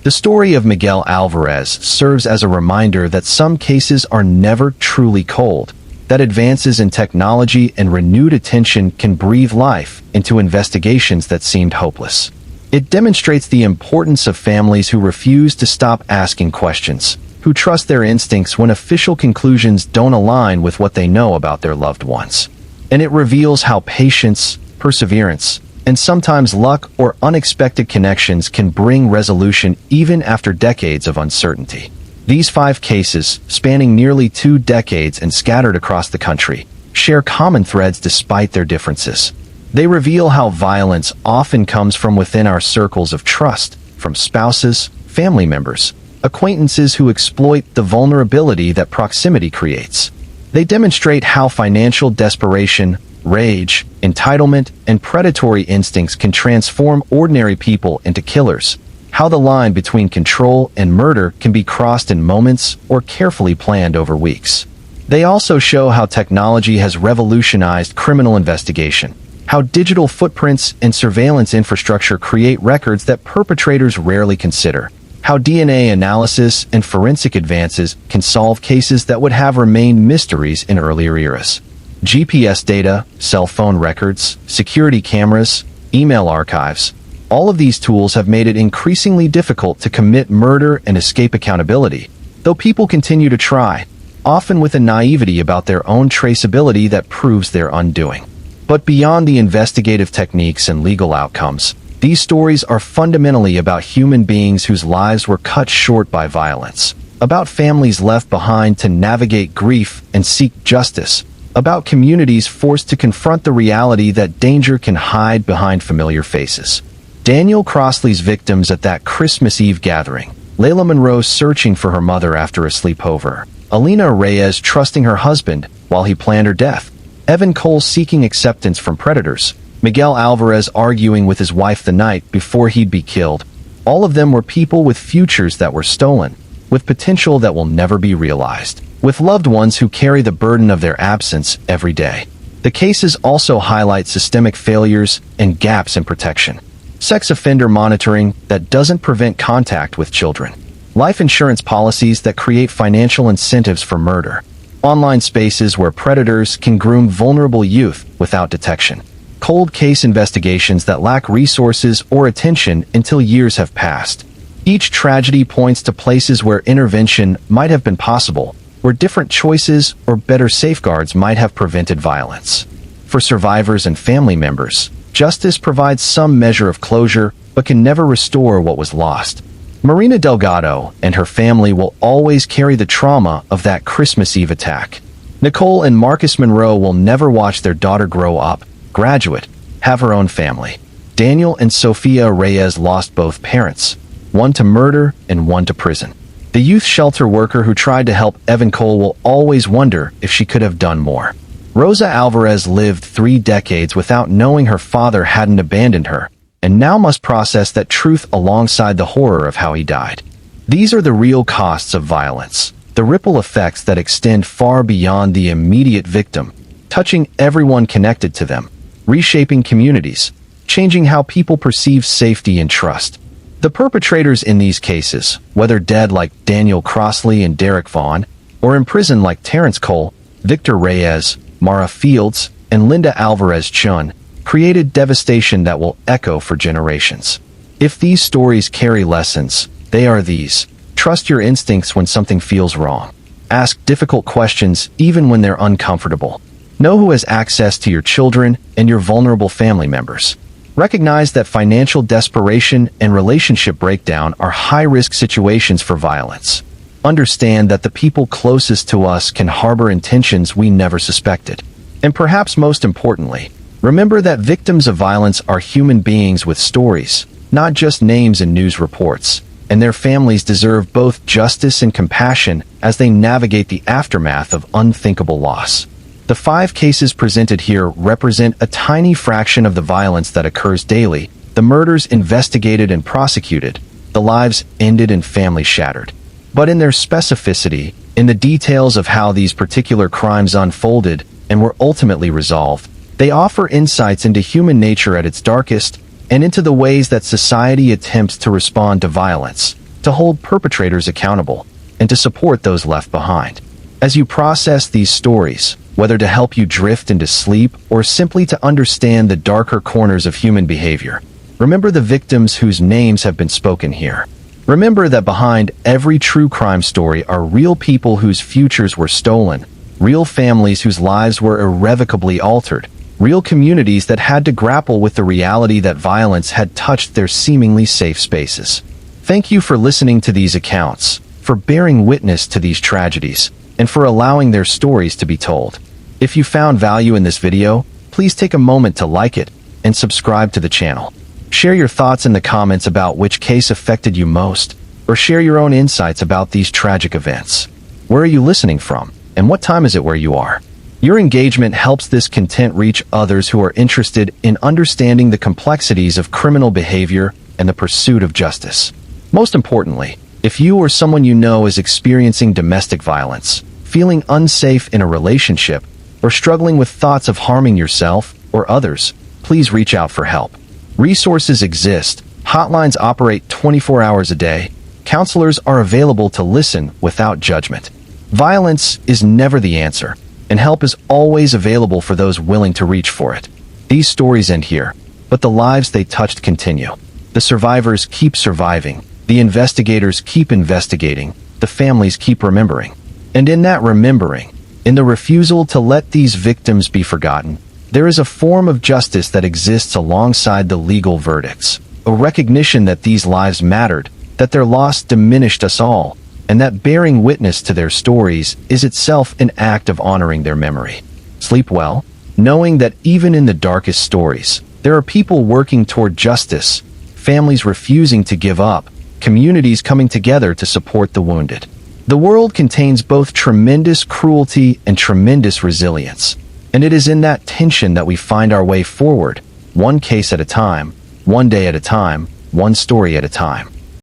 S1: The story of Miguel Alvarez serves as a reminder that some cases are never truly cold, that advances in technology and renewed attention can breathe life into investigations that seemed hopeless. It demonstrates the importance of families who refuse to stop asking questions, who trust their instincts when official conclusions don't align with what they know about their loved ones. And it reveals how patience, perseverance, and sometimes luck or unexpected connections can bring resolution even after decades of uncertainty. These 5 cases, spanning nearly 2 decades and scattered across the country, share common threads despite their differences. They reveal how violence often comes from within our circles of trust, from spouses, family members, acquaintances who exploit the vulnerability that proximity creates. They demonstrate how financial desperation, rage, entitlement, and predatory instincts can transform ordinary people into killers, how the line between control and murder can be crossed in moments or carefully planned over weeks. They also show how technology has revolutionized criminal investigation, how digital footprints and surveillance infrastructure create records that perpetrators rarely consider, how DNA analysis and forensic advances can solve cases that would have remained mysteries in earlier eras. GPS data, cell phone records, security cameras, email archives, all of these tools have made it increasingly difficult to commit murder and escape accountability, though people continue to try, often with a naivety about their own traceability that proves their undoing. But beyond the investigative techniques and legal outcomes, these stories are fundamentally about human beings whose lives were cut short by violence, about families left behind to navigate grief and seek justice, about communities forced to confront the reality that danger can hide behind familiar faces. Daniel Crossley's victims at that Christmas Eve gathering, Layla Monroe searching for her mother after a sleepover, Alina Reyes trusting her husband while he planned her death, Evan Cole seeking acceptance from predators, Miguel Alvarez arguing with his wife the night before he'd be killed. All of them were people with futures that were stolen, with potential that will never be realized, with loved ones who carry the burden of their absence every day. The cases also highlight systemic failures and gaps in protection. Sex offender monitoring that doesn't prevent contact with children. Life insurance policies that create financial incentives for murder. Online spaces where predators can groom vulnerable youth without detection. Cold case investigations that lack resources or attention until years have passed. Each tragedy points to places where intervention might have been possible, where different choices or better safeguards might have prevented violence. For survivors and family members, justice provides some measure of closure but can never restore what was lost. Marina Delgado and her family will always carry the trauma of that Christmas Eve attack. Nicole and Marcus Monroe will never watch their daughter grow up, graduate, have her own family. Daniel and Sofia Reyes lost both parents, one to murder and one to prison. The youth shelter worker who tried to help Evan Cole will always wonder if she could have done more. Rosa Alvarez lived 3 decades without knowing her father hadn't abandoned her, and now must process that truth alongside the horror of how he died. These are the real costs of violence, the ripple effects that extend far beyond the immediate victim, touching everyone connected to them, reshaping communities, changing how people perceive safety and trust. The perpetrators in these cases, whether dead like Daniel Crossley and Derek Vaughn, or in prison like Terrence Cole, Victor Reyes, Mara Fields, and Linda Alvarez Chun, created devastation that will echo for generations. If these stories carry lessons, they are these. Trust your instincts when something feels wrong. Ask difficult questions even when they're uncomfortable. Know who has access to your children and your vulnerable family members. Recognize that financial desperation and relationship breakdown are high-risk situations for violence. Understand that the people closest to us can harbor intentions we never suspected. And perhaps most importantly, remember that victims of violence are human beings with stories, not just names in news reports, and their families deserve both justice and compassion as they navigate the aftermath of unthinkable loss. The 5 cases presented here represent a tiny fraction of the violence that occurs daily, the murders investigated and prosecuted, the lives ended and families shattered. But in their specificity, in the details of how these particular crimes unfolded and were ultimately resolved, they offer insights into human nature at its darkest and into the ways that society attempts to respond to violence, to hold perpetrators accountable, and to support those left behind. As you process these stories, whether to help you drift into sleep or simply to understand the darker corners of human behavior, remember the victims whose names have been spoken here. Remember that behind every true crime story are real people whose futures were stolen, real families whose lives were irrevocably altered, real communities that had to grapple with the reality that violence had touched their seemingly safe spaces. Thank you for listening to these accounts, for bearing witness to these tragedies, and for allowing their stories to be told. If you found value in this video, please take a moment to like it and subscribe to the channel. Share your thoughts in the comments about which case affected you most, or share your own insights about these tragic events. Where are you listening from, and what time is it where you are? Your engagement helps this content reach others who are interested in understanding the complexities of criminal behavior and the pursuit of justice. Most importantly, if you or someone you know is experiencing domestic violence, feeling unsafe in a relationship, or struggling with thoughts of harming yourself or others, please reach out for help. Resources exist, hotlines operate 24 hours a day, counselors are available to listen without judgment. Violence is never the answer, and help is always available for those willing to reach for it. These stories end here, but the lives they touched continue. The survivors keep surviving, the investigators keep investigating, the families keep remembering. And in that remembering, in the refusal to let these victims be forgotten, there is a form of justice that exists alongside the legal verdicts, a recognition that these lives mattered, that their loss diminished us all, and that bearing witness to their stories is itself an act of honoring their memory. Sleep well, knowing that even in the darkest stories, there are people working toward justice, families refusing to give up, communities coming together to support the wounded. The world contains both tremendous cruelty and tremendous resilience, and it is in that tension that we find our way forward, one case at a time, one day at a time, one story at a time.